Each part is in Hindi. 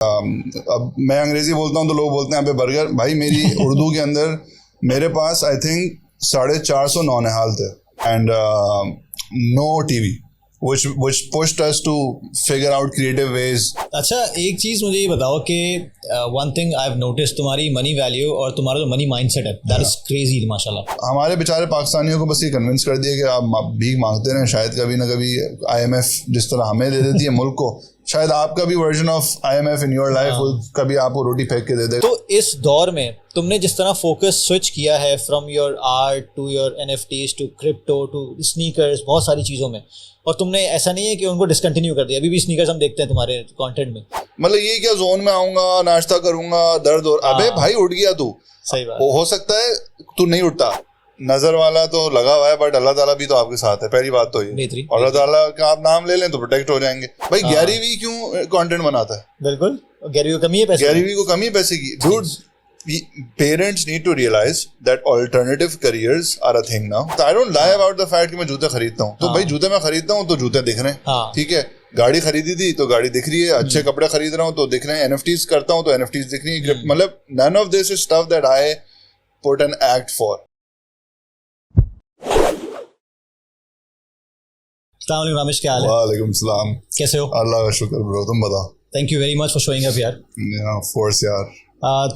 अब मैं अंग्रेजी बोलता हूँ तो लोग बोलते हैं यहाँ पे बर्गर। भाई मेरी उर्दू के अंदर मेरे पास आई थिंक 450 नौनिहाल थे and no TV which pushed us to figure out creative ways. अच्छा, एक चीज़ मुझे ये बताओ कि one thing I've noticed, तुम्हारी मनी वैल्यू और तुम्हारा जो मनी माइंडसेट है, that is crazy माशाल्लाह। हमारे बेचारे पाकिस्तानियों को बस ये कन्विंस कर दिया कि आप भीख मांगते रहें, शायद कभी ना कभी IMF जिस तरह हमें दे देती है मुल्क को, शायद आपका भी version of IMF in your life कभी आपको रोटी फेंक के दे दे। तो इस दौर में तुमने जिस तरह फोकस स्विच किया है from your art to your NFTs to crypto to sneakers, बहुत सारी चीज़ों में, और तुमने ऐसा नहीं है कि उनको डिसकंटिन्यू कर दिया, अभी भी स्नीकर्स हम देखते हैं तुम्हारे कंटेंट में। मतलब ये क्या जोन में आऊंगा, नाश्ता करूंगा, दर्द हो, अबे भाई उठ गया तू। सही बात। हो सकता है तू नहीं उठता, नजर वाला तो लगा हुआ है, बट अल्लाह ताला भी तो आपके साथ है, पहली बात तो ये। और अल्लाह ताला का आप नाम ले लें तो प्रोटेक्ट हो जाएंगे। भाई गैरी वी क्यों कंटेंट बनाता है? बिल्कुल, गैरी वी को कमी है पैसे, गैरी वी को कमी है पैसे की। Dude, parents need to realize that alternative careers are a thing now. I don't lie about the fact कि मैं जूते खरीदता हूँ, तो भाई जूते मैं खरीदता हूँ तो जूते दिख रहे हैं, ठीक है। गाड़ी खरीदी थी तो गाड़ी दिख रही है, अच्छे कपड़े खरीद रहा हूँ तो दिख रहे हैं, NFTs करता हूँ तो NFTs दिख रही है। मतलब none of this is stuff that I put an act for. अस्सलाम वालेकुम रामेश, क्या हाल है? वालेकुम सलाम, कैसे हो? अल्लाह का शुक्र ब्रो, तुम बताओ। Thank you very much for showing up यार। फोर्स यार।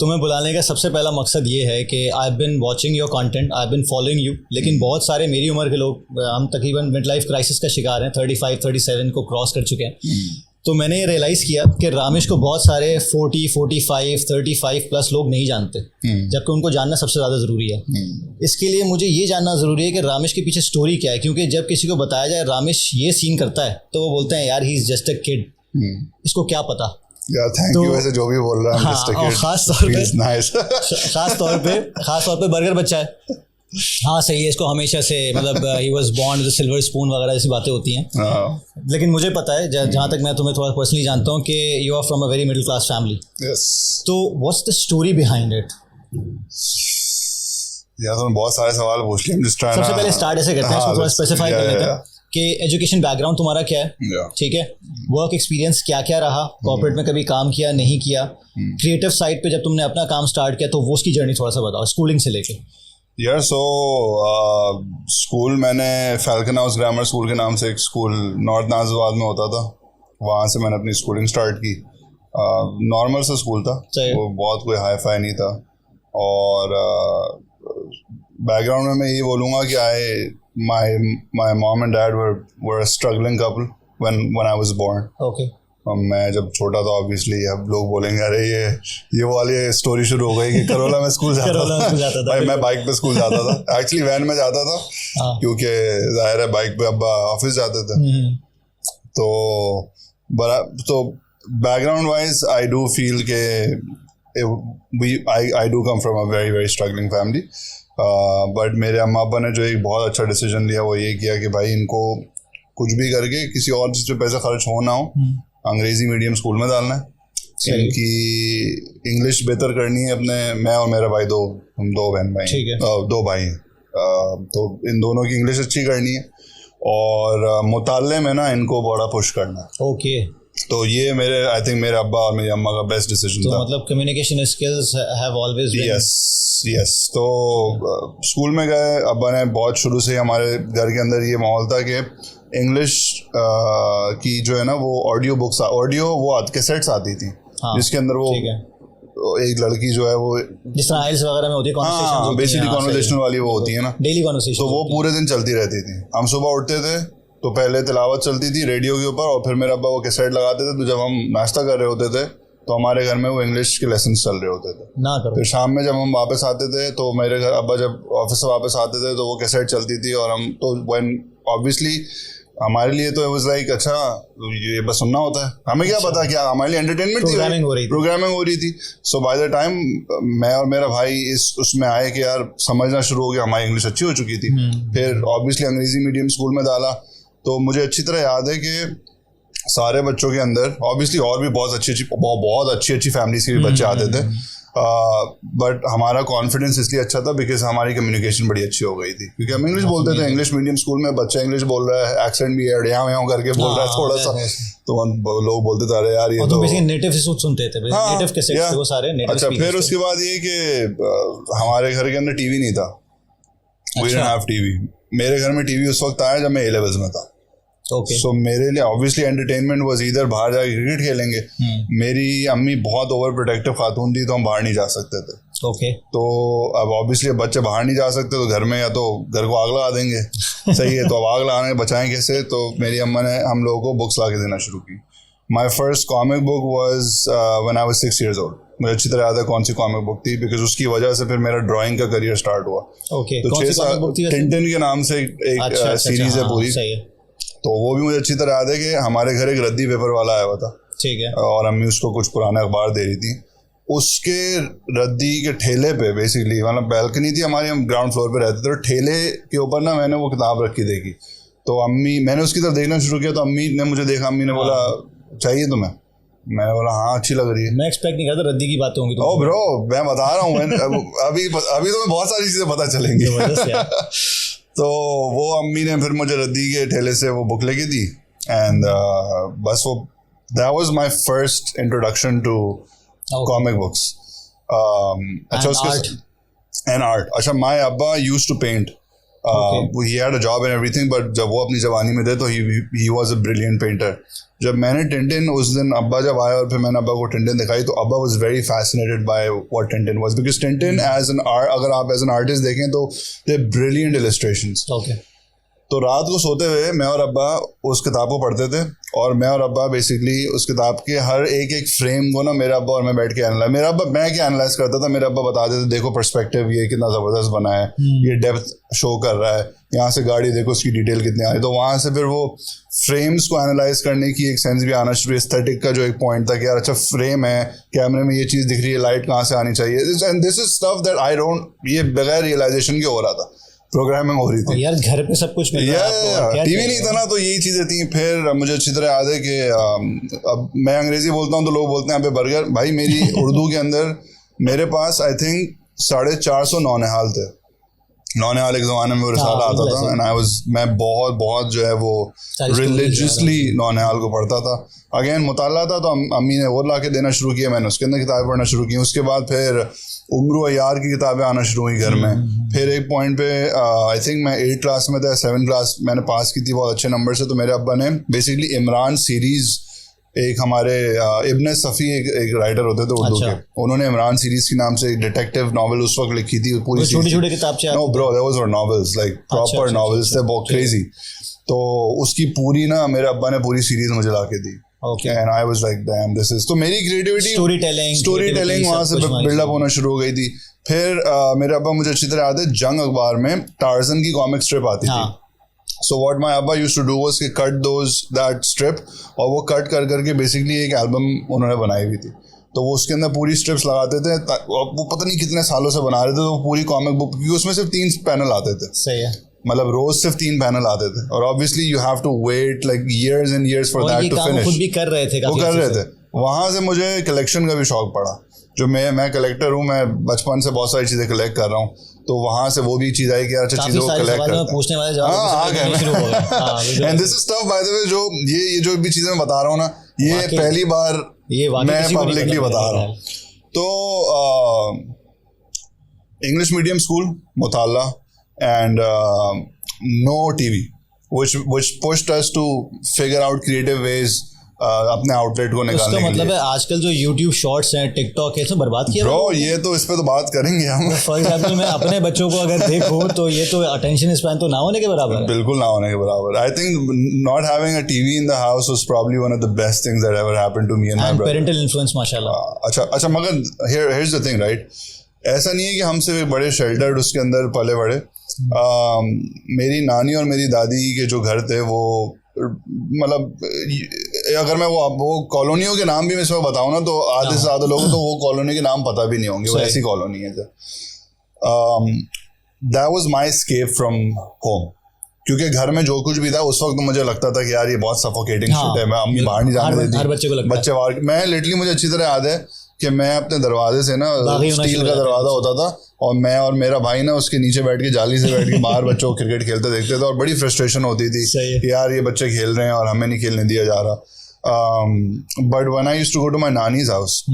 तुम्हें बुलाने का सबसे पहला मकसद ये है कि I have been watching your content, I have been following you, लेकिन बहुत सारे मेरी उम्र के लोग, हम तकरीबन मिड लाइफ क्राइसिस का शिकार हैं, 35-37 को क्रॉस कर चुके हैं। तो मैंने ये रियलाइज़ किया कि रामेश को बहुत सारे 40, 45, 35 प्लस लोग नहीं जानते, जबकि उनको जानना सबसे ज़्यादा ज़रूरी है। इसके लिए मुझे ये जानना ज़रूरी है कि रामेश के पीछे स्टोरी क्या है, क्योंकि जब किसी को बताया जाए रामेश ये सीन करता है तो वो बोलते हैं यार he is just a kid, इसको क्या पता। यार थैंक यू, वैसे जो भी बोल रहा है, खास तौर पे बर्गर बच्चा है। हाँ सही है, इसको हमेशा से मतलब ही was born with silver spoon वगैरह ऐसी बातें होती हैं। लेकिन मुझे पता है, जहाँ तक मैं तुम्हें थोड़ा पर्सनली जानता हूँ, कि you are from a very middle class family. तो what's the story behind it? यार तुमने बहुत सारे सवाल पूछ लिए। सबसे पहले स्टार्ट ऐसे करते हैं, इसको थोड़ा स्पेसिफाई कर लेते हैं कि एजुकेशन बैकग्राउंड तुम्हारा क्या है, ठीक है, वर्क एक्सपीरियंस क्या क्या रहा, कॉर्पोरेट में कभी काम किया नहीं किया, क्रिएटिव साइड पे जब तुमने अपना काम स्टार्ट किया तो वो उसकी जर्नी थोड़ा सा बताओ, स्कूलिंग से लेके। यार सो स्कूल मैंने फैल्कन हाउस ग्रामर स्कूल के नाम से एक स्कूल नॉर्थ नाजिबाद में होता था, वहाँ से मैंने अपनी स्कूलिंग स्टार्ट की। नॉर्मल सा स्कूल था, वो बहुत कोई हाई फाई नहीं था। और बैकग्राउंड में मैं ये बोलूँगा कि my mom and dad were a struggling couple when I was born. Okay. मैं जब छोटा था ऑब्वियसली अब लोग बोलेंगे अरे ये वाली स्टोरी शुरू हो गई कि करोला में स्कूल जाता था। भाई मैं बाइक पे स्कूल जाता था, एक्चुअली वैन में जाता था, क्योंकि जाहिर है बाइक पे अब्बा ऑफिस जाते थे। तो background wise I do feel के I do come from a very very struggling family. But मेरे अम्मा अब्बा ने जो एक बहुत अच्छा डिसीजन लिया वो ये किया कि भाई इनको कुछ भी करके किसी और चीज़ पे पैसा खर्च हो ना हो, अंग्रेजी मीडियम स्कूल में डालना है, इनकी इंग्लिश बेहतर करनी है अपने, मैं और मेरा भाई हम दो बहन भाई, दो भाई हैं, तो इन दोनों की इंग्लिश अच्छी करनी है और मुताले में ना इनको बड़ा पुश करना है। ओके। तो ये मेरे आई थिंक मेरे अब्बा और मेरी अम्मा का बेस्ट डिसीजन था। मतलब communication skills have always been. Yes. तो स्कूल में गए, अब्बा ने बहुत शुरू से हमारे घर के अंदर ये माहौल था कि इंग्लिश की जो है ना वो ऑडियो वो कैसेट्स आती थी, जिसके अंदर वो एक लड़की जो है वो जिस तरह आइल्स वगैरह में होती है कॉन्वर्सेशन, बेसिकली कॉन्वर्सेशनल वाली वो होती है ना, डेली कॉन्वर्सेशन, तो वो पूरे दिन चलती रहती थी। हम सुबह उठते थे तो पहले तिलावत चलती थी रेडियो के ऊपर, और फिर मेरा अब्बा वो कैसेट लगाते थे, तो जब हम नाश्ता कर रहे होते थे तो हमारे घर में वो इंग्लिश के लेसन चल रहे होते थे ना करो। फिर शाम में जब हम वापस आते थे तो मेरे घर अब्बा जब ऑफिस से वापस आते थे तो वो कैसेट चलती थी, और हम तो व्हेन ऑब्वियसली हमारे लिए तो इट वाज लाइक अच्छा ये बस सुनना होता है, हमें क्या पता, क्या हमारे लिए एंटरटेनमेंट थी, प्रोग्रामिंग हो रही थी। सो बाय द टाइम मैं और मेरा भाई उसमें आए कि यार समझना शुरू हो गया, हमारी इंग्लिश अच्छी हो चुकी थी। फिर ऑब्वियसली अंग्रेजी मीडियम स्कूल में डाला, तो मुझे अच्छी तरह याद है कि सारे बच्चों के अंदर ऑब्वियसली और भी बहुत अच्छी अच्छी फैमिलीज के भी बच्चे आते थे, बट हमारा कॉन्फिडेंस इसलिए अच्छा था बिकॉज हमारी कम्युनिकेशन बड़ी अच्छी हो गई थी, क्योंकि हम इंग्लिश बोलते थे, इंग्लिश मीडियम स्कूल में बच्चा इंग्लिश बोल रहा है, एक्सेंट भी है, यहाँ करके बोल रहा है थोड़ा सा, तो लोग बोलते थे अरे यार ये तो नेटिव से सुनते थे, नेटिव के से वो सारे नेटिव। अच्छा, फिर उसके बाद ये कि हमारे घर के अंदर टीवी नहीं था, वी डिडंट हैव टीवी। मेरे घर में टीवी उस वक्त आया जब मैं A-levels में था। सो मेरे लिए ऑब्वियसली एंटरटेनमेंट वाज इधर बाहर जाके क्रिकेट खेलेंगे। मेरी अम्मी बहुत ओवर प्रोटेक्टिव खातून थी, तो हम बाहर नहीं जा सकते थे। तो अब ऑब्वियसली बच्चे बाहर नहीं जा सकते तो घर में या तो घर को आग लगा देंगे सही है, तो अब आग लगाने बचाएं कैसे, तो मेरी अम्मा ने हम लोगों को बुक्स ला के देना शुरू की। My first comic book was when I was 6 years old। मुझे अच्छी तरह याद है कौन सी कॉमिक बुक थी, बिकॉज उसकी वजह से फिर मेरा ड्राइंग का करियर स्टार्ट हुआ। तो 6 साल टिंटिन के नाम से एक सीरीज है पूरी, तो वो भी मुझे अच्छी तरह याद है कि हमारे घर एक रद्दी पेपर वाला आया हुआ था, ठीक है, और अम्मी उसको कुछ पुराने अखबार दे रही थी। उसके रद्दी के ठेले पे बेसिकली, मतलब बैल्कनी थी हमारी, हम ग्राउंड फ्लोर पे रहते थे, तो ठेले के ऊपर ना मैंने वो किताब रखी देखी, तो अम्मी, मैंने उसकी तरफ देखना शुरू किया, तो अम्मी ने मुझे देखा, अम्मी ने बोला चाहिए तुम्हें? मैंने बोला हाँ अच्छी लग रही है। मैं एक्सपेक्ट नहीं करता रद्दी की बातें होंगी। ओ ब्रो, मैं बता रहा हूँ अभी तो मैं बहुत सारी चीजें पता चलेंगी। तो वो अम्मी ने फिर मुझे रद्दी के ठेले से वो बुक लेके दी, एंड बस वो that was my first introduction to comic books. अच्छा, उसके एंड आर्ट। अच्छा, माय अब्बा used to paint, he had a job and everything, but जब वो अपनी जवानी में थे तो he was a brilliant painter. जब मैंने टिंटिन, उस दिन अब्बा जब आया और फिर मैंने अब्बा को टिंटिन दिखाई, तो अब्बा was very fascinated by what Tintin was, because Tintin as an art, अगर आप एज एन आर्टिस्ट देखें तो दे ब्रिलियंट इलस्ट्रेशंस। तो रात को सोते हुए मैं और अब्बा उस किताब को पढ़ते थे, और मैं और अब्बा बेसिकली उस किताब के हर एक फ्रेम को ना मेरा अब्बा और मैं बैठ के मैं क्या एनालाइज करता था, मेरा अब्बा बताते थे देखो पर्सपेक्टिव ये कितना ज़बरदस्त बना है, ये डेप्थ शो कर रहा है, यहाँ से गाड़ी देखो उसकी डिटेल कितनी आ रही है। तो वहाँ से फिर वो फ्रेम्स को एनालाइज करने की एक सेंस भी आना शुरू, एस्थेटिक का जो एक पॉइंट था कि यार अच्छा फ्रेम है, कैमरे में ये चीज़ दिख रही है, लाइट कहाँ से आनी चाहिए, and this is stuff that I don't, ये बगैर रियलाइजेशन के हो रहा था, प्रोग्रामिंग हो रही थी यार, घर पे सब कुछ मिल रहा है, टीवी नहीं था ना, तो यही चीजें थी। फिर मुझे अच्छी तरह याद है कि अब मैं अंग्रेजी बोलता हूँ तो लोग बोलते हैं यहाँ पे बर्गर, भाई मेरी उर्दू के अंदर मेरे पास आई थिंक 450 नौनिहाल थे। नौनिहाल एक ज़माने में वो रिसाला आता था, एंड मैं बहुत जो है वो रिलीजियसली नौनिहाल को पढ़ता था। अगेन मुताला था, तो अम्मी ने वो ला के देना शुरू किया, मैंने उसके अंदर किताबें पढ़ना शुरू की। उसके बाद फिर उम्र अयार की किताबें आना शुरू हुई घर में। फिर एक पॉइंट पे आई थिंक मैं 8th क्लास में था, 7th क्लास मैंने पास की थी बहुत अच्छे नंबर से, तो मेरे अब्बा ने बेसिकली इमरान सीरीज़, एक हमारे इब्न सफ़ी एक राइटर होते थे उर्दू के, उन्होंने इमरान सीरीज के नाम से एक डिटेक्टिव नॉवल उस वक्त लिखी थी, पूरी छोटी किताब से। No bro, there was novels, like proper novels थे, बहुत क्रेजी। तो उसकी पूरी ना मेरे अब्बा ने पूरी सीरीज मुझे ला के दी, and I was like damn this is, तो मेरी क्रिएटिविटी, स्टोरी टेलिंग वहाँ से बिल्डअप होना शुरू हो गई थी। फिर मेरे अब्बा, मुझे अच्छी तरह याद है, जंग अखबार में टार्जन की कॉमिक स्ट्रिप आती थी। So what my Abba used to do was कि cut that strip, और वो कट कर करके बेसिकली एक एल्बम उन्होंने बनाई हुई थी, तो वो उसके अंदर पूरी स्ट्रिप्स लगाते थे, वो पता नहीं कितने सालों से बना रहे थे, तो वो पूरी कॉमिक बुक, क्योंकि उसमें सिर्फ 3 पैनल आते थे, सही है, मतलब रोज सिर्फ 3 पैनल आते थे, और obviously you have to wait like years and years for that to finish। खुद भी कर रहे थे, वो कर रहे थे। वहाँ से मुझे कलेक्शन का भी शौक पड़ा, जो मैं कलेक्टर हूँ, मैं बचपन से बहुत सारी चीज़ें कलेक्ट कर रहा हूँ, तो वहाँ से वो भी चीज़ आई कि अच्छा चीज़ों को कलेक्ट करते हैं, पूछने वाले जवाब। And this is stuff by the way, जो ये जो भी चीज़ें मैं बता रहा हूँ ना, ये पहली बार मैं पब्लिकली बता रहा हूँ। तो इंग्लिश मीडियम स्कूल मुताला, and no TV, which pushed us to figure out creative ways अपने आउटलेट को निकालने के लिए। मतलब है आजकल जो YouTube शॉर्ट्स हैं, टिकटॉक है, सब बर्बाद किया ब्रो, ये तो इस पे तो बात करेंगे हम। फॉर एग्जांपल मैं अपने बच्चों को अगर देखूं तो ये तो अटेंशन स्पैन तो ना होने के बराबर है, बिल्कुल ना होने के बराबर। I think not having a TV in the house was probably one of the best things that ever happened to me and my brother. Parental influence माशाल्लाह। अच्छा, मगर हियर्स द थिंग, राइट, ऐसा नहीं है कि हम सिर्फ बड़े शेल्टर्ड उसके अंदर पले बड़े। मेरी नानी और मेरी दादी के जो घर थे वो, मतलब अगर मैं वो कॉलोनियों के नाम भी मैं इसमें बताऊँ ना, तो आधे से ज़्यादा लोगों तो वो कॉलोनी के नाम पता भी नहीं होंगे, वो ऐसी कॉलोनी है। That was my escape from home, क्योंकि घर में जो कुछ भी था उस वक्त मुझे लगता था कि यार ये बहुत सफोकेटिंग शिट है, मैं अम्मी बाहर नहीं जाने देती, बच्चे बाहर। मैं लिटरली, मुझे अच्छी तरह याद है कि मैं अपने दरवाजे से ना स्टील का दरवाजा होता था और मैं और मेरा भाई ना उसके नीचे बैठ के जाली से बैठ के बाहर बच्चों को क्रिकेट खेलते देखते थे और बड़ी फ्रस्ट्रेशन होती थी कि यार ये बच्चे खेल रहे हैं और हमें नहीं खेलने दिया जा रहा. But when I used to go to my नानीज हाउस,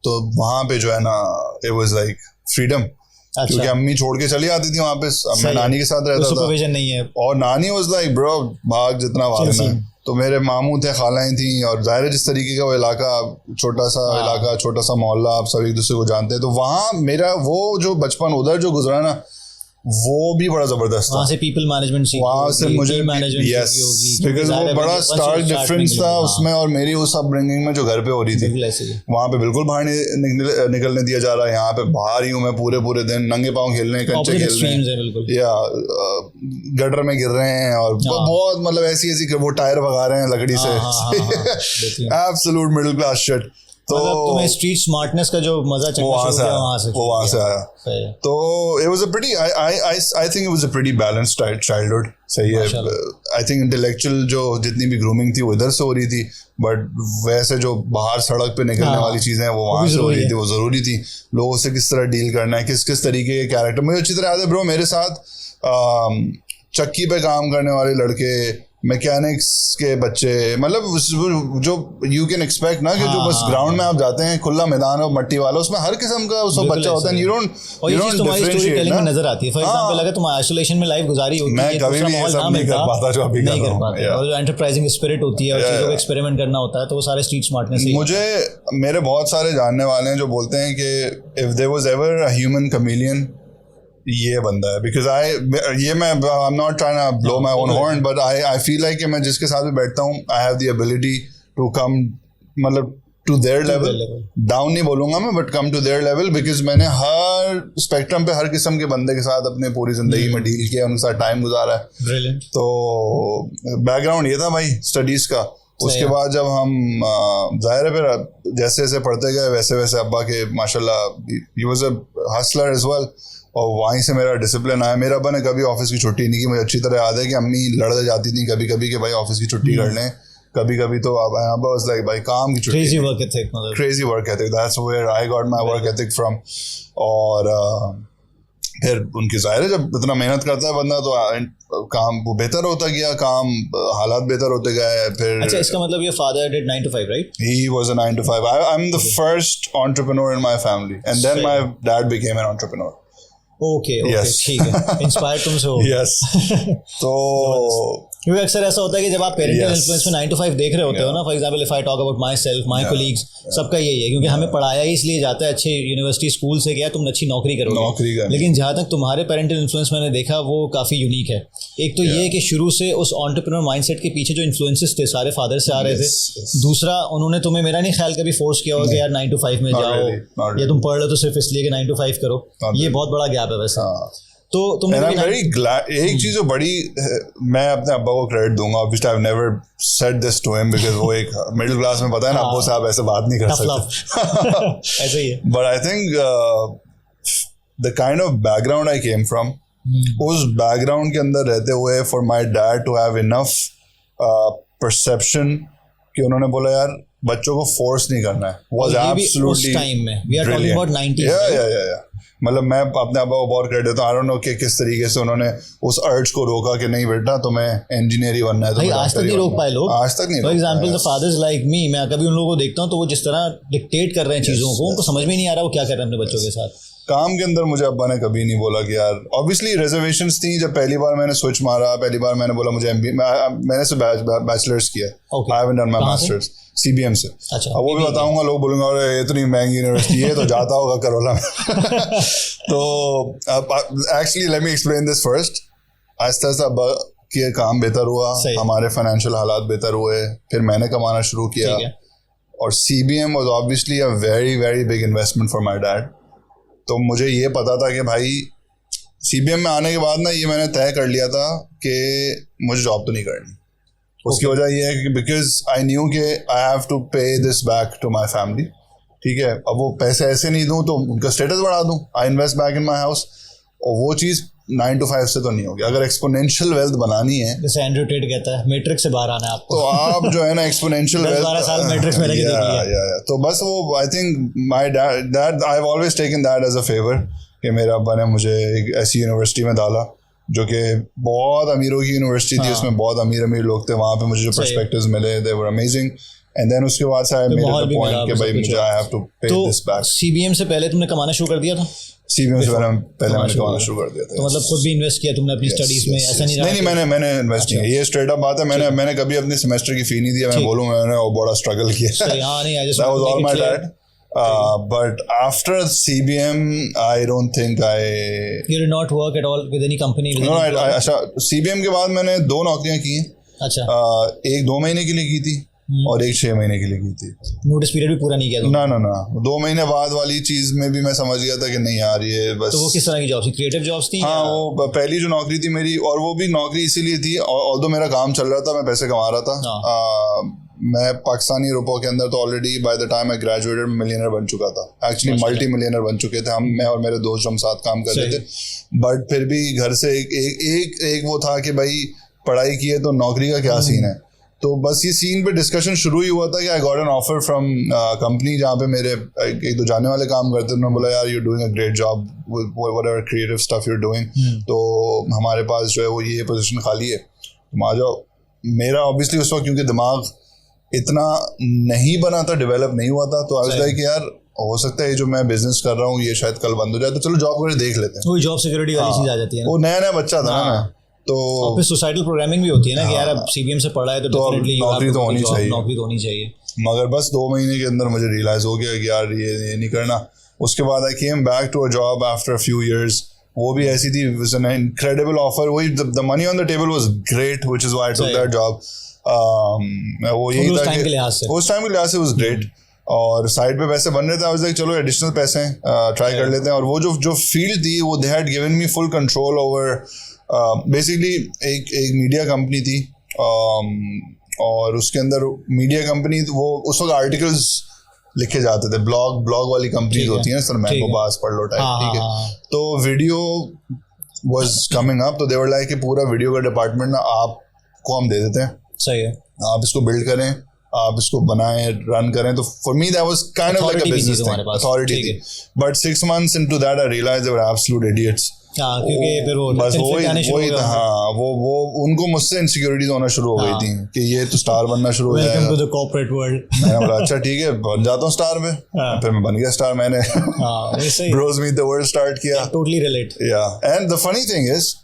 तो वहाँ पे जो है ना इट वाज लाइक फ्रीडम. क्योंकि अम्मी छोड़ के चली आती थी वहाँ पे, मैं नानी के साथ रहता था. सुपरविजन नहीं है. और नानी वाज लाइक ब्रो भाग जितना भागना है. तो मेरे मामू थे, खालाएं थी, और जाहिर है जिस तरीके का वो इलाका, छोटा सा इलाका, छोटा सा मोहल्ला, आप सब एक दूसरे को जानते हैं. तो वहाँ मेरा वो जो बचपन उधर जो गुजरा ना, वो भी बड़ा जबरदस्त था. वहाँ से पीपल मैनेजमेंट सीखी, वहाँ से मुझे यस, बिकॉज वो बड़ा स्टार्क डिफरेंस था उसमें और मेरी उस अपब्रिंगिंग में जो घर पे हो रही थी. वहाँ पे बिल्कुल बाहर निकलने दिया जा रहा है. यहाँ पे बाहर ही हूँ मैं पूरे दिन, नंगे पाँव खेलने, कंचे खेलने, या गटर में गिर रहे हैं और बहुत मतलब ऐसी वो टायर भगा रहे हैं लकड़ी से. Absolute middle class shit. तो तुम्हें स्ट्रीट स्मार्टनेस का जो मजा वहाँ से आया. तो it was a pretty I think it was a pretty balanced childhood. सही है. I think intellectual जो जितनी भी grooming थी वो इधर से हो रही थी, बट वैसे जो बाहर सड़क पे निकलने वाली चीजें हैं वो वहाँ से हो रही थी. वो जरूरी थी. लोगों से किस तरह डील करना है, किस तरीके के कैरेक्टर. मुझे अच्छी तरह याद है ब्रो, मेरे साथ चक्की पे काम करने वाले लड़के, मैकेनिक्स के बच्चे, मतलब जो यू कैन एक्सपेक्ट ना कि जो बस ग्राउंड में आप जाते हैं, खुला मैदान और मट्टी वाला, उसमें हर किस्म का उसका बच्चा होता है. यू डोंट डिफरेंशिएट ना. नजर आती है. फॉर एग्जांपल अगर तुम आइसोलेशन में लाइफ गुजारी होती है, मैं कभी भी ये सब नहीं कर पाता जो अभी कर रहा हूं. और जो एंटरप्राइजिंग स्पिरिट होती है और चीजों को एक्सपेरिमेंट करना होता है, तो वो सारे स्ट्रीट स्मार्टनेस. मुझे मेरे बहुत सारे जानने वाले हैं जो बोलते हैं कि if there was ever a human chameleon, ये बंदा है. Because I am not trying to blow my own horn, but I feel like कि मैं जिसके साथ भी बैठता हूँ, I have the ability to come, मतलब टू देयर लेवल. डाउन नहीं बोलूंगा मैं, बट come to their level. Because मैंने हर स्पेक्ट्रम पे हर किस्म के बंदे के साथ अपने पूरी जिंदगी में डील किया, उनके साथ टाइम गुजारा है. तो बैकग्राउंड ये था भाई स्टडीज का. उसके बाद जब हम जाहिर है फिर जैसे जैसे पढ़ते गए वैसे वैसे अब्बा के माशाल्लाह, he was a hustler as well, और वहीं से मेरा डिसिप्लिन आया. मेरा अब्बा ने कभी ऑफिस की छुट्टी नहीं की. मुझे अच्छी तरह याद है कि अम्मी लड़ जाती थी कभी कभी कि भाई ऑफिस की छुट्टी कर लें. कभी कभी तो अब्बा वाज लाइक भाई काम की छुट्टी. Crazy work ethic, that's where I got my work ethic from. और फिर उनकी जाहिर है जब इतना मेहनत करता है बंदा तो काम वो बेहतर होता गया, काम हालात बेहतर होते गए. फिर अच्छा, इसका मतलब ये father did 9 to 5, right? He was a 9 to 5. I'm the first entrepreneur in my family, and then my dad became an entrepreneur. Okay, ठीक है. इंस्पायर तुमसे हो. यस. तो क्योंकि अक्सर ऐसा होता है कि जब आप पेरेंटल इन्फ्लुएंस में 9 to 5 देख रहे होते हो ना, for example if I talk about my self, my colleagues, सबका यही है क्योंकि हमें पढ़ाया ही इसलिए जाता है अच्छे यूनिवर्सिटी स्कूल से गया तुम अच्छी नौकरी करोगे. लेकिन जहाँ तक तुम्हारे पेरेंटल इन्फ्लुएंस मैंने देखा वो काफ़ी यूनिक है. एक तो ये है कि शुरू से उस एंटरप्रेन्योर माइंडसेट के पीछे जो इन्फ्लुएंसेस थे सारे फादर से आ रहे थे. दूसरा, उन्होंने तुम्हें मेरा नहीं ख्याल कभी फोर्स किया होगा कि यार 9 to 5 में जाओ, या तुम पढ़ रहे हो तो सिर्फ इसलिए कि 9 to 5 करो. ये बहुत बड़ा गैप है वैसे. तो तुमने एक चीज जो बड़ी, मैं अपने अब्बा को क्रेडिट दूंगा. Obviously I have never said this to him because वो एक मिडिल क्लास में पता है ना, अब्बू साहब ऐसे बात नहीं कर सकते. ऐसे ही है. But I think the kind of background I came from, उस बैकग्राउंड के अंदर रहते हुए for my dad to have enough perception कि उन्होंने बोला यार बच्चों को फोर्स नहीं करना है, वाज एब्सोल्युटली टाइम में we are talking about 90s. मतलब मैं अपने अब्बा को बहुत क्रेडिट देता हूँ. आई डोंट नो कि किस तरीके से उन्होंने उस अर्ज को रोका कि नहीं बेटा तुम्हें इंजीनियर ही बनना है. भाई आज तक नहीं रोक पाए लोग. आज तक नहीं. For example the fathers like me, मैं कभी उन लोगों को देखता हूँ तो वो जिस तरह डिक्टेट कर रहे हैं चीज़ों को, उनको समझ में नहीं आ रहा वो क्या कर रहे हैं अपने बच्चों के साथ. काम के अंदर मुझे अब्बा ने कभी नहीं बोला कि यार, ऑब्वियसली रिजर्वेशंस थी. जब पहली बार मैंने स्विच मारा, पहली बार मैंने बोला मुझे मैंने से बैचलर्स किया. I haven't done my masters CBM से. अच्छा, अब वो भी बताऊंगा, लोग बोलेंगे अरे इतनी महंगी यूनिवर्सिटी है तो जाता होगा करोला में. तो actually let me explain this first. Aahista Aahista अब्बा के काम बेहतर हुआ, हमारे फाइनेंशियल हालात बेहतर हुए, फिर मैंने कमाना शुरू किया. और CBM was obviously a very very big investment for my dad. तो मुझे ये पता था कि भाई CBM में आने के बाद ना ये मैंने तय कर लिया था कि मुझे जॉब तो नहीं करनी. उसकी वजह ये है कि because I knew that I have to pay this back to my family. ठीक है, अब वो पैसे ऐसे नहीं दूँ तो उनका स्टेटस बढ़ा दूँ. I invest back in my house, और वो चीज़ 9 to 5 से तो नहीं होगी। अगर एक्सपोनेंशियल वेल्थ बनानी है, जैसे एंड्रयू टेट कहता है मैट्रिक्स से बाहर आना है आपको, तो आप जो है ना एक्सपोनेंशियल 12 साल मैट्रिक्स में रह के देखिए। तो बस वो I think my dad I have always taken that as a favour कि मेरे अब्बा ने मुझे एक ऐसी यूनिवर्सिटी में डाला जो कि बहुत अमीरों की यूनिवर्सिटी थी, उसमें बहुत अमीर लोग थे। वहाँ पे मुझे जो पर्सपेक्टिव्स मिले दे वर अमेजिंग। एंड देन उसके बाद से आई मेड द पॉइंट कि भाई मुझे आई have to pay this back. CBM से पहले तुमने कमाना शुरू कर दिया था? सीबीएम से पहले मैंने कमाना शुरू कर दिया था। तो मतलब खुद भी इन्वेस्ट किया तुमने अपनी स्टडीज में? ऐसा नहीं? नहीं, मैंने इन्वेस्ट नहीं किया। ये स्ट्रेट अप बात है। मैंने कभी अपने सेमेस्टर की फी नहीं दी। मैं बोलूँ मैंने बड़ा स्ट्रगल किया। That was all my dad. But after CBM, I don't think You did not work at all with any company? No, अच्छा CBM के बाद मैंने 2 नौकरियां की हैं। अच्छा। एक 2 महीने के लिए की थी और एक 6 महीने के लिए की थी। नोटिस पीरियड भी पूरा नहीं किया? ना 2 महीने बाद वाली चीज में भी मैं समझ गया था कि नहीं यार ये बस। तो वो किस तरह की जॉब्स थी? क्रिएटिव जॉब्स थी? हाँ, वो पहली जो नौकरी थी मेरी, और वो भी नौकरी इसीलिए थी ऑल्दो मेरा काम चल रहा था, मैं पैसे कमा रहा था। मैं पाकिस्तानी रुपयों के अंदर तो already by the time I graduated millionaire बन चुका था। एक्चुअली मल्टी मिलियनर बन चुके थे हम, मैं और मेरे दोस्त जो हम साथ काम कर रहे थे। बट फिर भी घर से एक वो था कि भाई पढ़ाई की है तो नौकरी का क्या सीन है। तो बस ये सीन पे डिस्कशन शुरू ही हुआ था कि I got an offer from company जहाँ पे मेरे एक 2 जाने वाले काम करते थे। उन्होंने बोला यार you doing a great job whatever creative stuff you doing, तो हमारे पास जो है वो ये पोजीशन खाली है, तुम आ जाओ। मेरा ऑब्वियसली उस वक्त क्योंकि दिमाग इतना नहीं बना था, डेवलप नहीं हुआ था, तो आई वाज लाइक यार हो सकता है ये जो मैं बिजनेस कर रहा हूँ ये शायद कल बंद हो जाए, तो चलो जॉब करके देख लेते हैं। वही जॉब सिक्योरिटी वाली चीज आ जाती है ना। वो नया बच्चा था ना, तो फिर सोसाइटल प्रोग्रामिंग भी होती है ना कि यार अब सीबीएम से पढ़ा है तो डेफिनेटली नौकरी तो होनी चाहिए। नौकरी तो होनी चाहिए। मगर बस 2 महीने के अंदर मुझे रियलाइज हो गया कि यार ये नहीं करना। उसके बाद I came back to a job after a few years. वो भी ऐसी थी, वाज एन इनक्रेडिबल ऑफर। वही the money on the table was great, which is why I took that job. वो यही था कि उस टाइम के लिहाज से वाज ग्रेट, और साइड पे पैसे बन रहे थे। आई वाज लाइक चलो एडिशनल पैसे ट्राई कर लेते हैं। और वो जो फील्ड थी वो they had given me full control over. Basically एक मीडिया कंपनी थी, और उसके अंदर मीडिया कंपनी वो उस वक्त आर्टिकल्स लिखे जाते थे, ब्लॉग वाली कंपनीज होती हैं सर, मैंगो बास पढ़ लो टाइप, ठीक है। तो वीडियो वाज कमिंग अप, तो दे वर लाइक कि पूरा वीडियो का डिपार्टमेंट ना आपको हम दे देते हैं, सही है, आप इसको बिल्ड करें, आप इसको बनाएं, रन करें। तो for me that was kind of like a business thing, authority थी। But 6 months into that I realized they were absolute idiots. क्योंकि फिर वो बस वही था। हाँ, वो उनको मुझसे इनसिक्योरिटीज होना शुरू हो गई थी कि ये तो स्टार बनना शुरू हो जाएगा। Welcome to the corporate world. मैंने बोला अच्छा ठीक है, बन जाता हूँ स्टार में। फिर मैं बन गया स्टार। मैंने bros meet the world start किया। Totally relate. Yeah and the funny thing is,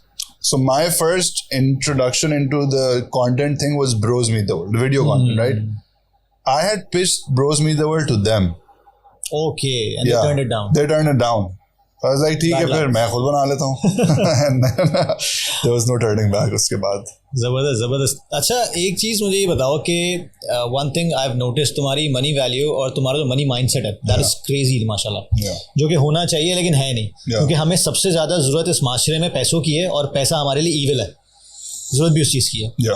so my first introduction into the content thing was Bros Meet the World, video content, right? I had pitched Bros Meet the World to them. Okay, and they turned it down. They turned it down. I was like ठीक है, फिर मैं खुद बना लेता हूँ। And then there was no turning back उसके बाद। जबरदस्त। अच्छा, एक चीज मुझे ये बताओ कि one thing I have notice, तुम्हारी मनी वैल्यू और तुम्हारा जो मनी माइंडसेट है दैट इज क्रेजी माशाल्लाह, जो कि होना चाहिए लेकिन है नहीं, क्योंकि हमें सबसे ज्यादा जरूरत इस माशरे में पैसों की है, और पैसा हमारे लिए ईविल है, जरूरत भी उस चीज़ की है।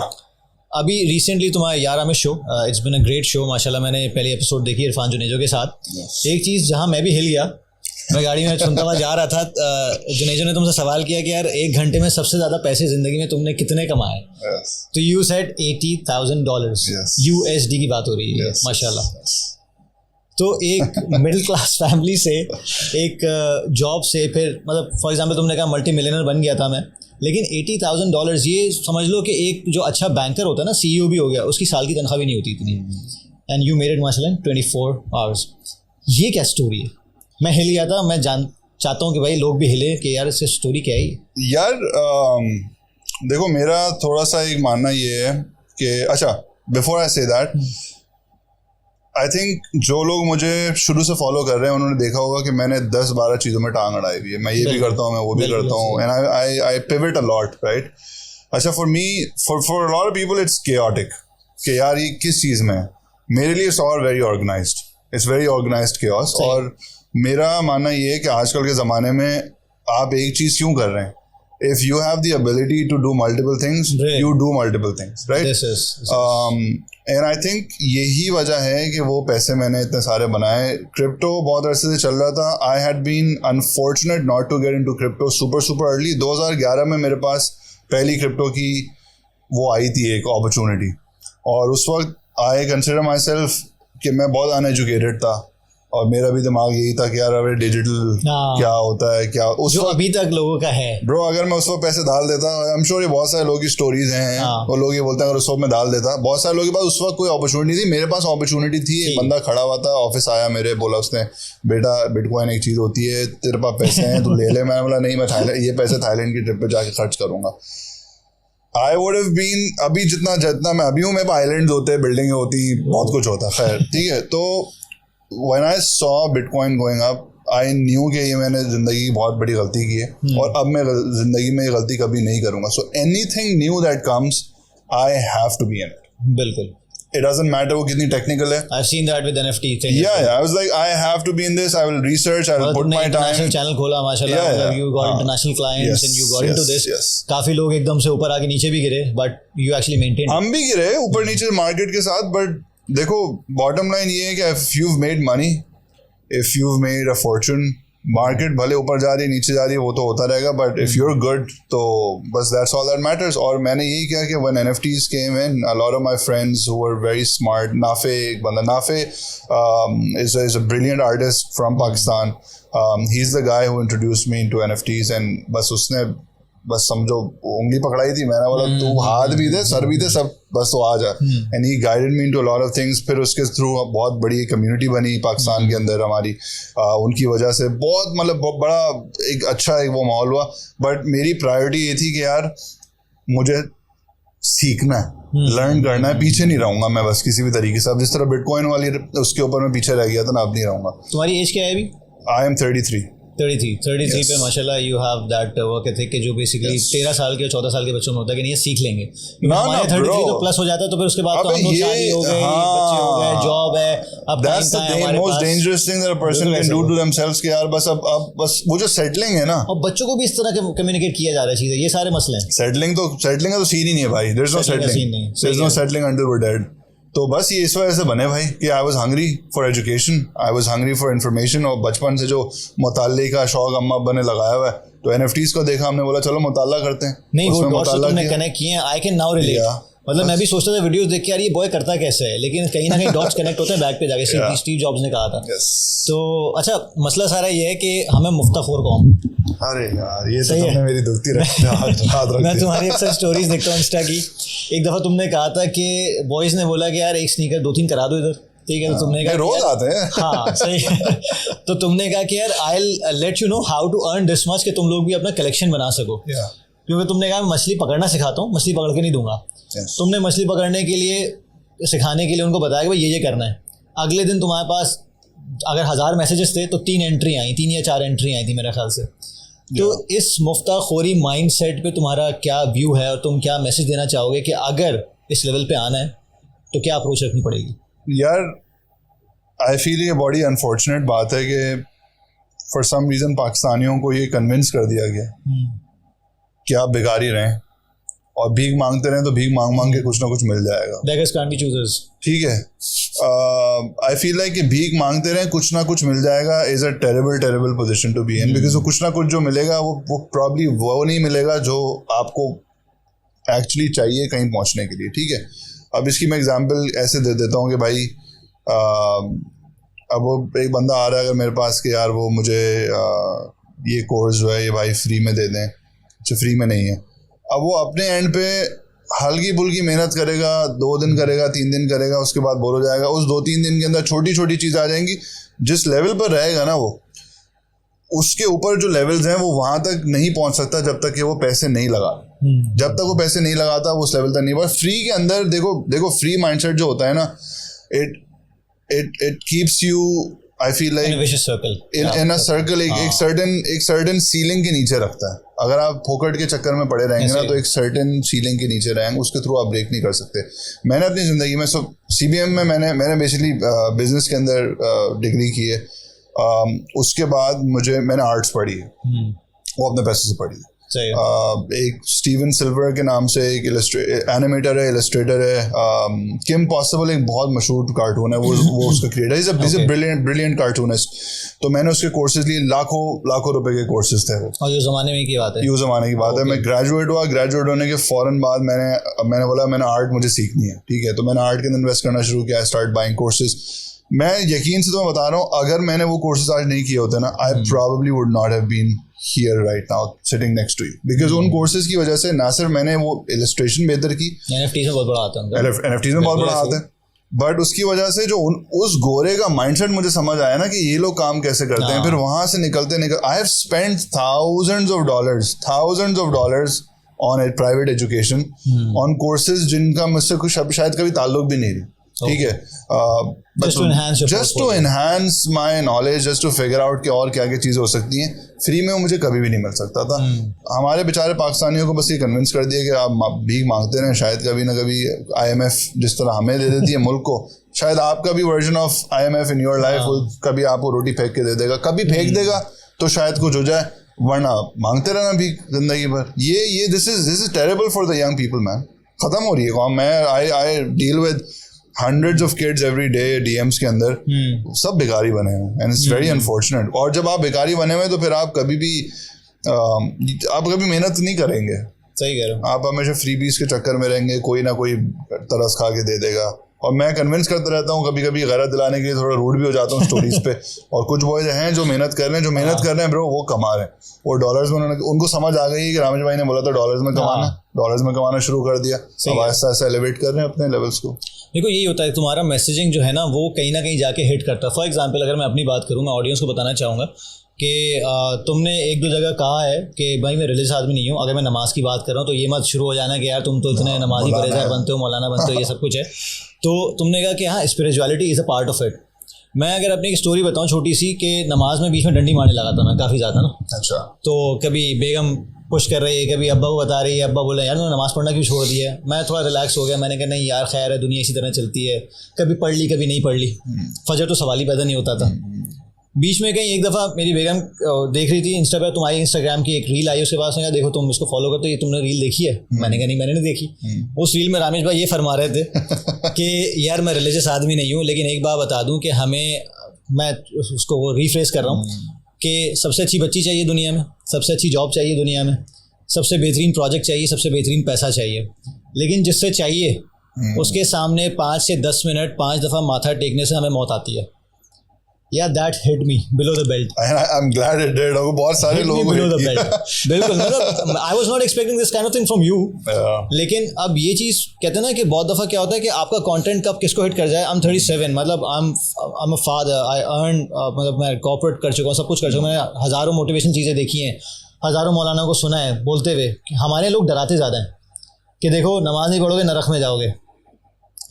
अभी रिसेंटली तुम्हारा यार हमें show, it's been a great show माशाल्लाह, मैंने पहली एपिसोड देखी इरफान जुनेजो के साथ। एक चीज़ जहाँ मैं भी हिल गया, मैं गाड़ी में सुनता हुआ जा रहा था, जुनेजो ने तुमसे सवाल किया कि यार 1 घंटे में सबसे ज़्यादा पैसे ज़िंदगी में तुमने कितने कमाए? तो यू सेड $80,000 USD की बात हो रही है माशाल्लाह। तो एक मिडिल क्लास फैमिली से, एक जॉब से, फिर मतलब फॉर एग्जांपल तुमने कहा मल्टी मिलियनर बन गया था मैं, लेकिन $80,000 ये समझ लो कि एक जो अच्छा बैंकर होता है ना, CEO भी हो गया, उसकी साल की तनख्वाह भी नहीं होती इतनी, एंड यू मेड इट माशाल्लाह 24 hours। ये क्या स्टोरी है? मैं हिल गया था, मैं चाहता हूँ कि भाई लोग भी हिले कि यार इसकी स्टोरी क्या है यार। देखो मेरा थोड़ा सा एक मानना ये है कि अच्छा, before I say that, I think जो लोग मुझे शुरू से फॉलो कर रहे हैं उन्होंने देखा होगा कि मैंने 10-12 चीज़ों में टांग अड़ाई हुई है। मैं ये भी करता हूँ, मैं वो भी करता हूँ, and I pivot a lot, right. अच्छा, for me, for a lot of people it's chaotic कि यार ये किस चीज़ में है। मेरे लिए it's all very organised, it's very organised chaos. और मेरा मानना ये है कि आजकल के ज़माने में आप एक चीज़ क्यों कर रहे हैं, if you have the ability to do multiple things, Right. you do multiple things, right? This is And I think यही वजह है कि वो पैसे मैंने इतने सारे बनाए. क्रिप्टो बहुत अरसे से चल रहा था. I had been unfortunate not to get into crypto super early. 2011 में मेरे पास पहली क्रिप्टो की वो आई थी एक अपॉर्चुनिटी, और उस वक्त I consider myself कि मैं बहुत अनएजुकेटेड था, और मेरा भी दिमाग यही था कि यार अरे डिजिटल क्या होता है, क्या उस जो अभी तक लोगों का है. ब्रो अगर मैं उस वक्त पैसे डाल देता, आई एम श्योर ये बहुत सारे लोगों की स्टोरीज हैं, वो लोग ये बोलते हैं अगर उस वक्त मैं डाल देता. बहुत सारे लोगों के पास उस वक्त कोई अपॉर्चुनिटी थी, मेरे पास अपॉर्चुनिटी थी. एक बंदा खड़ा हुआ था, ऑफिस आया मेरे, बोला उसने बेटा बिटकॉइन एक चीज़ होती है, तेरे पास पैसे हैं तू ले ले. मैंने बोला नहीं, मैं थाईलैंड ये पैसे थाईलैंड की ट्रिप पे जाके खर्च करूंगा. आई वुड हैव बीन, अभी जितना मैं अभी हूँ, मेरे पास आइलैंड्स होते हैं, बिल्डिंगें होती, बहुत कुछ होता. खैर ठीक है. तो when I saw Bitcoin going up, I knew कि ये मैंने ज़िंदगी की बहुत बड़ी गलती की है, और अब मैं ज़िंदगी में ये गलती कभी नहीं करूँगा. So anything new that comes, I have to be in it. बिल्कुल. It doesn't matter वो कितनी technical है. I've seen that with NFT thing. Yeah. I was like, I have to be in this. I will research. I will put my time. International channel खोला माशाल्लाह. You got international clients and you got into this. काफी लोग एकदम से ऊपर आके नीचे भी गिरे, but you actually maintained. हम भी गिरे ऊपर नीचे मार्केट के साथ, but देखो बॉटम लाइन ये है कि if you've made money, if you've made a fortune, market भले ऊपर जा रही है नीचे जा रही है वो तो होता रहेगा, बट if you're good तो बस that's all that matters. और मैंने यही किया कि when NFTs came in, a lot of my friends who were very smart, Nafe एक बंदा, Nafe is a brilliant artist from Pakistan. He's the guy who introduced me into NFTs, and बस उसने बस समझो उंगली पकड़ाई थी. मैंने बोला तू हाथ भी दे सर भी दे सब, बस तो आ जा. And he guided me into a lot of things. फिर उसके थ्रू बहुत बड़ी कम्युनिटी बनी पाकिस्तान के अंदर हमारी. उनकी वजह से बहुत मतलब बहुत बड़ा एक अच्छा एक वो माहौल हुआ. बट मेरी प्रायोरिटी ये थी कि यार मुझे सीखना है, लर्न करना है, पीछे नहीं रहूंगा मैं बस किसी भी तरीके से. अब जिस तरह बिटकॉइन वाली उसके ऊपर मैं पीछे रह गया था ना, अब नहीं रहूंगा. तुम्हारी एज क्या है अभी? आई एम 33 पे माशाल्लाह you have that work ethic कि जो बेसिकली 13 साल के 14 साल के बच्चों में होता है कि नहीं ये सीख लेंगे. हमारे 33 तो प्लस हो जाता है, तो फिर उसके बाद तो हम लोग शादी हो गई, बच्चे हो गए, जॉब है, अब That's the most dangerous thing that a person can do to themselves कि यार बस अब बस वो जो सेटलिंग है ना, और बच्चों को भी इस तरह कम्युनिकेट किया जा रहा है चीजें, ये सारे मसले हैं. सेटलिंग का तो सीन ही नहीं है भाई. There's no settling until we're dead. तो बस ये इस वजह से बने भाई कि I was hungry for education, I was hungry for information. और बचपन से जो मुताल्ले का शौक अम्मा अब्बा ने लगाया हुआ है, तो NFTs को देखा, हमने बोला चलो मुताल्ला करते हैं. नहीं वो डॉट्स तुमने कनेक्ट किए हैं, आई कैन नाउ रिलेट. मतलब मैं भी सोचता था वीडियोस देख के यार ये बॉय करता कैसे है, लेकिन कहीं ना कहीं डॉट्स कनेक्ट होते हैं बैक पे जाके. स्टीव जॉब्स ने कहा था. तो अच्छा मसला सारा ये है कि हमें मुफ्ताखोर कौम. अरे यार ये तो तुमने मेरी दुखती रखी. मैं तुम्हारी अक्सर स्टोरीज देखता हूँ इंस्टा की. एक दफा तुमने कहा था कि बॉयज ने बोला कि यार एक स्नीकर 2-3 करा दो इधर, ठीक है. तो तुमने कहा रोज आते हैं. हाँ सही. तो तुमने कहा कि यार I will let you know how to earn this much कि तुम लोग भी अपना कलेक्शन बना सको. क्योंकि तुमने कहा मैं मछली पकड़ना सिखाता हूँ, मछली पकड़ के नहीं दूंगा. तुमने मछली पकड़ने के लिए सिखाने के लिए उनको बताया कि भाई ये करना है. अगले दिन तुम्हारे पास अगर 1000 मैसेजेस थे तो 3 एंट्री आई, 3 या 4 एंट्री आई थी मेरे ख्याल से. तो इस मुफ्ताखोरी माइंड सेट पे तुम्हारा क्या व्यू है, और तुम क्या मैसेज देना चाहोगे कि अगर इस लेवल पे आना है तो क्या अप्रोच रखनी पड़ेगी? यार आई फील ये बड़ी अनफॉर्चुनेट बात है कि फॉर सम रीज़न पाकिस्तानियों को ये कन्विंस कर दिया गया कि आप बेकार ही रहें और भीख मांगते रहें, तो भीख मांग मांग के कुछ ना कुछ मिल जाएगा. Beggars can't be choosers. ठीक है. आई फील लाइक कि भीख मांगते रहें कुछ ना कुछ मिल जाएगा is a terrible position to be in. Because वो कुछ ना कुछ जो मिलेगा वो प्रॉब्ली वो नहीं मिलेगा जो आपको एक्चुअली चाहिए कहीं पहुंचने के लिए. ठीक है. अब इसकी मैं एग्जांपल ऐसे दे देता हूँ कि भाई अब वो एक बंदा आ रहा है अगर मेरे पास कि यार वो मुझे ये कोर्स जो है ये भाई फ्री में दे दें. अच्छा फ्री में नहीं है. अब वो अपने एंड पे हल्की फुल्की मेहनत करेगा, 2 दिन करेगा, 3 दिन करेगा, उसके बाद बोर हो जाएगा. उस 2-3 दिन के अंदर छोटी छोटी चीज़ आ जाएंगी. जिस लेवल पर रहेगा ना वो, उसके ऊपर जो लेवल्स हैं वो वहाँ तक नहीं पहुँच सकता जब तक कि वो पैसे नहीं लगा. जब तक वो पैसे नहीं लगाता वो उस लेवल तक नहीं. बस फ्री के अंदर देखो फ्री माइंडसेट जो होता है ना, it keeps you, I feel like, in a vicious circle. In a circle, एक certain ceiling के नीचे रखता है. अगर आप फोकट के चक्कर में पड़े रहेंगे ना तो एक certain ceiling के नीचे रहेंगे, उसके थ्रू आप ब्रेक नहीं कर सकते. मैंने अपनी ज़िंदगी में CBM में मैंने बेसिकली बिजनेस के अंदर डिग्री की है. उसके बाद मैंने आर्ट्स पढ़ी है, वो अपने पैसे से पढ़ी है. सही है। एक स्टीवन सिल्वर के नाम से एक एनिमेटर है, इलस्ट्रेटर है, किम पॉसिबल एक बहुत मशहूर कार्टून है, वो उसका क्रिएटर है, इज अ ब्रिलियंट कार्टूनिस्ट। तो मैंने उसके कोर्सेज लिए, लाखों रुपए के कोर्सेज थे वो, और ये ज़माने में की बात है, ये ज़माने की बात है। मैं ग्रेजुएट हुआ, ग्रेजुएट होने के फ़ौरन बाद मैंने बोला मैंने आर्ट मुझे सीखनी है, ठीक है। तो मैंने आर्ट के अंदर इन्वेस्ट करना शुरू किया, स्टार्ट बाइंग कोर्सेज। मैं यकीन से तो मैं बता रहा हूँ, अगर मैंने वो कोर्सेज आज नहीं किए होते ना, I probably would not have been here right now sitting next to you, because उन कोर्सेज की वजह से ना सिर्फ मैंने वो इलस्ट्रेशन बेहतर की, NFTs में बहुत बड़ा आता है, NFTs में बहुत बड़ा आता है, बट उसकी वजह से जो उस गोरे का माइंडसेट मुझे समझ आया ना कि ये लोग काम कैसे करते हैं। फिर वहां से निकलते I have spent thousands of dollars on a private education, on courses जिनका मुझसे कुछ शायद कभी ताल्लुक भी नहीं थी, ठीक है। just to enhance my knowledge, just to figure out कि और क्या क्या चीज़ें हो सकती हैं, फ्री में वो मुझे कभी भी नहीं मिल सकता था। हमारे बेचारे पाकिस्तानियों को बस ये कन्विंस कर दिया कि आप भीख मांगते रहें, शायद कभी ना कभी IMF जिस तरह हमें दे देती है मुल्क को, शायद आपका भी version of IMF in your life कभी आपको रोटी फेंक के दे देगा, कभी फेंक देगा तो शायद कुछ हो जाए, वरना मांगते रहना भी जिंदगी भर। ये this is terrible for the young people man. खत्म हो रही है कौम। मैं I deal with hundreds of kids every day DMs के अंदर, सब भिखारी बने हैं, and it's very unfortunate। और जब आप भिखारी बने हुए तो फिर आप कभी मेहनत नहीं करेंगे। सही कह रहे हो। आप हमेशा फ्रीबीज के चक्कर में रहेंगे, कोई ना कोई तरस खा के दे देगा। और मैं कन्विंस करता रहता हूँ, कभी कभी गैरत दिलाने के लिए थोड़ा रूड भी हो जाता हूँ स्टोरीज पे। और कुछ बॉयज हैं जो मेहनत कर रहे हैं ब्रो, वो कमा रहे हैं, वो डॉलर्स में उनको समझ आ गई है कि रामेश भाई ने बोला था डॉलर्स में कमाना शुरू कर दिया। अब आहिस्ता आहिस्ता एलिवेट कर रहे हैं अपने लेवल्स को। देखो यही होता है, तुम्हारा मैसेजिंग जो है ना वो कहीं ना कहीं जाके हिट करता है। फॉर एग्जांपल अगर मैं अपनी बात करूँ, मैं ऑडियंस को बताना चाहूँगा कि तुमने एक दो जगह कहा है कि भाई मैं रिलीजियस आदमी नहीं हूँ। अगर मैं नमाज की बात कर रहा हूँ तो ये मत शुरू हो जाना कि यार तुम तो इतने नमाजी परहेज़गार बनते हो, मौलाना बनते हो, ये सब कुछ है। तो तुमने कहा कि हाँ spirituality is a part of it. मैं अगर अपनी एक स्टोरी बताऊँ छोटी सी, कि नमाज में बीच में डंडी मारने लगा था मैं काफ़ी ज़्यादा ना। अच्छा। तो कभी बेगम पुश कर रही है, कभी अब्बा को बता रही है, अब्बा बोले यार मैंने नमाज़ पढ़ना क्यों छोड़ दिया है। मैं थोड़ा रिलैक्स हो गया, मैंने कहा नहीं यार खैर है, दुनिया इसी तरह चलती है, कभी पढ़ ली कभी नहीं पढ़ ली, फजर तो सवाल ही पैदा नहीं होता था। बीच में कहीं एक दफ़ा मेरी बेगम देख रही थी इंस्टा पे, तुम्हारी इंस्टाग्राम की एक रील आई, उसके बाद उसने कहा देखो तुम इसको फॉलो करते हो, ये तुमने रील देखी है? मैंने कहा नहीं मैंने नहीं देखी। उस रील में रामेश भाई ये फरमा रहे थे कि यार मैं रिलीजियस आदमी नहीं हूँ, लेकिन एक बात बता दूँ कि हमें, मैं उसको वो रीफ्रेश कर रहा हूँ कि सबसे अच्छी बच्ची चाहिए दुनिया में, सबसे अच्छी जॉब चाहिए दुनिया में, सबसे बेहतरीन प्रोजेक्ट चाहिए, सबसे बेहतरीन पैसा चाहिए, लेकिन जिससे चाहिए उसके सामने 5 से 10 मिनट 5 दफ़ा माथा टेकने से हमें मौत आती है। Yeah, that hit me below the belt. I'm glad it did. बहुत सारे लोग below the belt. बिल्कुल, मतलब I was not expecting this kind of thing from you. लेकिन अब ये चीज़ कहते हैं ना कि बहुत दफ़ा क्या होता है कि आपका कंटेंट कब किसको हिट कर जाए। I'm 37, मतलब I'm a father. I earn, मतलब मैं कॉर्पोरेट कर चुका हूँ, सब कुछ कर चुका हूँ, मैंने हज़ारों मोटिवेशन चीज़ें देखी हैं, हज़ारों मौलाना को सुना है बोलते हुए। हमारे लोग डराते ज़्यादा हैं कि देखो नमाज नहीं पढ़ोगे नरक में जाओगे।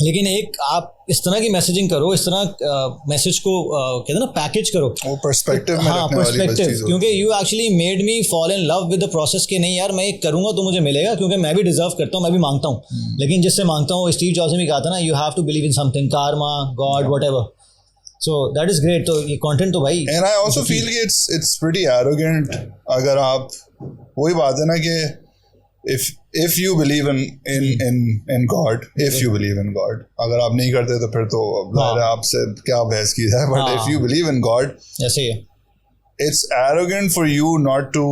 लेकिन एक आप इस तरह की मैसेजिंग करो, इस तरह मैसेज को कहते हैं ना पैकेज करो, वो पर्सपेक्टिव में हाँ पर्सपेक्टिव, क्योंकि you actually made me fall in love with the process कि नहीं यार मैं ये करूँगा तो मुझे मिलेगा, क्योंकि मैं भी डिजर्व करता हूँ, मैं भी मांगता हूँ। लेकिन जिससे मांगता हूँ, स्टीव जॉब्स ने भी कहा था ना, you have to believe in something, karma, God, whatever. So that is great. तो ये कंटेंट तो भाई, and I also feel कि it's pretty arrogant अगर आप, वही बात है ना कि if you believe in God, if you believe in God, अगर आप नहीं करते तो फिर तो आपसे क्या बहस की जाए, but if you believe in God, ऐसे ही है, it's arrogant for you not to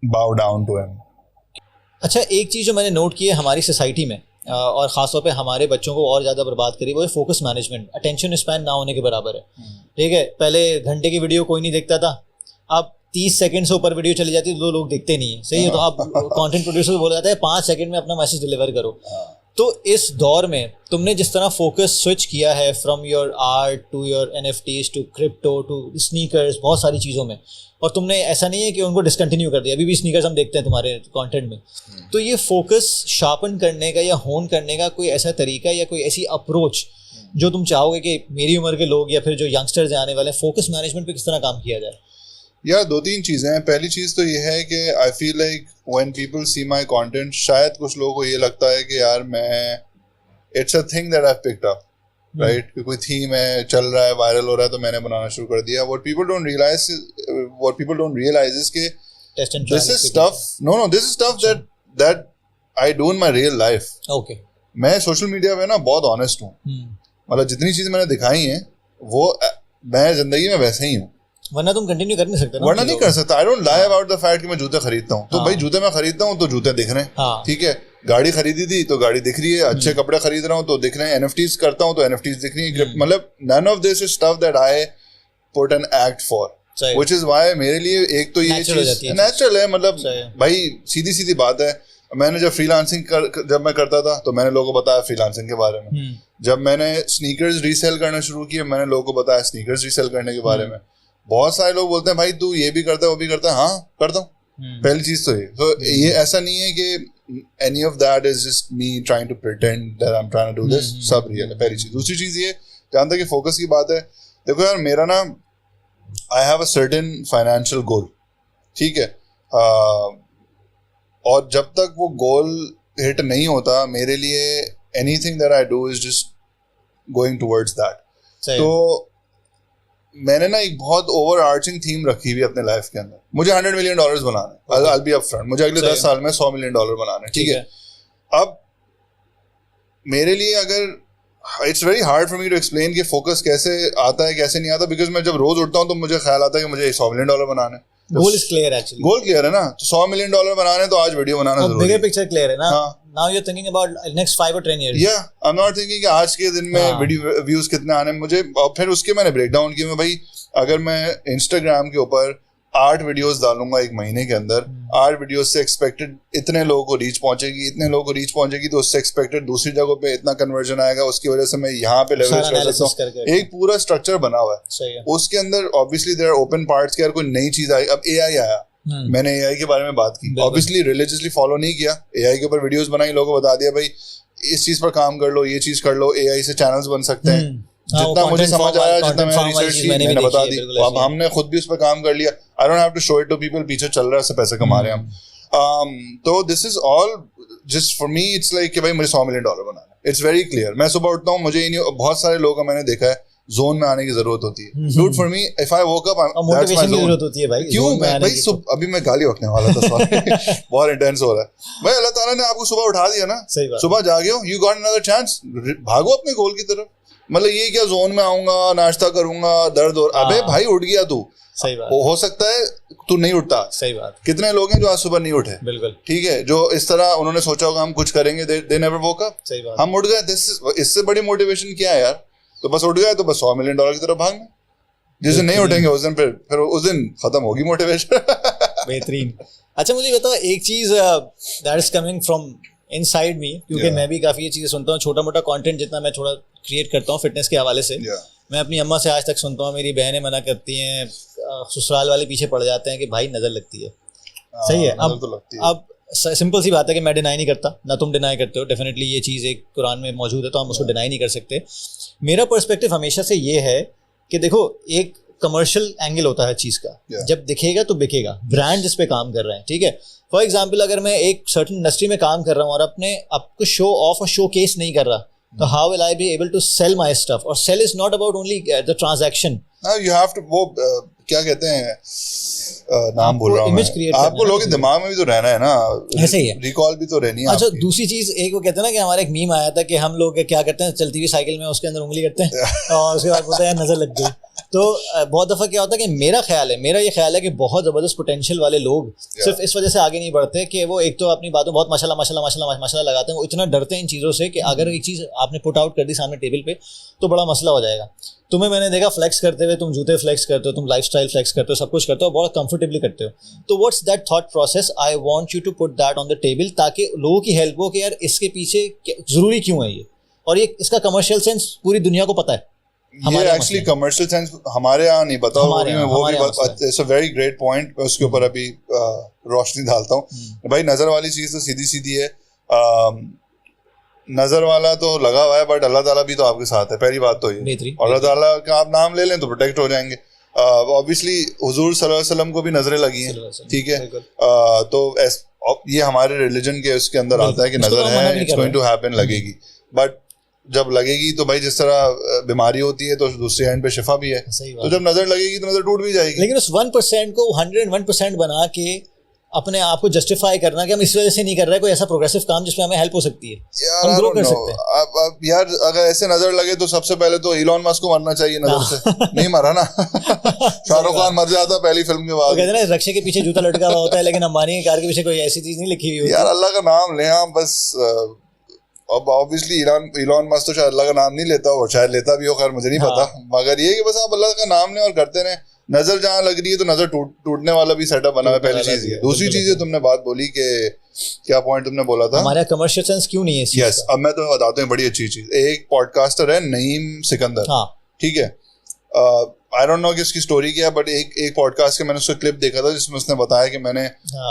bow down to him. अच्छा, एक चीज़ जो मैंने नोट की है हमारी सोसाइटी में, और ख़ासतौर पे हमारे बच्चों को और ज़्यादा बर्बाद करी, वो है फोकस मैनेजमेंट। अटेंशन स्पैन ना होने के बराबर है। ठीक है, पहले घंटे की वीडियो कोई नहीं देखता था, अब 30 सेकंड से ऊपर वीडियो चली जाती है तो लोग देखते नहीं है। सही है, तो आप कंटेंट प्रोड्यूसर बोला जाता है 5 सेकंड में अपना मैसेज डिलीवर करो। तो इस दौर में तुमने जिस तरह फोकस स्विच किया है from your art to your NFTs to crypto to sneakers, बहुत सारी चीज़ों में, और तुमने ऐसा नहीं है कि उनको डिसकंटिन्यू कर दिया, अभी भी स्नीकर्स हम देखते हैं तुम्हारे कंटेंट में। तो ये फोकस शार्पन करने का या होन करने का कोई ऐसा तरीका या कोई ऐसी अप्रोच जो तुम चाहोगे कि मेरी उम्र के लोग या फिर जो यंगस्टर्स आने वाले, फोकस मैनेजमेंट पे किस तरह काम किया जाए? यार 2-3 चीज़ें हैं। पहली चीज़ तो ये है कि आई feel like when people see my content, शायद कुछ लोगों को ये लगता है कि यार मैं, it's a thing that I picked up, right, कि कोई थीम है, चल रहा है, वायरल हो रहा है तो मैंने बनाना शुरू कर दिया। What people don't realise is कि test and This is stuff. No, this is stuff that I do in my real life. Okay मैं सोशल मीडिया पे ना बहुत ऑनेस्ट हूँ. मतलब जितनी चीजें मैंने दिखाई हैं वो मैं जिंदगी में वैसे ही हूँ. वरना तुम कंटिन्यू कर नहीं सकते ना. वरना नहीं कर सकता. I don't lie about the fact कि मैं जूते खरीदता हूँ. तो भाई जूते मैं खरीदता हूँ तो जूते दिख रहे हैं. ठीक है. गाड़ी खरीदी थी तो गाड़ी दिख रही है. अच्छे कपड़े खरीद रहा हूँ तो दिख रहे हैं. NFTs करता हूँ तो NFTs दिख रही है. मतलब none of this is stuff that I put an act for. Which is why मेरे लिए एक तो ये चीज नेचुरल है. मतलब भाई सीधी सीधी बात है. मैंने जब फ्रीलांसिंग जब मैं करता था तो मैंने लोगों को बताया फ्रीलांसिंग के बारे में. जब मैंने स्नीकर्स रीसेल करना शुरू किए मैंने लोगों को बताया स्नीकर्स रीसेल करने के बारे में. बहुत सारे लोग बोलते हैं भाई तू ये भी करता है वो भी करता है. हाँ करता हूँ. पहली चीज तो ये. तो ये ऐसा नहीं है कि any of that is just me trying to pretend that I'm trying to do this. सब रियल है. पहली चीज. दूसरी चीज ये जहाँ तक कि फोकस की बात है. देखो यार मेरा ना I have a certain financial goal. ठीक है. और जब तक वो गोल हिट नहीं होता मेरे लिए anything that I do is just going towards that. तो मैंने ना एक बहुत ओवर आर्चिंग थीम रखी हुई अपने लाइफ के अंदर. मुझे $100 million बनाना है. I'll be upfront. मुझे अगले 10 साल में $100 million बनाना है. ठीक है. अब मेरे लिए अगर it's very hard for me to explain कि फोकस कैसे आता है कैसे नहीं आता. बिकॉज मैं जब रोज उठता हूँ तो मुझे ख्याल आता है कि मुझे $100 million बनाना है. Goal is clear actually. Goal clear है ना. तो $100 million बनाने हैं तो आज वीडियो बनाना जरूरी है. बिगर पिक्चर क्लियर है ना. Now you are thinking about next 5 or 10 years. या आई एम नॉट थिंकिंग कि आज के दिन में वीडियो व्यूज कितने आने मुझे. और फिर उसके मैंने ब्रेक डाउन किया. मैं भाई अगर मैं इंस्टाग्राम के ऊपर 8 वीडियोस डालूंगा एक महीने के अंदर. 8 वीडियोस से एक्सपेक्टेड इतने लोगों को रीच पहुंचेगी. इतने लोगों को रीच पहुंचेगी तो उससे एक्सपेक्टेड दूसरी जगह पे इतना कन्वर्जन आएगा. उसकी वजह से मैं यहाँ पे लेवरेज कर सकता हूँ. एक पूरा स्ट्रक्चर बना हुआ है. उसके अंदर obviously there are open parts. यार कोई नई चीज आई. अब AI आया. मैंने AI के बारे में बात की. ऑब्वियसली रिलीजियसली फॉलो नहीं किया. AI के ऊपर वीडियोस बनाई. लोगों को बता दिया भाई इस चीज पर काम कर लो ये चीज कर लो. AI से चैनल्स बन सकते हैं. जितना मुझे समझ आया जितना मैंने रिसर्च की मैंने बता दी. अब हमने खुद भी उस पर काम कर लिया. I don't have to show it to people. पीछे चल रहा है उससे पैसे कमा रहे हैं हम. तो this is all just for me. It's like कि भाई मुझे $100 million बनाना है. It's very clear. मैं सुबह उठता हूँ मुझे बहुत सारे लोगों का मैंने देखा है जोन में आने की जरूरत होती है. Dude for me if I woke up motivation की जरूरत होती है भाई. क्यों मैं भाई अभी मैं गाली बकने वाला था. सॉरी बहुत इंटेंस हो रहा है. भाई अल्लाह ताला ने आपको सुबह उठा दिया ना. सुबह जागे हो. You got another chance. भागो अपने गोल की तरफ. मतलब ये क्या जोन में आऊंगा नाश्ता करूंगा दर्द हो. अबे भाई उठ गया तू. सही बात. हो सकता है तू नहीं उठता. सही बात. कितने लोग हैं जो आज सुबह नहीं उठे. बिल्कुल ठीक है. जो इस तरह उन्होंने सोचा होगा हम कुछ करेंगे. They never woke up. सही बात. हम उठ गए. इससे बड़ी मोटिवेशन क्या है यार. तो बस उठ गए तो बस $100 million की तरफ भागना. जिस दिन नहीं उठेंगे उस दिन फिर उस दिन खत्म होगी मोटिवेशन. बेहतरीन. अच्छा मुझे बताओ एक चीज that is coming from inside me. क्योंकि मैं भी काफी ये चीजें सुनता हूँ. छोटा मोटा कंटेंट जितना मैं थोड़ा क्रिएट करता हूँ फिटनेस के हवाले से. मैं अपनी अम्मा से आज तक सुनता हूँ. मेरी बहनें मना करती हैं. ससुराल वाले पीछे पड़ जाते हैं कि भाई नजर लगती है. सही है. अब सिंपल सी बात है कि मैं डिनाई नहीं करता ना तुम डिनाई करते हो. डेफिनेटली ये चीज़ एक कुरान में मौजूद है तो हम उसको डिनाई नहीं कर सकते. मेरा पर्सपेक्टिव हमेशा से ये है कि देखो एक कमर्शियल एंगल होता है चीज़ का. जब दिखेगा तो बिकेगा. ब्रांड जिस पे काम कर रहे हैं. ठीक है. फॉर एग्जाम्पल अगर मैं एक सर्टेन इंडस्ट्री में काम कर रहा हूँ और अपने आपको शो ऑफ और शो केस नहीं कर रहा तो how will I be able to sell my stuff. और sell is not about only the transaction. You have to वो क्या कहते हैं नाम बोल रहा हूँ मैं. आपको लोगों के दिमाग में भी तो रहना है ना. ऐसे ही है. रिकॉल भी तो रहनी है. अच्छा दूसरी चीज एक वो कहते हैं ना कि हमारा एक मीम आया था कि हम लोग क्या करते हैं चलती हुई साइकिल में उसके अंदर उंगली करते हैं और उसके बाद बोलते हैं नजर लग गई. तो बहुत दफा क्या होता है कि मेरा ये ख्याल है कि बहुत जबरदस्त पोटेंशियल वाले लोग सिर्फ इस वजह से आगे नहीं बढ़ते कि वो एक तो अपनी बातों बहुत माशाल्लाह लगाते हैं. वो इतना डरते हैं इन चीज़ों से कि अगर एक चीज़ आपने पुट आउट कर दी सामने टेबल पे तो बड़ा मसला हो जाएगा. तुम्हें मैंने देखा फ्लेक्स करते हुए. तुम जूते फ्लेक्स करते हो. तुम लाइफस्टाइल फ्लेक्स करते हो. सब कुछ करते हो. बहुत कंफर्टेबली करते हो. तो what's that thought process. I want you to put that on the table ताकि लोगों की हेल्प हो कि यार इसके पीछे ज़रूरी क्यों है ये. और ये इसका कमर्शियल सेंस पूरी दुनिया को पता है. ये एक्चुअली कमर्शियल सेंस हमारे यहाँ नहीं पता. वो भी it's a very great point. उसके ऊपर अभी रोशनी डालता हूँ. भाई नजर वाली चीज़ तो सीधी सीधी है. नजर वाला तो लगा हुआ है बट अल्लाह ताला भी तो आपके साथ है. पहली बात तो ये. और अल्लाह ताला का आप नाम ले लें तो प्रोटेक्ट हो जाएंगे. ऑब्वियसली हुजूर सल्लल्लाहु अलैहि वसल्लम को भी नजरें लगी हैं. ठीक है. तो ये हमारे रिलीजन के उसके अंदर आता है कि नजर है. It's going to happen. लगेगी. बट जब लगेगी तो भाई जिस तरह बीमारी होती है तो दूसरे एंड पे शिफा भी है. तो जब नजर लगेगी तो नजर टूट भी जाएगी. लेकिन उस 1% को 101% बना के अपने आप को जस्टिफाई करना कि हम इस वजह से नहीं कर रहे, कोई ऐसा प्रोग्रेसिव काम जिसमें हमें हेल्प हो सकती है, यार हम ग्रो कर सकते हैं। अब यार अगर ऐसे नजर लगे तो सबसे पहले तो इलॉन मस्क को मरना चाहिए नजर से, नहीं मरा ना। शाहरुख खान मर जाता पहली फिल्म के बाद। कहते हैं ना रक्षे के पीछे जूता लटका हुआ होता है, लेकिन अंबानी की कार के पीछे कोई ऐसी चीज नहीं लिखी हुई होती। यार अल्लाह का नाम ले, हाँ बस। अब ऑब्वियसली इलॉन मस्क तो शायद अल्लाह का नाम नहीं लेता, और शायद लेता भी हो, खैर मुझे नहीं पता, मगर ये कि बस आप अल्लाह का नाम लें और करते रहें। नजर जहाँ लग रही है तो नजर टूटने वाला भी सेटअप बना है, पहली चीज ये। दूसरी चीज ये तुमने बात बोली कि क्या पॉइंट तुमने बोला था, हमारा कमर्शियल सेंस क्यों नहीं है। यस, अब मैं तुम्हें बताता हूँ बड़ी अच्छी चीज। एक पॉडकास्टर है नईम सिकंदर, ठीक है, आई डोंट नो कि उसकी स्टोरी क्या है, बट एक पॉडकास्ट के मैंने उसका क्लिप देखा था जिसमें उसने बताया कि मैंने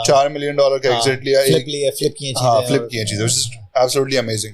$4 मिलियन का एग्जिट लिया, फ्लिप किए चीजें, एब्सोल्युटली अमेजिंग।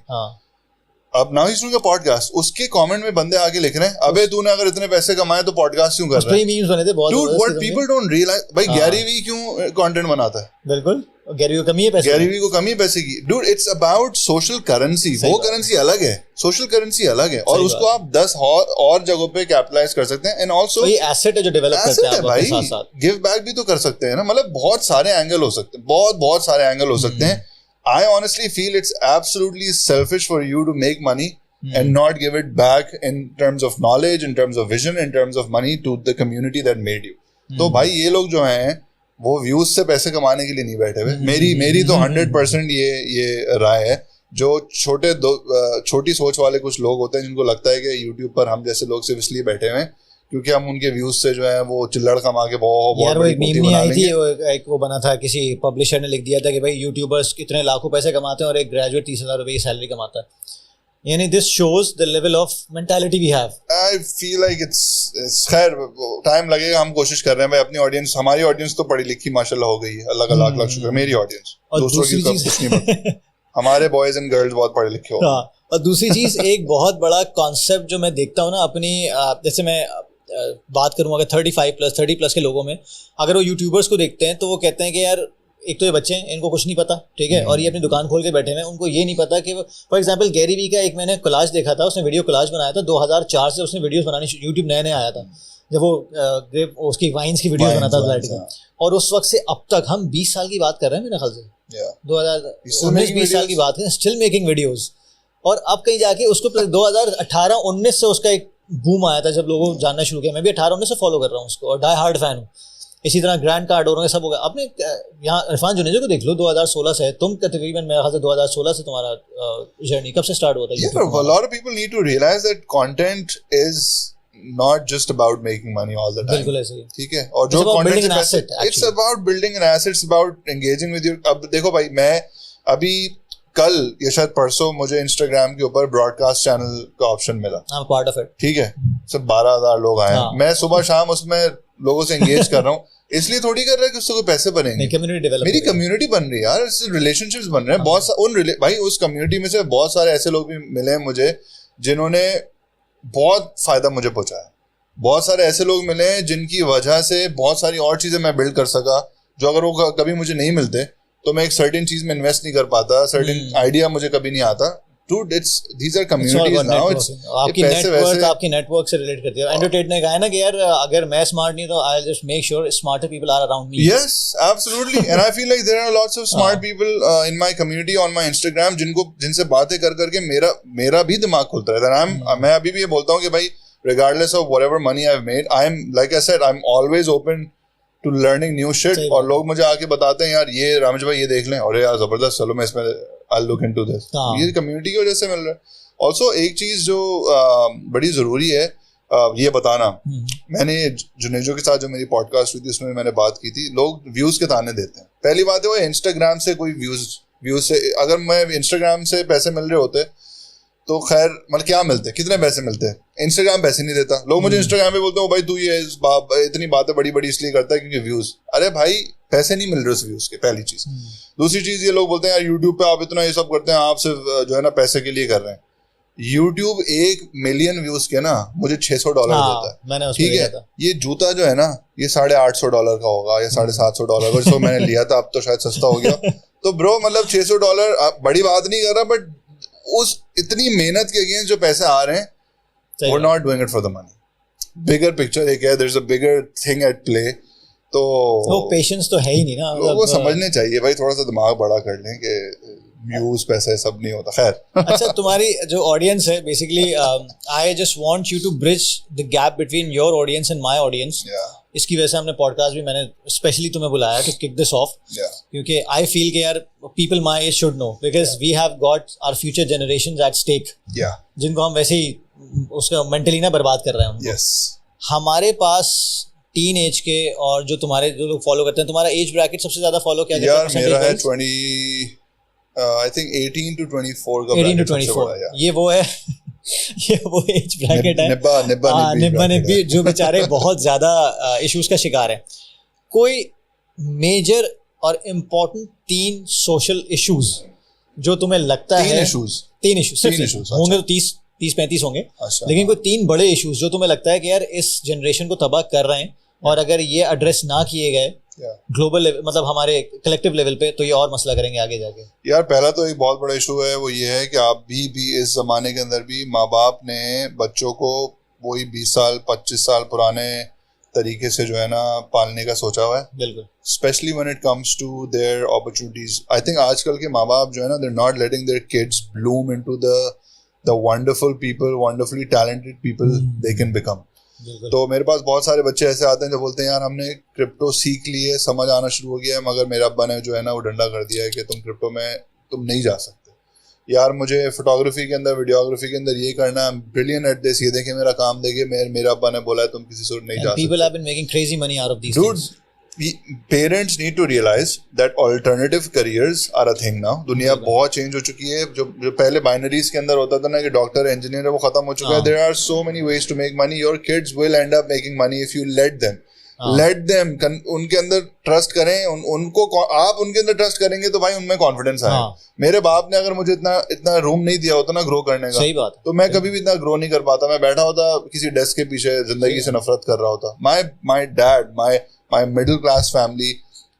अब now is doing a podcast, उसके कमेंट में बंदे आके लिख रहे हैं, अबे तूने अगर इतने पैसे कमाए तो पॉडकास्ट क्यों कर रहा है? मीम्स बने थे बहुत। Dude, what people don't realize, भाई गैरी वी क्यों कंटेंट बनाता है? बिल्कुल, गैरी वी को कमी है पैसे, गैरी वी को कमी पैसे की। Dude, it's about social currency, वो करेंसी अलग है, सोशल करेंसी अलग है, और उसको आप 10 और जगहों पे कैपिटलाइज कर सकते हैं। एंड आल्सो ये एसेट है जो डेवलप करते हैं आप अपने साथ। गिव बैक भी तो कर सकते हैं ना, मतलब बहुत सारे एंगल हो सकते हैं, बहुत सारे एंगल हो सकते हैं। I honestly feel it's absolutely selfish for you to make money and not give it back in terms of knowledge, in terms of vision, in terms of money to the community that made you. तो भाई ये लोग जो हैं वो व्यूज से पैसे कमाने के लिए नहीं बैठे हुए। मेरी तो 100% ये राय है। जो छोटी सोच वाले कुछ लोग होते हैं जिनको लगता है कि यूट्यूब पर हम जैसे लोग सिर्फ इसलिए बैठे हुए हैं क्योंकि हम उनके व्यूज से जो है वो चिल्लड़ कमा के बहुत यार वो एक मीम नहीं आई थी, एक वो बना था, किसी पब्लिशर ने लिख दिया था कि भाई यूट्यूबर्स कितने लाखों पैसे कमाते हैं और एक ग्रेजुएट 30,000 रुपए की सैलरी कमाता है। यानी this shows the level of mentality we have. I feel like it's खैर टाइम लगेगा, हम कोशिश कर रहे हैं भाई। अपनी ऑडियंस, हमारी ऑडियंस तो पढ़ी लिखी माशाल्लाह हो गई है, अल्लाह का लाख शुक्र। मेरी ऑडियंस, दूसरों की तो कुछ नहीं पता। हमारे बॉयज एंड गर्ल्स बहुत पढ़े लिखे हो। और दूसरी चीज एक बहुत बड़ा कॉन्सेप्ट जो मैं देखता हूँ ना अपनी, जैसे मैं बात करूँ अगर 35+, 30+ के लोगों में, अगर वो यूट्यूबर्स को देखते हैं तो वो कहते हैं कि यार एक तो ये बच्चे हैं, इनको कुछ नहीं पता, ठीक है, और ये अपनी दुकान खोल के बैठे हैं, उनको ये नहीं पता कि फॉर एग्जांपल गैरी वी का एक मैंने कोलाज देखा था, उसने वीडियो कोलाज बनाया था 2004 से उसने वीडियोस बनानी, यूट्यूब नया आया था जब वो उसकी वाइन्स की वीडियो बनाता था, और उस वक्त से अब तक हम 20 साल की बात कर रहे हैं मेरे ख्याल से, 2019-20 साल की बात है, स्टिल मेकिंग वीडियोज। और अब कहीं जाके उसको 2018-19 से उसका एक बूम आया था जब लोगों जानना शुरू किया। मैं भी 18-19 से फॉलो कर रहा हूँ उसको और डाई हार्ड फैन हूँ। इसी तरह ग्रैंड कार्ड और सब हो गया। आपने यहाँ इरफान जुनेजो को देख लो, 2016 से, तुम तकरीबन मेरे ख्याल से 2016 से तुम्हारा जर्नी कब से स्टार्ट हुआ था? A lot of people need to realize that content is not just about making money all the time. बिल्कुल ऐसे ही, ठीक है। और जो content से पैसे, it's about building an asset, it's about engaging with your। अब देखो भाई, मैं अभी कल या शायद परसों मुझे इंस्टाग्राम के ऊपर ब्रॉडकास्ट चैनल का ऑप्शन मिला। I'm part of it। ठीक है, सब 12,000 लोग आए। मैं सुबह शाम उसमें लोगों से एंगेज कर रहा हूँ, इसलिए थोड़ी कर रहा है कि उससे कोई पैसे बनेंगे। मेरी कम्युनिटी बन रही है यार, रिलेशनशिप्स बन रहे हैं बहुत भाई उस कम्युनिटी में से बहुत सारे ऐसे लोग भी मिले हैं मुझे जिन्होंने बहुत फायदा मुझे पहुंचाया। बहुत सारे ऐसे लोग मिले हैं जिनकी वजह से बहुत सारी और चीजें मैं बिल्ड कर सका, जो अगर वो कभी मुझे नहीं मिलते तो मैं एक सर्टेन चीज में इन्वेस्ट नहीं कर पाता, सर्टेन आइडिया मुझे कभी नहीं आता। Dude, these are communities now. आपकी नेटवर्क से रिलेट करती है। एंड्रू टेट ने कहा है ना कि यार अगर मैं स्मार्ट नहीं तो I'll just make sure smarter people are around me. Yes, absolutely. And I feel like there are lots of smart people in my community on my Instagram जिनसे बातें कर करके मेरा भी दिमाग खुलता है। मैं अभी भी ये बोलता हूँ कि भाई regardless of whatever money I've made, like I said, I'm always open to learning new shit. और लोग मुझे आके बताते हैं यार ये रामेश भाई ये देख लें, और यार जबरदस्त, चलो मैं इसमें I'll look into this. ये कम्युनिटी की वजह से मिल रहा है। ऑल्सो एक चीज जो बड़ी जरूरी है ये बताना, मैंने जुनेजो के साथ जो मेरी पॉडकास्ट हुई थी उसमें मैंने बात की थी, लोग व्यूज के ताने देते हैं। पहली बात है वो इंस्टाग्राम से कोई व्यूज से, अगर मैं इंस्टाग्राम से पैसे मिल रहे होते तो खैर मतलब क्या मिलते, कितने पैसे मिलते हैं? इंस्टाग्राम पैसे नहीं देता। लोग मुझे इंस्टाग्राम पे बोलते हैं भाई तू ये इतनी बातें बड़ी बड़ी इसलिए करता है क्योंकि व्यूज। अरे भाई पैसे नहीं मिल रहे उस व्यूज के, पहली चीज। दूसरी चीज ये लोग बोलते हैं यार यूट्यूब पे आप इतना ये सब करते हैं, आप सिर्फ जो है ना पैसे के लिए कर रहे हैं। यूट्यूब 1 मिलियन व्यूज के ना मुझे $600 देता है, ठीक है। ये जूता जो है ना ये $850 का होगा या $750 का, जिसको मैंने लिया था, अब तो शायद सस्ता हो गया। तो ब्रो मतलब $600 बड़ी बात नहीं कर रहा, बट उस इतनी मेहनत के अगेंस्ट जो पैसे आ रहे हैं, we're not doing it for the money. Bigger picture एक है, there's a bigger thing at play. तो वो पेशेंस तो है ही नहीं ना, लोगों को समझने चाहिए भाई, थोड़ा सा दिमाग बड़ा कर लें कि व्यूज पैसे सब नहीं होता। खैर अच्छा, तुम्हारी जो ऑडियंस है basically, I just want you to bridge the gap between your audience and my audience. इसकी वजह से हमने पॉडकास्ट भी, मैंने स्पेशली तुम्हें बुलाया टू किक दिस ऑफ, क्योंकि आई फील कि यार people my age should know, because we have got our future generations at stake, जिनको हम वैसे ही उसका मेंटली ना बर्बाद कर रहे हैं उनको। हमारे पास टीन एज के और जो तुम्हारे जो लोग फॉलो करते हैं, तुम्हारा एज ब्रैकेट सबसे ज्यादा फॉलो क्या करते हैं? यार मेरा है 20 आई थिंक 18 to 24 का 18 to 24 ये वो है ये वो एज ब्रैकेट है, निब्बा जो बेचारे बहुत ज्यादा इश्यूज का शिकार है। कोई मेजर और इम्पोर्टेंट 3 सोशल इश्यूज जो तुम्हें लगता है, 3 इश्यूज होंगे तो 30-35 होंगे, लेकिन कोई 3 बड़े इश्यूज जो तुम्हें लगता है कि यार इस जनरेशन को तबाह कर रहे हैं, और अगर ये एड्रेस ना किए गए ग्लोबल लेवल, मतलब हमारे कलेक्टिव लेवल पे, तो ये और मसला करेंगे आगे जाके। यार पहला तो एक बहुत बड़ा इशू है, वो ये है कि आप भी इस जमाने के अंदर भी माँ बाप ने बच्चों को वही 20 साल 25 साल पुराने तरीके से जो है ना पालने का सोचा हुआ है। बिल्कुल, specially when it comes to their opportunities. I think आजकल के माँ बाप जो है ना, they are not letting their kids bloom into the wonderful people, wonderfully talented people they can become. तो मेरे पास बहुत सारे बच्चे ऐसे आते हैं जो बोलते हैं यार हमने क्रिप्टो सीख ली है, समझ आना शुरू हो गया है, मगर मेरा अब्बा ने जो है ना वो डंडा कर दिया है कि तुम क्रिप्टो में तुम नहीं जा सकते। यार मुझे फोटोग्राफी के अंदर, वीडियोग्राफी के अंदर ये करना है, ब्रिलियंट एट दिस, ये देखें मेरा काम देखे, मेरा अब्बा ने बोला है तुम किसी से नहीं जा सकते। People have been making crazy money out of these things. Parents need to realize that alternative careers are a thing now. दुनिया बहुत चेंज हो चुकी है। जो पहले बाइनरीज के अंदर होता था ना कि डॉक्टर इंजीनियर है, वो खत्म हो चुका है। There are so many ways to make money. Your kids will end up making money if you let them. Let them. उनके अंदर ट्रस्ट करें, उनको आप उनके अंदर ट्रस्ट करेंगे तो भाई उनमें कॉन्फिडेंस आए। मेरे बाप ने अगर मुझे इतना रूम नहीं दिया होता ना ग्रो करने का, सही बात, तो मैं कभी भी इतना ग्रो नहीं कर पाता। मैं बैठा होता किसी डेस्क के पीछे, जिंदगी से नफरत कर रहा होता। My dad, my middle class family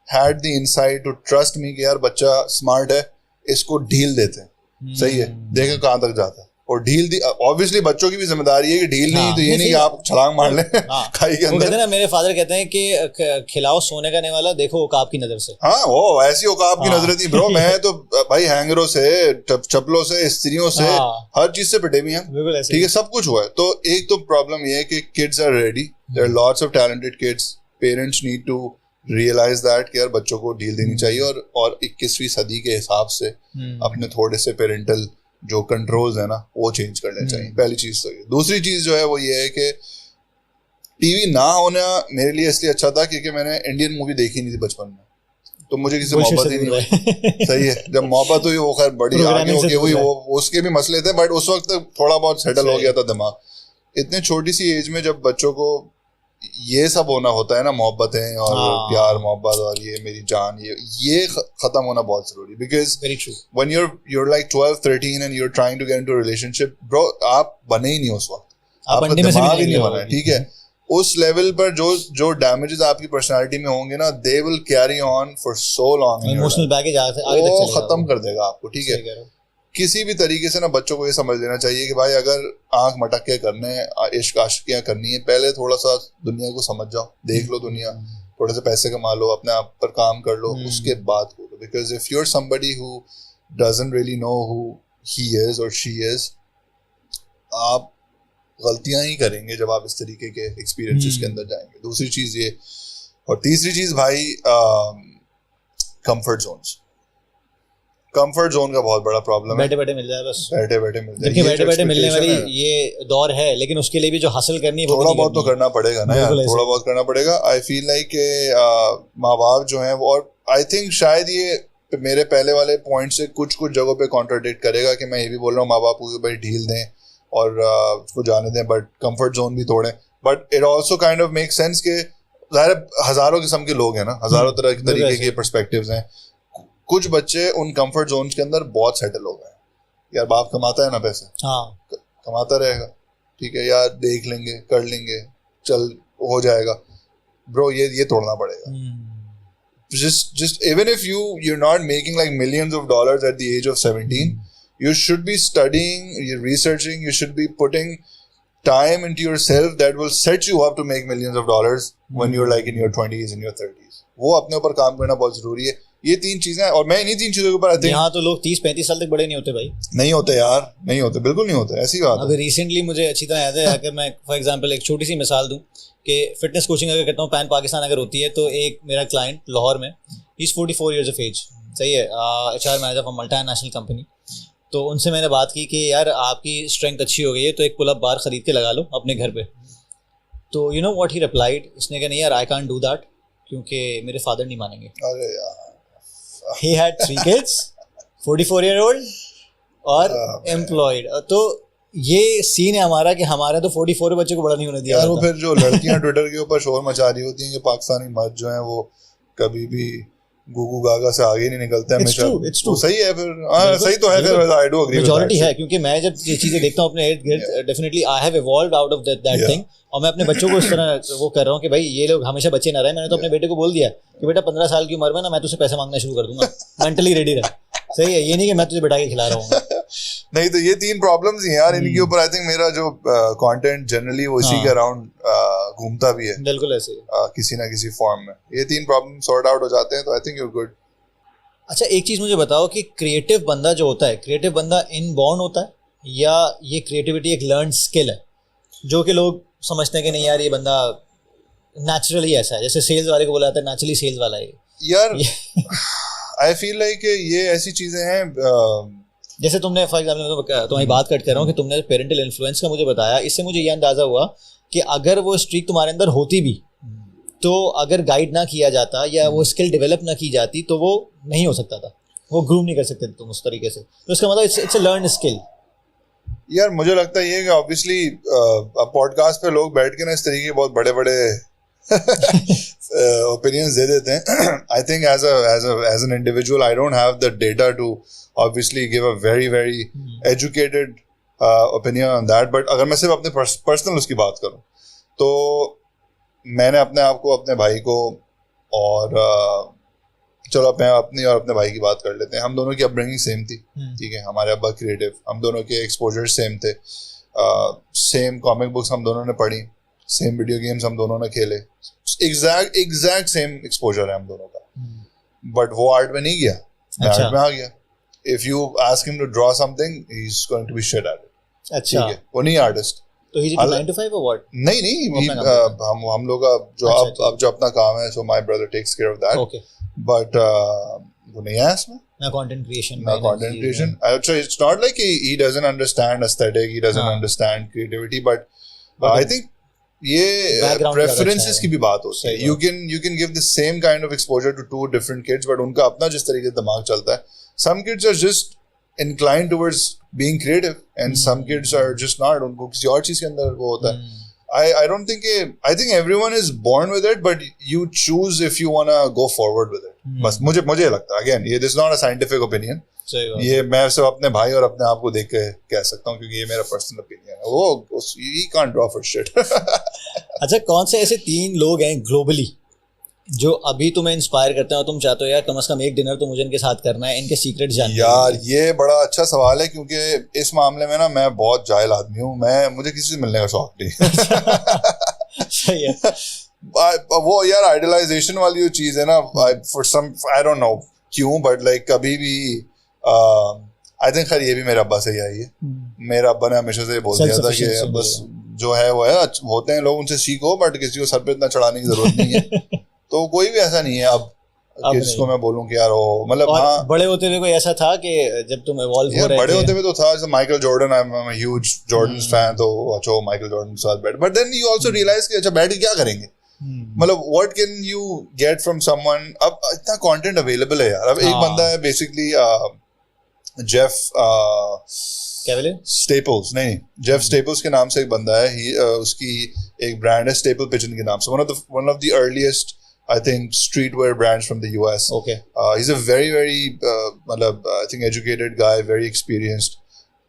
had the insight to trust me कि यार बच्चा स्मार्ट है, इसको ढील देते हैं, सही है, देखें कहाँ तक जाता है। और ढील दी, ऑब्वियसली बच्चों की भी जिम्मेदारी है कि ढील नहीं तो ये नहीं कि आप छलांग मार लें खाई के अंदर। कहते हैं ना, मेरे फादर कहते हैं कि खिलाओ सोने का वाला, देखो औकाब की नजर से। हाँ, वो ऐसी औकाब की नजर थी ब्रो। मैं तो भाई हैंगरों से, चप्पलों से, स्त्रियों से, हर चीज से पिटे भी हैं, ठीक है, सब कुछ हुआ है। तो एक तो प्रॉब्लम ये है कि kids are ready, there are lots of talented kids. Parents need to realise that कि यार बच्चों को ढील देनी चाहिए, और 21वीं सदी के हिसाब से अपने थोड़े से पेरेंटल जो कंट्रोल्स है ना वो चेंज करने चाहिए। पहली चीज तो ये। दूसरी चीज जो है वो ये है कि टीवी ना होना मेरे लिए इसलिए अच्छा था क्योंकि मैंने इंडियन मूवी देखी नहीं थी बचपन में, तो मुझे किसी मोहब्बत ही नहीं हुई। सही है, जब मोहब्बत हुई वो खैर बड़ी आगे होके हुई, वो उसके भी मसले थे, बट उस वक्त थोड़ा बहुत सेटल हो गया था दिमाग। इतने छोटी सी एज में जब बच्चों को ये सब होना होता है ना, मोहब्बतें और प्यार मोहब्बत और ये मेरी जान, ये खत्म होना बहुत जरूरी। Because when you're like 12-13 and you're trying to get into a relationship, bro, आप बने ही नहीं उस वक्त, आपका दिमाग ही नहीं बना है, ठीक है। उस लेवल पर जो डैमेजेस आपकी पर्सनालिटी में होंगे ना, they will carry on for so long, emotional baggage आगे तक चलेगा, वो खत्म कर देगा आपको, ठीक है। किसी भी तरीके से ना बच्चों को ये समझ लेना चाहिए कि भाई अगर आंख मटक के करने, इश्क आशिकियां करनी है, पहले थोड़ा सा दुनिया को समझ जाओ, देख लो दुनिया, थोड़े से पैसे कमा लो, अपने आप पर काम कर लो, उसके बाद करो। Because if you are somebody who doesn't really know who he is और शी इज, आप गलतियां ही करेंगे जब आप इस तरीके के एक्सपीरियंसेस के अंदर जाएंगे। दूसरी चीज ये, और तीसरी चीज भाई कंफर्ट जोन्स। कंफर्ट जोन का बहुत बड़ा प्रॉब्लम है। बैठे बैठे मिल जाए, बस बैठे बैठे मिल जाए। बैठे बैठे मिलने वाली ये दौर है, लेकिन उसके लिए भी जो हासिल करनी है थोड़ा बहुत तो करना पड़ेगा ना यार, थोड़ा बहुत करना पड़ेगा। आई फील लाइक माँ बाप जो है, और आई थिंक शायद ये मेरे पहले वाले पॉइंट से कुछ जगहों पे कॉन्ट्राडिक्ट करेगा कि मैं ये भी बोल रहा हूँ माँ बाप को भाई ढील दें और उसको जाने दें, बट कंफर्ट जोन भी तोड़ें। But it also kind of make sense के ज़ाहिर हजारों किस्म के लोग हैं ना, हजारों तरह तरीके के पर्सपेक्टिव्स हैं। कुछ बच्चे उन कंफर्ट जोन के अंदर बहुत सेटल हो गए, यार बाप कमाता है ना पैसे, कमाता रहेगा, ठीक है यार, देख लेंगे, कर लेंगे, चल हो जाएगा। ब्रो ये तोड़ना पड़ेगा। just even if you're not making like millions of dollars at the age of 17, you should be studying, you're researching, you should be putting time into yourself that will set you up to make millions of dollars when you're like in your 20s in your 30s. वो अपने ऊपर काम करना बहुत जरूरी है. ये 3 चीजें हैं और मैं इन्हीं 3 चीजों के ऊपर I think यहाँ तो लोग 30-35 साल तक बड़े नहीं होते भाई. नहीं होते यार, नहीं होते, बिल्कुल नहीं होते, ऐसी बात है. अभी रिसेंटली मुझे अच्छी तरह याद है, अगर मैं फॉर एग्जांपल एक छोटी सी मिसाल दूं कि फिटनेस कोचिंग अगर करता हूँ पैन पाकिस्तान अगर होती है, तो एक मेरा क्लाइंट लाहौर में, he is 44 years of age, सही है, HR manager for multinational company. तो उनसे मैंने बात की कि यार आपकी स्ट्रेंथ अच्छी हो गई है तो एक पुल अप बार खरीद के लगा लो अपने घर पे. तो you know what he replied, उसने कहा नहीं यार आई कांट डू दैट क्योंकि मेरे फादर नहीं मानेंगे. अरे यार, he had 3 kids, 44-year-old और एम्प्लॉयड. तो ये सीन है हमारा कि हमारा तो 44 बच्चे को बड़ा नहीं होने दिया यार. जाता. वो फिर जो लड़कियां ट्विटर के ऊपर शोर मचा रही होती हैं कि पाकिस्तानी मर्द जो हैं वो कभी भी गुगू गागा से आगे नहीं निकलते हमेशा. It's true. तो सही है फिर. हाँ सही तो है फिर. I do agree. मेजॉरिटी है, क्योंकि मैं जब ये चीजें देखता हूँ अपने इर्द गिर्द, definitely I have evolved out of that thing. और मैं अपने बच्चों को इस तरह वो कर रहा हूँ कि भाई ये लोग हमेशा बच्चे ना रहे. मैंने तो अपने बेटे को बोल दिया कि बेटा 15 साल की उम्र में ना मैं तुझसे पैसे मांगना शुरू कर दूंगा, मेंटली रेडी रह. सही है, ये नहीं कि मैं तुझे बिठा के खिला रहा हूँ. नहीं तो ये 3 प्रॉब्लम्स ही हैं यार. इनके ऊपर आई थिंक मेरा जो कंटेंट जनरली वो इसी के अराउंड घूमता भी है. बिल्कुल ऐसे किसी ना किसी फॉर्म में. ये 3 प्रॉब्लम सॉर्ट आउट हो जाते हैं तो I think you are good. अच्छा एक चीज़ मुझे बताओ कि क्रिएटिव बंदा जो होता है, क्रिएटिव बंदा इनबॉर्न होता है या ये क्रिएटिविटी एक लर्न स्किल है जो कि लोग समझते हैं कि नहीं यार ये बंदा नेचुरली ऐसा है, जैसे सेल्स वाले को बोला जाता है नेचुरली सेल्स वाला है यार. आई फील लाइक ये ऐसी चीजें हैं जैसे तुमने फॉर एग्जाम्पल तुम्हारी बात कट कर रहा हूँ कि तुमने पेरेंटल इन्फ्लुएंस का मुझे बताया, इससे मुझे ये अंदाज़ा हुआ कि अगर वो स्ट्रीक तुम्हारे अंदर होती भी तो अगर गाइड ना किया जाता या वो स्किल डेवलप ना की जाती तो वो नहीं हो सकता था, वो ग्रूम नहीं कर सकते तुम उस तरीके से. तो इसका मतलब इट्स अ लर्न स्किल. यार मुझे लगता है ये कि ऑब्वियसली अब पॉडकास्ट पे लोग बैठ के ना इस तरीके के बहुत बड़े बड़े ओपिनियंस दे देते हैं. I think as an individual I don't have the data to obviously give a very very educated opinion on that. But अगर मैं सिर्फ अपने पर्सनल उसकी बात करूँ तो मैंने अपने आप को, अपने भाई को और चलो अपनी और अपने भाई की बात कर लेते हैं. हम दोनों की अपब्रिंगिंग सेम थी, ठीक है. हमारे अब्बा क्रिएटिव, हम दोनों के एक्सपोजर सेम थे, सेम कॉमिक बुक्स हम दोनों ने पढ़ी, सेम वीडियो गेम्स हम दोनों ने खेले, एग्जैक्ट सेम एक्सपोजर है हम दोनों का. बट वो आर्ट में नहीं गया, मैं आर्ट में आ गया. If you ask him to draw something he is going to be shit at it. अच्छा, ठीक है, वो नहीं आर्टिस्ट. तो ही 9 to 5 or what? नहीं हम लोग का जो अब जो अपना काम है, so my brother takes care of that. Okay. But वो नहीं है इसमें ना कंटेंट क्रिएशन. अच्छा, it's not like he doesn't understand aesthetic, he doesn't understand creativity, but I think ये preferences की भी बात होती है. You can give the same kind of exposure to 2 different kids, but उनका अपना जिस तरीके से दिमाग चलता है. Some kids are just inclined towards being creative and some kids are just not. उनको किसी और चीज के अंदर वो होता है. I don't think I think everyone is born with it, but you choose if you wanna go forward with it. बस मुझे लगता है, again ये this is not a scientific opinion. ये मैं सिर्फ अपने भाई और अपने आप को देख के कह सकता हूँ क्योंकि ये मेरा पर्सनल ओपिनियन है. वो he can't draw for shit. अच्छा, कौन से ऐसे 3 लोग हैं ग्लोबली जो अभी तुम्हें इंस्पायर करते हैं और तुम चाहते हो यार कम से कम एक डिनर तो मुझे इनके साथ करना है, इनके सीक्रेट जानना है? यार ये बड़ा अच्छा सवाल है क्योंकि इस मामले में ना मैं बहुत जाहिल आदमी हूँ. मुझे किसी से मिलने का शौक नहीं. सही है. वो यार आइडियलाइजेशन वाली जो चीज है ना, for some I don't know क्यों, बट लाइक कभी भी आई थिंक खैर ये भी मेरे अब्बा से ही आई है. मेरे अब्बा ने हमेशा से बोल दिया था कि बस जो है वो है, होते हैं लोग उनसे सीखो, बट किसी को सर पे इतना चढ़ाने की जरूरत नहीं है. तो कोई भी ऐसा नहीं है अब किसको मैं बोलूं कि यार वो मतलब. हाँ, बड़े होते हुए कोई ऐसा था कि जब तुम इवॉल्व हो रहे थे? बड़े होते हुए तो था, जैसे Michael Jordan, I am a huge Jordan fan, तो अच्छा माइकल जॉर्डन के साथ बैठ. But then you also realise कि अच्छा बैठ के क्या करेंगे, मतलब what can you get from someone. अब इतना कंटेंट अवेलेबल है यार. अब एक बंदा है बेसिकली जेफ स्टेपल्स, नहीं जेफ स्टेपल्स के नाम से एक बंदा है. उसकी एक ब्रांड है स्टेपल पिजन के नाम से, one of the earliest I think streetwear brands from the US. Okay. He's a very मतलब I think educated guy, very experienced.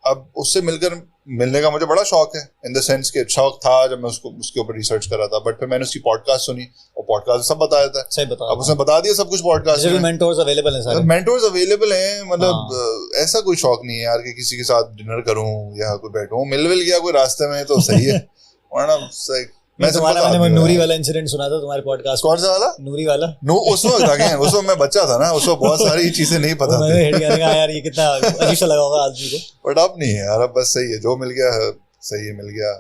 अब उससे मिलकर मिलने का मुझे बड़ा शौक है, इन द सेंस कि शौक था जब मैं उसके ऊपर रिसर्च कर रहा था, बट फिर मैंने उसकी पॉडकास्ट सुनी और पॉडकास्ट सब बता देता है। सही बता, अब उसने बता दिया सब कुछ पॉडकास्ट में। मेंटोर्स अवेलेबल हैं सारे, मेंटोर्स अवेलेबल हैं, मतलब ऐसा कोई शौक नहीं है यार कि किसी के साथ डिनर करूं या कोई बैठूं, मिल गया कोई रास्ते में तो सही है, वरना मैंने नूरी वाला इंसिडेंट सुना था तुम्हारे पॉडकास्ट। कौन सा वाला? नूरी वाला। उस वक्त उस वक्त मैं बच्चा था ना, उस वक्त बहुत सारी चीजें नहीं पता थी। यार ये कितना अजीब सा लगा होगा आदमी को, बट अब नहीं है यार, अब बस सही है, जो मिल गया सही है, मिल गया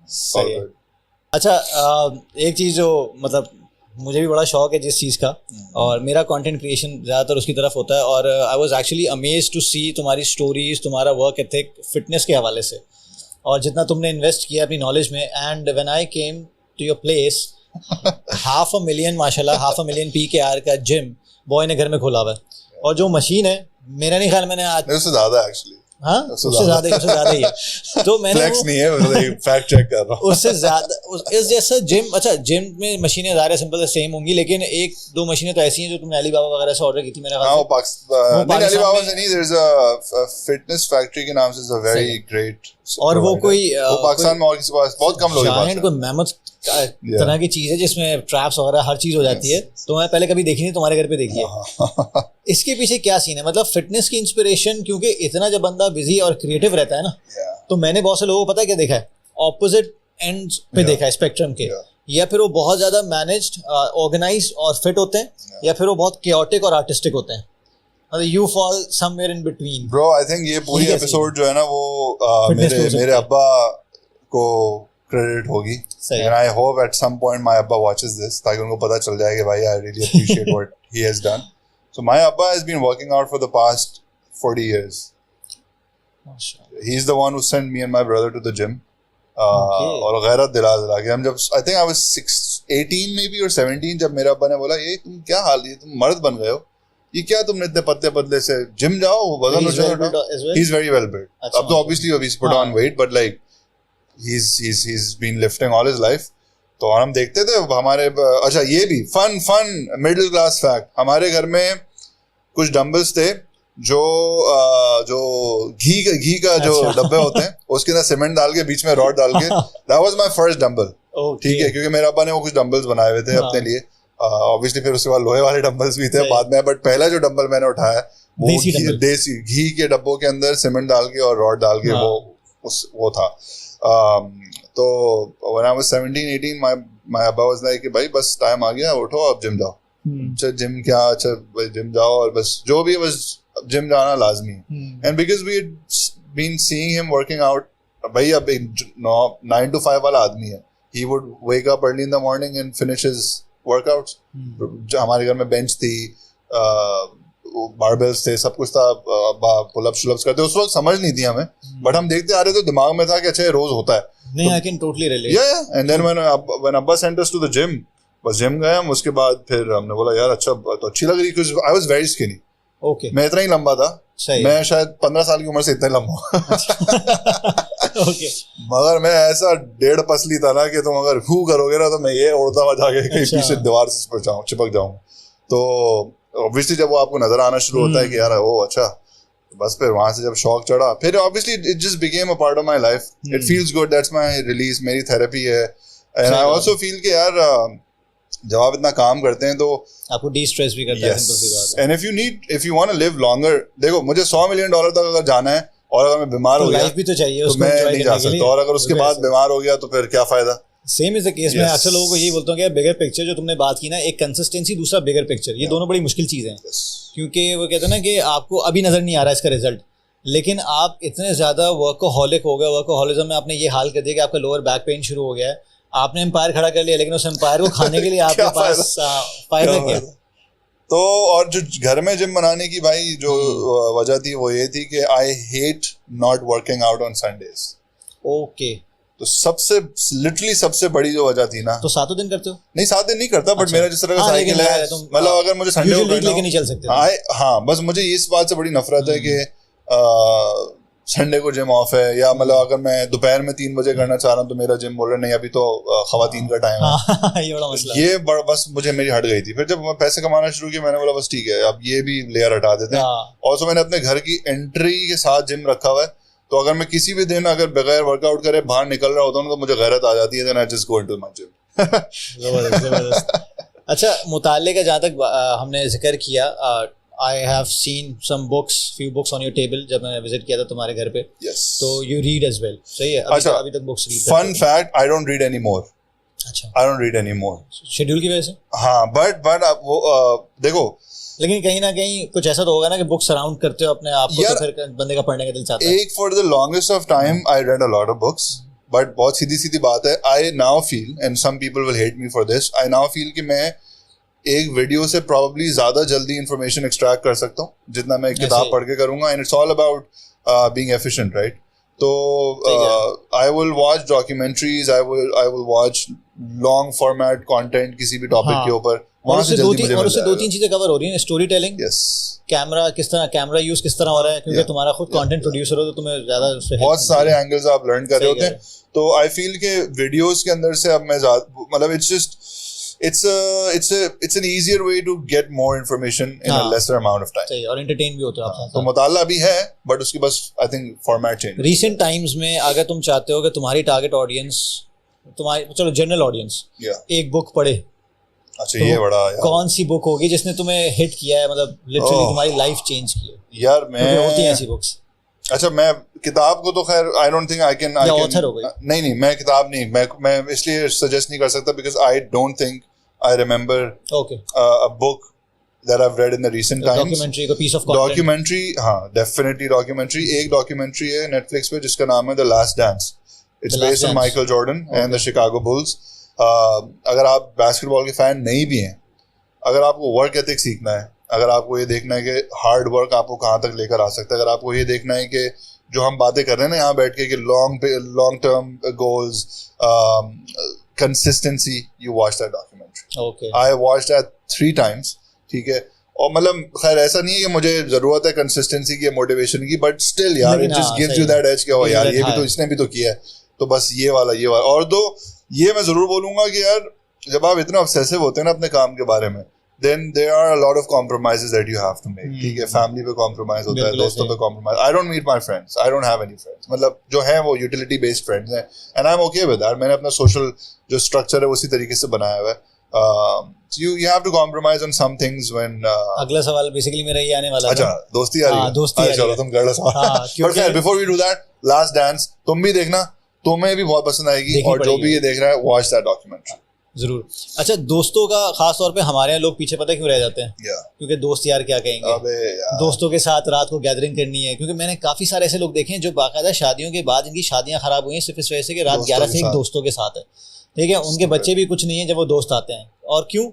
सही है। अच्छा, एक चीज जो मतलब मुझे भी बड़ा शौक है जिस चीज़ का, और मेरा कंटेंट क्रिएशन ज़्यादातर उसकी तरफ होता है, और I was actually amazed to see तुम्हारी स्टोरीज, तुम्हारा वर्क एथिक फिटनेस के हवाले से, और जितना तुमने इन्वेस्ट किया अपनी नॉलेज में। And when I came to your place, 500,000 माशाल्लाह, 500,000 PKR का जिम बॉय ने घर में खोला हुआ है, और जो मशीन है मेरा नहीं ख्याल मैंने आज उससे ज़्यादा एक्चुअली, हाँ उससे ज़्यादा ही है, तो मैंने फ्लेक्स नहीं है, फैक्ट चेक कर रहा हूँ, उससे ज़्यादा इस जैसा जिम। अच्छा, जिम में मशीनें ज़्यादा सिंपल से सेम होंगी, लेकिन एक दो मशीनें तो ऐसी हैं जो तुमने अलीबाबा वगैरह से ऑर्डर की थी मेरे ख्याल से। नहीं अलीबाबा से नहीं, there is a fitness factory के नाम से, इज अ वेरी ग्रेट, और वो कोई पाकिस्तान में और किसी पास बहुत कम लोग हैं, कोई मेहमत तरह की चीज़ है जिसमें ट्रैप्स वगैरह हर चीज़ हो जाती है, तो मैं पहले कभी देखी नहीं, तुम्हारे घर पे देखी है। इसके पीछे क्या सीन है, मतलब फिटनेस की इंस्पिरेशन, क्योंकि इतना जब बंदा बिजी और क्रिएटिव रहता है ना, तो मैंने बहुत से लोगों को पता है क्या देखा है, ऑपोजिट एंड पे देखा है स्पेक्ट्रम के, या फिर वो बहुत ज़्यादा मैनेज्ड, ऑर्गेनाइज्ड और फिट होते हैं, या फिर वो बहुत केओटिक और आर्टिस्टिक होते हैं, मतलब you fall somewhere in between. Bro I think ये पूरी एपिसोड जो है ना वो मेरे अब्बा को क्रेडिट होगी, and I hope at some point my अब्बा वॉचेस दिस, ताकि उनको पता चल जाए कि भाई I really appreciate what he has done. So my अब्बा has been working out for the past 40 years. He is the one who sent me and my brother to the gym. और गैरत दिला के हम जब I think I was 18 maybe or 17, जब मेरे अब्बा ने बोला ये तुम क्या हाल है, तुम मर्द बन गए हो, ये क्या तुमने इतने पतले पतले से जिम जाओ, वजन उठाओ। He's very well built. अब तो obviously he's put on weight, but like he's been lifting all his life. तो हम देखते थे हमारे, अच्छा ये भी फन मिडिल क्लास फैक्ट, हमारे घर में कुछ डंबल्स थे जो घी का जो डब्बे होते हैं, उसके अंदर सीमेंट डाल के बीच में रॉड डाल के, that was my first dumbbell. ठीक है, क्योंकि मेरे अब्बा ने वो कुछ डंबल्स बनाए हुए थे अपने लिए, ऑब्वियसली फिर उसके बाद लोहे वाले डंबल्स भी थे बाद में, बट पहला जो डंबल मैंने उठाया वो देसी घी के डब्बों के अंदर सीमेंट डाल के और रॉड डाल के वो था। तो when I was 17-18 my अब्बा was like कि भाई बस टाइम आ गया, उठो अब जिम जाओ। अच्छा जिम क्या, अच्छा जिम जाओ, और बस जो भी बस जिम जाना लाजमी है। And because we had been seeing him working out, भाई अब 9 to 5 वाला आदमी है, he would wake up early in the morning and finish his workouts. हमारे घर में बेंच थी, बारबेल्स थे, सब कुछ था, पुलअप्स शुलअप्स करते, उस वक्त समझ नहीं थी हमें, बट हम देखते आ रहे थे, दिमाग में था कि अच्छा रोज होता है। नहीं, I can totally relate. Yeah, and then when Abba sent us to the gym, बस जिम गए हम, उसके बाद फिर हमने बोला यार अच्छा तो अच्छी लग रही, because I was very skinny. Okay. मैं इतना ही लंबा था, मैं शायद 15 साल की उम्र से इतना ही लंबा Okay. मगर मैं ऐसा 1.5 पसली था ना कि तुम अगर हू करोगे ना तो मैं ये उड़ता हुआ जाके कहीं पीछे दीवार से चिपक जाऊँ। तो ऑब्वियसली जब वो आपको नजर आना शुरू होता है कि यार वो अच्छा, बस फिर वहां से जब शौक चढ़ा, फिर obviously it just became a part of my life, it feels good, that's my release, मेरी थेरेपी है। एंड आई आल्सो फील कि यार जब आप इतना काम करते हैं तो आपको डी स्ट्रेस भी करता है, सिंपल सी बात है। And if you want to live longer, देखो मुझे $100 मिलियन तक अगर जाना है और अगर मैं बीमार हो गया लाइफ भी तो चाहिए, तो मैं नहीं जा सकता, और अगर उसके बाद बीमार हो गया तो फिर क्या फायदा। Same is the case. मैं अक्सर लोगों को यही बोलता हूँ कि बिगर पिक्चर जो तुमने बात की ना, एक कंसिस्टेंसी, दूसरा बिगर पिक्चर, ये दोनों बड़ी मुश्किल चीज़ें हैं, क्योंकि वो कहते हैं ना कि आपको अभी नजर नहीं आ रहा है इसका रिजल्ट, लेकिन आप इतने ज़्यादा वर्कोहॉलिक हो गए, वर्कोहॉलिज्म में आपने ये हाल कर दिया कि आपका लोअर बैक पेन शुरू हो गया है, आपने एम्पायर खड़ा कर लिया, लेकिन उस एम्पायर को खाने के लिए आपके पास फायदा क्या? तो और जो घर में जिम बनाने की भाई जो वजह थी वो ये थी कि I hate not working out on Sundays. Okay, तो सबसे बड़ी जो वजह थी ना, तो 7 दिन करते हो? नहीं 7 दिन नहीं करता, बट मेरा जिस तरह का साइकिल है, मतलब अगर मुझे संडे को लेके नहीं चल सकते। हाँ, बस मुझे इस बात से बड़ी नफरत है कि संडे को जिम ऑफ है, या मतलब अगर मैं दोपहर में 3 बजे करना चाह रहा हूँ तो मेरा जिम बोल रहे नहीं अभी तो खवातीन का टाइम है। ये बड़ा मसला, ये बस मुझे मेरी हट गई थी। फिर जब मैं पैसे कमाना शुरू किया मैंने बोला बस ठीक है अब ये भी लेयर हटा देते हैं। और मैंने अपने घर की एंट्री के साथ जिम रखा हुआ है, तो अगर मैं किसी भी दिन अगर बगैर वर्कआउट करे बाहर निकल रहा होता हूँ तो मुझे गैरत आ जाती है, then I just go into my gym. जबरदस्त। अच्छा, मुताले का जहाँ तक हमने जिक्र किया, I have seen some books, few books on your table जब मैंने विजिट किया था तुम्हारे घर पे। Yes. तो यू रीड एज वेल, सही है? अच्छा, अभी तक books read fun fact, I don't read any more. अच्छा, I don't read any more, schedule की वजह से? हाँ, बट वो देखो, लेकिन कहीं ना कहीं कुछ ऐसा तो होगा ना कि बुक सराउंड करते हो अपने आप को, तो फिर बंदे का पढ़ने का दिल चाहता है। एक for the longest of time I read a lot of books, but बहुत सीधी सीधी बात है, I now feel, and some people will hate me for this, I now feel कि मैं एक वीडियो से प्रॉब्ली ज्यादा जल्दी इंफॉर्मेशन एक्सट्रैक्ट कर सकता हूँ जितना मैं एक किताब पढ़ के करूंगा, and it's all about being efficient, right? तो I will watch documentaries, I will watch long format content किसी भी टॉपिक के ऊपर, और उससे दो तीन चीजें कवर हो रही हैं, स्टोरी टेलिंग, यस, कैमरा किस तरह, कैमरा यूज किस तरह हो रहा है, क्योंकि तुम्हारा खुद कंटेंट प्रोड्यूसर हो तो तुम्हें ज्यादा बहुत सारे एंगल्स आप लर्न कर रहे होते हैं। तो आई फील के वीडियोस के अंदर से अब मैं मतलब it's just it's an easier way to get more information in a lesser amount of time. सही, और एंटरटेन भी होते हो आप। तो मुताला भी है, बट उसकी बस I think format change. Recent times में अगर तुम चाहते हो कि तुम्हारी टारगेट ऑडियंस, तुम्हारी चलो जनरल ऑडियंस एक बुक पढ़े, अच्छा, ये बड़ा यार, कौन सी बुक होगी जिसने तुम्हें हिट किया है, मतलब लिटरली तुम्हारी लाइफ चेंज की है? यार मैं, होती हैं ऐसी बुक्स। अच्छा, मैं किताब को तो खैर I don't think I can author हो गई। नहीं, मैं किताब नहीं, मैं इसलिए सजेस्ट नहीं कर सकता because I don't think I remember a book that I've read in the recent times. Documentary, a piece of content. Documentary, हाँ, definitely documentary. एक documentary है Netflix पे जिसका नाम है The Last Dance. It's based on Michael Jordan and the Chicago Bulls. अगर आप basketball के fan नहीं भी हैं, अगर आपको work ethic सीखना है, अगर आपको ये देखना है कि hard work आपको कहाँ तक लेकर आ सकता है, अगर आपको ये देखना है कि जो हम बातें कर रहे हैं ना यहाँ बैठ के कि long term goals, consistency, you watch that documentary. Okay. I watched that 3 times. ठीक है, और मतलब खैर ऐसा नहीं है कि मुझे जरूरत है कंसिस्टेंसी की, मोटिवेशन की, बट स्टिल यार it just gives you that edge कि ओ यार ये भी तो इसने भी तो किया है, तो बस ये वाला। और तो ये मैं जरूर बोलूंगा कि यार जब आप इतना ऑब्सेसिव होते हैं ना अपने काम के बारे में, then there are a lot of compromises that you have to make. ठीक है, फैमिली पे कॉम्प्रोमाइज होता है, दोस्तों पे compromise. I don't meet my friends, I don't have any friends, मतलब जो है वो यूटिलिटी बेस्ड फ्रेंड्स हैं, and I am okay with that. मैंने अपना सोशल जो स्ट्रक्चर है उसी तरीके से बनाया हुआ है। You have to compromise on some things when अगला सवाल बेसिकली मेरा ये आने वाला था। अच्छा, दोस्ती आ रही है, दोस्ती आ रही है, चलो तुम कर लो सवाल। पर खैर before we do that, Last Dance तुम भी देखना, तुम्हें भी बहुत पसंद आएगी, और जो भी ये देख रहा है watch that documentary जरूर। अच्छा, दोस्तों का खास तौर पे हमारे यहाँ लोग पीछे पता है क्यों रह जाते हैं? क्योंकि दोस्त यार क्या कहेंगे। अबे यार, दोस्तों के साथ रात को गैदरिंग करनी है, क्योंकि मैंने काफी सारे ऐसे लोग देखे हैं जो बाकायदा शादियों के बाद इनकी शादियां खराब हुई हैं सिर्फ इस वजह से कि रात 11 से एक दोस्तों के साथ है। ठीक है, उनके बच्चे भी कुछ नहीं है जब वो दोस्त आते हैं। और क्यों,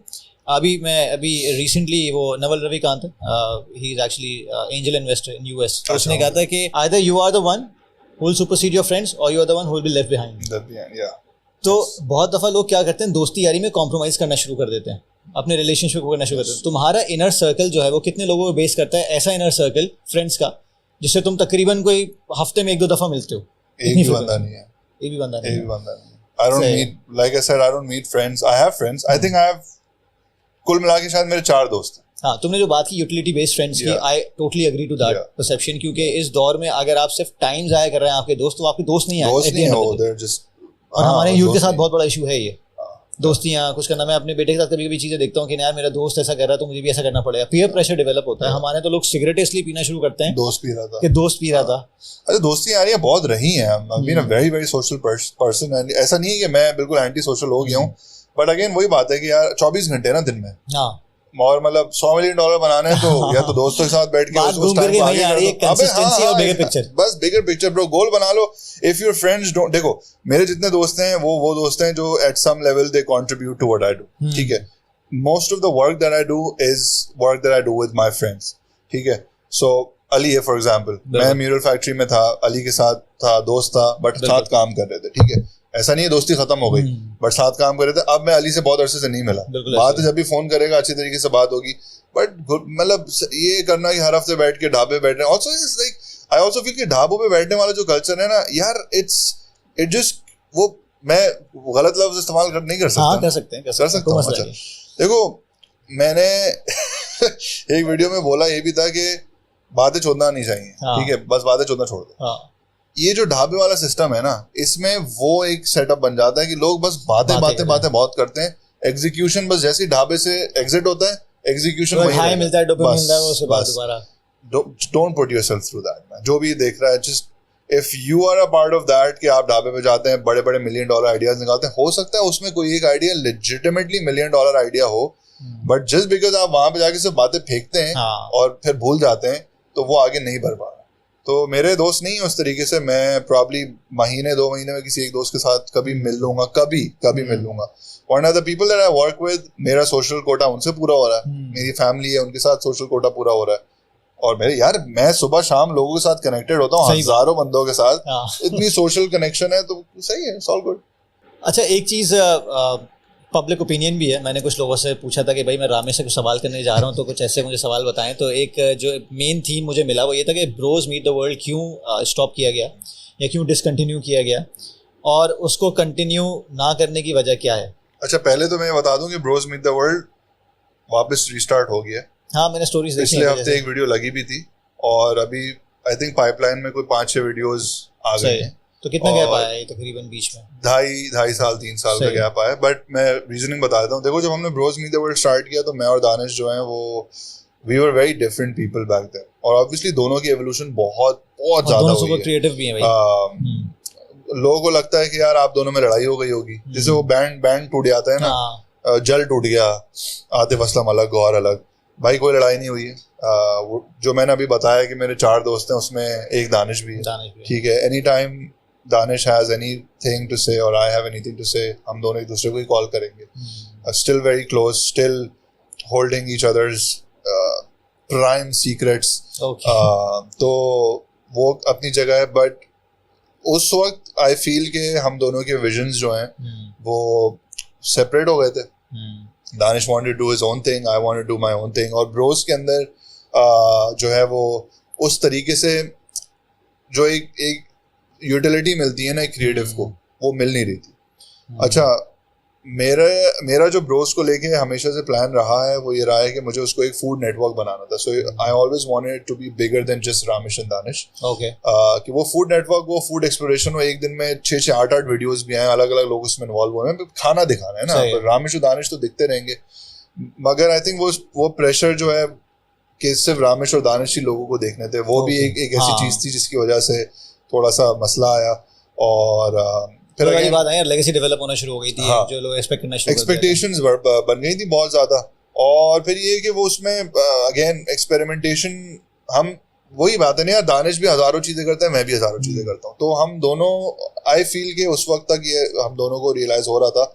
अभी रिसेंटली वो Naval Ravikant, he is actually angel investor in US, उसने कहा था कि either you are the one who will supersede your friends और you are the one who will be left behind. तो बहुत दफा लोग क्या करते हैं, दोस्ती यारी में कॉम्प्रोमाइज करना शुरू कर देते हैं, अपने रिलेशनशिप को करना शुरू करते हैं। तुम्हारा इनर सर्कल जो है वो कितने लोगों को बेस करता है? ऐसा इनर सर्कल फ्रेंड्स का जिससे तुम तकरीबन कोई हफ्ते में 1-2 दफा मिलते हो? एक भी बंदा नहीं है, एक भी बंदा नहीं। I don't meet, like I said, I don't meet friends. I have friends. I think I have, कुल मिला के शायद मेरे 4 दोस्त हैं। हाँ, तुमने जो बात की यूटिलिटी बेस्ड फ्रेंड्स की, I totally agree to that perception, क्योंकि इस दौर में अगर आप सिर्फ टाइम जाया कर रहे हैं आपके दोस्त, तो आपके दोस्त नहीं है। और हमारे यूथ के साथ बहुत बड़ा इशू है ये दोस्तियाँ कुछ करना। मैं अपने बेटे के साथ कभी कभी चीजें देखता हूँ कि यार मेरा दोस्त ऐसा कर रहा है तो मुझे भी ऐसा करना पड़ेगा। पीयर प्रेशर डेवलप होता है। हमारे तो लोग सिगरेट इसलिए पीना शुरू करते हैं दोस्त पी रहा था। अच्छा, दोस्ती यार ये बहुत रही हैं। I been a very very social person, and ऐसा नहीं है कि मैं बिल्कुल एंटी सोशल हो गया हूँ, बट अगेन वही बात है कि यार 24 घंटे ना दिन में, हाँ, और मतलब $100 मिलियन बनाने हैं तो या तो दोस्तों के साथ बैठ के उस टाइम आगे बस बिगर पिक्चर ब्रो, गोल बना लो। इफ योर फ्रेंड्स डोंट, देखो मेरे जितने दोस्त हैं वो दोस्त हैं जो at some level they contribute to what I do. ठीक है, most of the work that I do is work that I do with my friends. ठीक है, सो अली है फॉर एग्जांपल, मैं म्यूरल फैक्ट्री में था, अली के साथ था, दोस्त था, बट साथ काम कर रहे थे। ठीक है, ऐसा नहीं है दोस्ती खत्म हो गई, बट साथ काम कर रहे थे। अब मैं अली से बहुत अरसे से नहीं मिला, बात जब भी फोन करेगा अच्छी तरीके से बात होगी, बट मतलब ये करना कि हर हफ्ते बैठ के ढाबे बैठ रहे हैं। Also it's like I also feel कि ढाबों पे बैठने वाला जो कल्चर है ना यार, इट जस्ट, वो मैं गलत लफ्ज इस्तेमाल नहीं कर सकता। कर सकते हैं। अच्छा, देखो मैंने एक वीडियो में बोला ये भी था कि बातें छोड़ना नहीं चाहिए। ठीक है, बस बातें छोड़ना छोड़ दो। ये जो ढाबे वाला सिस्टम है ना, इसमें वो एक सेटअप बन जाता है कि लोग बस बातें बहुत करते हैं, एग्जीक्यूशन बस जैसे ही ढाबे से एग्जिट होता है, एग्जीक्यूशन वही हाई मिलता है, डोपामिन मिलता है, उसके बाद दोबारा don't put yourself through that. जो भी देख रहा है, just if you are a part of that कि आप ढाबे पे जाते हैं, बड़े बड़े $1 million आइडियाज निकालते हैं, हो सकता है उसमें कोई एक आइडिया लेजिटिमेटली $1 million आइडिया हो, बट जस्ट बिकॉज आप वहां पे जाके सिर्फ बातें फेंकते हैं और फिर भूल जाते हैं, तो वो आगे नहीं बढ़ पा रहा। तो मेरे दोस्त नहीं है उस तरीके से, मैं प्रॉब्ली महीने 2 महीने में किसी एक दोस्त के साथ कभी मिल लूंगा, कभी मिल लूंगा। वरना the people that I work with, मेरा सोशल कोटा उनसे पूरा हो रहा है, मेरी फैमिली है उनके साथ सोशल कोटा पूरा हो रहा है। और मेरे यार, मैं सुबह शाम लोगों के साथ कनेक्टेड होता हूँ, हजारों बंदों के साथ, इतनी सोशल कनेक्शन है, तो सही है, इट्स ऑल गुड। अच्छा, एक चीज पब्लिक ओपिनियन भी है, मैंने कुछ लोगों से पूछा था कि भाई मैं रामेश से कुछ सवाल करने जा रहा हूँ, तो कुछ ऐसे मुझे सवाल बताएं। तो एक जो मेन थीम मुझे मिला वो ये था कि ब्रोज मीट द वर्ल्ड क्यों स्टॉप किया गया या क्यों डिसकंटिन्यू किया गया, और उसको कंटिन्यू ना करने की वजह क्या है। अच्छा, पहले तो मैं बता दूं कि ब्रोज मीट द वर्ल्ड वापस रिस्टार्ट हो गया। हाँ, मैंने स्टोरीज देखी, पिछले हफ्ते एक वीडियो लगी भी थी, और अभी आई थिंक पाइपलाइन में कोई 5-6 वीडियोस आ गए हैं। तो कितना गैप आया है तकरीबन बीच में? 2.5 साल 3 साल का गैप आया। बट मैं रीजनिंग बता देता हूँ। देखो, जब हमने bros meet the world start किया तो मैं और दानिश जो है वो we were very different people back then, और ऑब्वियसली दोनों की एवोल्यूशन बहुत ज्यादा हुई है। सुपर क्रिएटिव भी है भाई। लोगों को लगता है कि यार आप दोनों में लड़ाई हो गई होगी, जैसे वो बैंड टूट जाता है ना, जल टूट गया, आतिफ असलम अलग, गौहर अलग। भाई कोई लड़ाई नहीं हुई है। जो मैंने अभी बताया कि मेरे 4 दोस्त हैं, उसमें एक दानिश भी है, ठीक है। Any time Danish has anything to say और आई हैव एनीथिंग टू से, हम दोनों एक दूसरे को ही कॉल करेंगे। Still very close, still holding each others prime secrets. तो वो अपनी जगह है, बट उस वक्त आई फील के हम दोनों के विजन्स जो हैं वो सेपरेट हो गए थे। Danish wanted to do his own thing, I wanted to do my own thing. और ब्रोस के अंदर जो है वो उस तरीके से जो एक यूटिलिटी मिलती है ना एक क्रिएटिव को, वो मिल नहीं रही थी। अच्छा, मेरा जो ब्रोस को लेके हमेशा से प्लान रहा है वो ये रहा है कि मुझे उसको एक फूड नेटवर्क बनाना था। So I always wanted to be bigger than just Ramesh and Danish. Okay, कि वो फूड नेटवर्क, वो फूड एक्सप्लोरेशन, वो एक दिन में 6-6, 8-8 वीडियोस भी आए, अलग अलग लोग उसमें इन्वॉल्व हुए हैं, खाना दिखाना है ना। रामेश और दानिश तो दिखते रहेंगे, मगर आई थिंक वो प्रेशर जो है कि सिर्फ रामेश और दानिश ही लोगों को देखने थे, वो भी एक ऐसी चीज थी जिसकी वजह से थोड़ा सा मसला आया। और फिर वही बात है, लेगेसी डेवलप होना शुरू हो गई थी। जो लोग एक्सपेक्ट करना शुरू, एक्सपेक्टेशंस बन गई थी बहुत ज्यादा। और फिर ये कि वो उसमें अगेन एक्सपेरिमेंटेशन, हम वही बात है ना यार, दानिश भी हजारों चीजें करता है, मैं भी हजारों चीजें करता हूँ, तो हम दोनों आई फील के उस वक्त तक ये हम दोनों को रियलाइज हो रहा था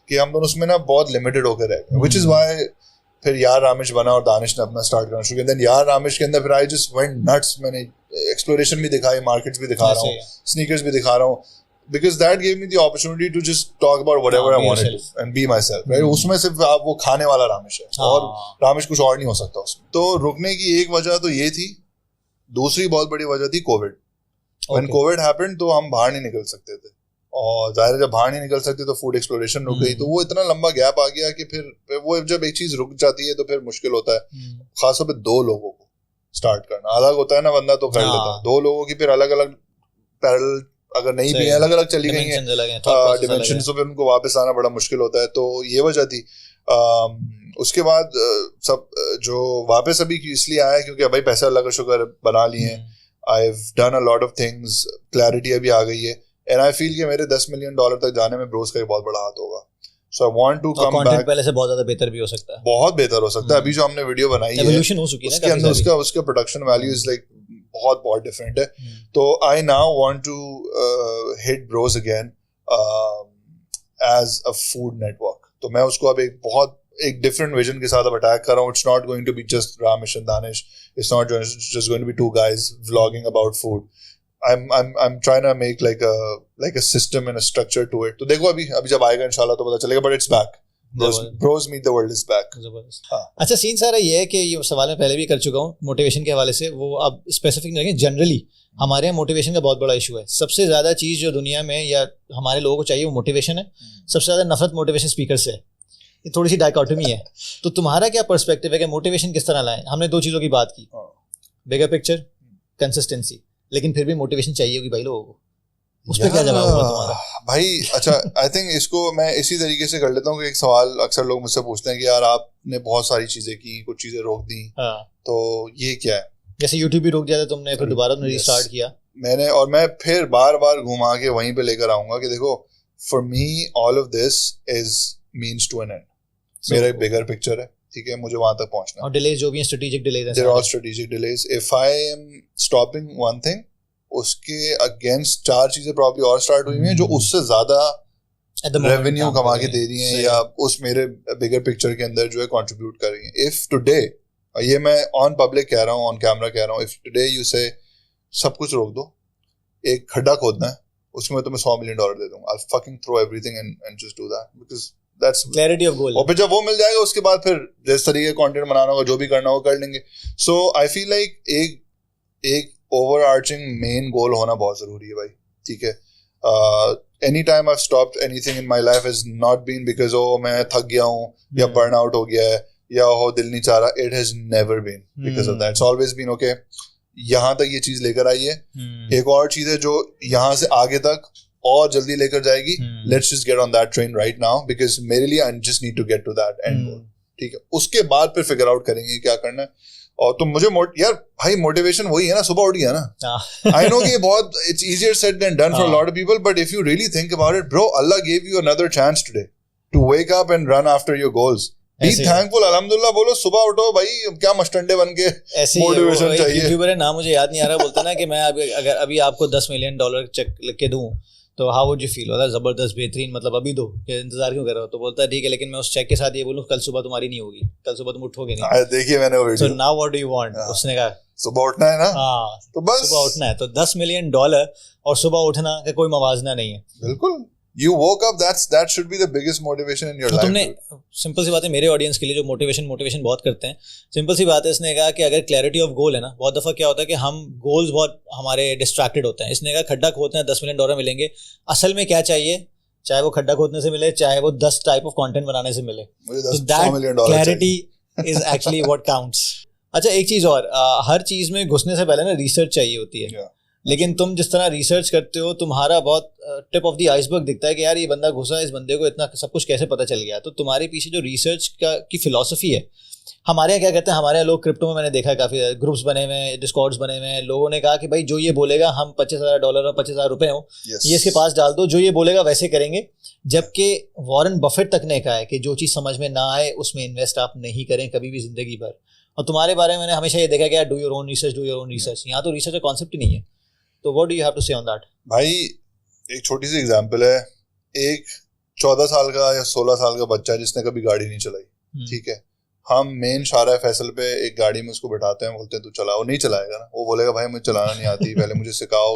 कि हम दोनों उसमें ना बहुत लिमिटेड होकर रह गए, व्हिच इज व्हाई फिर यार रामेश बना और दानिश ने अपना स्टार्ट करना शुरू किया। देन यार रामेश के अंदर फिर आई जस्ट वेंट नट्स। मैंने एक्सप्लोरेशन भी दिखाई, मार्केट्स भी दिखा रहा हूँ, स्नीकर्स भी दिखा रहा हूँ, because that gave me the opportunity to just talk about whatever I wanted to and be myself, right? उसमें सिर्फ आप वो खाने वाला रामेश है और रामेश कुछ और नहीं हो सकता उसमें। तो रुकने की एक वजह तो ये थी, दूसरी बहुत बड़ी वजह थी कोविड। When COVID happened तो हम बाहर नहीं निकल सकते थे, और जाहिर है जब बाहर नहीं निकल सकते तो फूड एक्सप्लोरेशन रुक गई। तो वो इतना लंबा गैप आ गया कि फिर वो जब एक चीज रुक जाती है तो फिर मुश्किल होता है, खासतौर पे 2 लोगों को स्टार्ट करना। अलग होता है ना बंदा तो कर लेता है, 2 लोगों की फिर अलग अलग पैरेलल अगर नहीं भी है, अलग अलग चली गई हैं डिमेंशंस, तो फिर उनको वापस आना बड़ा मुश्किल होता है। तो ये वजह थी। उसके बाद सब जो वापस अभी इसलिए आया क्योंकि भाई पैसा अल्लाह का शुक्र बना लिए हैं, I have done a lot of things, clarity अभी आ गई है, एंड आई फील कि मेरे $10 million तक जाने में ब्रोस का एक बहुत बड़ा हाथ होगा। So I want to come back. पहले से बहुत ज्यादा बेहतर भी हो सकता है, बहुत बेहतर हो सकता है। अभी जो हमने वीडियो बनाई है एवोल्यूशन हो चुकी है, उसके अंदर उसका प्रोडक्शन वैल्यू इज लाइक बहुत डिफरेंट है। तो I now want to hit bros again as a food network. तो मैं उसको अब एक डिफरेंट विजन के साथ अब अटैक कर रहा हूँ। It's not going to be just Ramesh and Danish, it's not just going to be 2 guys vlogging about food. I'm trying to make like a system and a structure to it. तो देखो अभी जब आएगा इंशाल्लाह तो पता चलेगा, but it's back. Bros Meet the World is back. अच्छा, सीन सारा ये है कि ये सवाल मैं पहले भी कर चुका हूँ मोटिवेशन के हवाले से, वो अब स्पेसिफिक नहीं है। जनरली हमारे यहाँ मोटिवेशन का बहुत बड़ा इशू है। सबसे ज्यादा चीज जो दुनिया में या हमारे लोगों को चाहिए वो मोटिवेशन है। सबसे ज्यादा नफरत मोटिवेशन स्पीकर से है। ये थोड़ी सी डायकोटमी है। तो तुम्हारा क्या पर्सपेक्टिव है कि मोटिवेशन किस तरह लाएं? हमने 2 चीजों की बात की, बिगर पिक्चर, कंसिस्टेंसी, लेकिन फिर भी मोटिवेशन चाहिए होगी भाई लोगों को, उस पर क्या जवाब होगा तुम्हारा? भाई अच्छा, आई थिंक इसको मैं इसी तरीके से कर लेता हूँ कि एक सवाल अक्सर लोग मुझसे पूछते हैं कि यार आपने बहुत सारी चीजें की, कुछ चीजें रोक दी, तो ये क्या है? जैसे यूट्यूब भी रोक दिया था तुमने, फिर दोबारा तुमने रिस्टार्ट किया। मैंने, और मैं फिर बार बार घुमा के वहीं पे लेकर आऊंगा कि देखो, for me all of this is means to an end. मेरा एक बिगर पिक्चर है, ठीक है, मुझे वहां तक पहुंचना है। और डिलेज जो भी हैं, स्ट्रेटेजिक डिलेज हैं, there are strategic delays. If I am stopping one thing, उसके अगेंस्ट 4 चीजें प्रॉब्ली और स्टार्ट हुई हैं जो उससे ज्यादा रेवेन्यू कमा के दे रही हैं या उस मेरे बिगर पिक्चर के अंदर जो है कंट्रीब्यूट कर रही हैं। इफ टुडे, ये मैं ऑन पब्लिक कह रहा हूँ, ऑन कैमरा कह रहा हूँ, इफ टुडे यू से सब कुछ रोक दो, एक खड्डा खोदना है, उसमें मैं तुम्हें $100 मिलियन दे दूंगा, I'll fucking throw everything and just do that because that's clarity of goal। और फिर जब वो मिल जाएगा उसके बाद फिर जिस तरीके का कंटेंट बनाना होगा, जो भी करना होगा कर लेंगे। सो आई फील लाइक एक ओवरआर्चिंग मेन गोल होना बहुत जरूरी है भाई, ठीक है। Any time I stopped anything in my life is not been because ओ मैं थक गया हूँ या बर्न आउट हो गया है या हो दिल नहीं चाह रहा, it has never been because of that. It's always been okay, यहाँ तक ये चीज लेकर आई है, एक और चीज है जो यहाँ से आगे तक और जल्दी लेकर जाएगी। Let's just get on that train right now because मेरे लिए I just need to get to that end goal, ठीक है। उसके बाद फिर फिगर आउट करेंगे क्या करना है। और तो मुझे यार भाई मोटिवेशन वही है ना, सुबह उठ गया ना। आई नो कि बहुत it's easier said than done for lot of people, but if you really think about it bro, Allah give you another chance today to wake up and run after your goals. Be thankful, अल्हम्दुलिल्लाह बोलो, सुबह उठो भाई, क्या मस्टंडे बन के मोटिवेशन चाहिए। यूट्यूबर है ना, मुझे याद नहीं आ रहा, बोलता ना कि मैं अगर अभी आपको $10 मिलियन चेक लिख के दूं तो हाउ वुड यू फील? होता है जबरदस्त, बेहतरीन, मतलब अभी दो, इंतजार क्यों कर रहे हो? तो बोलता है ठीक है, लेकिन मैं उस चेक के साथ ये बोलूं कल सुबह तुम्हारी नहीं होगी, कल सुबह तुम उठोगे नहीं। देखिए मैंने वो video. So now what do you want? उसने कहा सुबह उठना है ना। हाँ, तो बस सुबह उठना है। तो $10 मिलियन और सुबह उठना का कोई मवाजना नहीं है। बिल्कुल, you woke up, that should be the biggest motivation in your life। तुमने सिंपल सी बात है, मेरे ऑडियंस के लिए जो मोटिवेशन बहुत करते हैं, सिंपल सी बात है, इसने कहा कि अगर क्लैरिटी ऑफ गोल है ना, बहुत दफ़ा क्या होता है कि हम गोल्स बहुत हमारे डिस्ट्रैक्टेड होते हैं। इसने कहा खड्डा खोदना है, $10 मिलियन मिलेंगे, असल में क्या चाहिए, चाहे वो खड्डा खोदने से मिले, चाहे वो 10 टाइप ऑफ कंटेंट बनाने से मिले, तो that clarity is actually what counts. अच्छा, एक चीज़ और, हर चीज़ में घुसने से पहले ना रिसर्च चाहिए होती है। लेकिन तुम जिस तरह रिसर्च करते हो, तुम्हारा बहुत टिप ऑफ द आइसबर्ग दिखता है कि यार ये बंदा घुसा, इस बंदे को इतना सब कुछ कैसे पता चल गया। तो तुम्हारे पीछे जो रिसर्च की फिलॉसफी है, हमारे यहाँ क्या कहते हैं, हमारे यहाँ लोग क्रिप्टो में मैंने देखा है काफ़ी ग्रुप्स बने हुए हैं, डिस्कॉर्ड्स बने हुए हैं, लोगों ने कहा कि भाई जो ये बोलेगा, हम $25,000 और $25,000 हो, ये इसके पास डाल दो, जो ये बोलेगा वैसे करेंगे। जबकि वॉरेन बफेट तक ने कहा है कि जो चीज़ समझ में ना आए उसमें इन्वेस्ट आप नहीं करें कभी भी ज़िंदगी भर। और तुम्हारे बारे में मैंने हमेशा ये देखा कि यार डू योर ओन रिसर्च। यहाँ तो रिसर्च का कॉन्सेप्ट ही नहीं है। तो what do you have to say on that? भाई एक छोटी सी एग्जांपल है, एक 14 साल का या 16 साल का बच्चा जिसने कभी गाड़ी नहीं चलाई, ठीक है, हम मेन शाहरा फैसल पे एक गाड़ी में उसको बैठाते हैं, बोलते हैं तू चला, वो नहीं चलाएगा ना, वो बोलेगा भाई मुझे चलाना नहीं आती, पहले मुझे सिखाओ,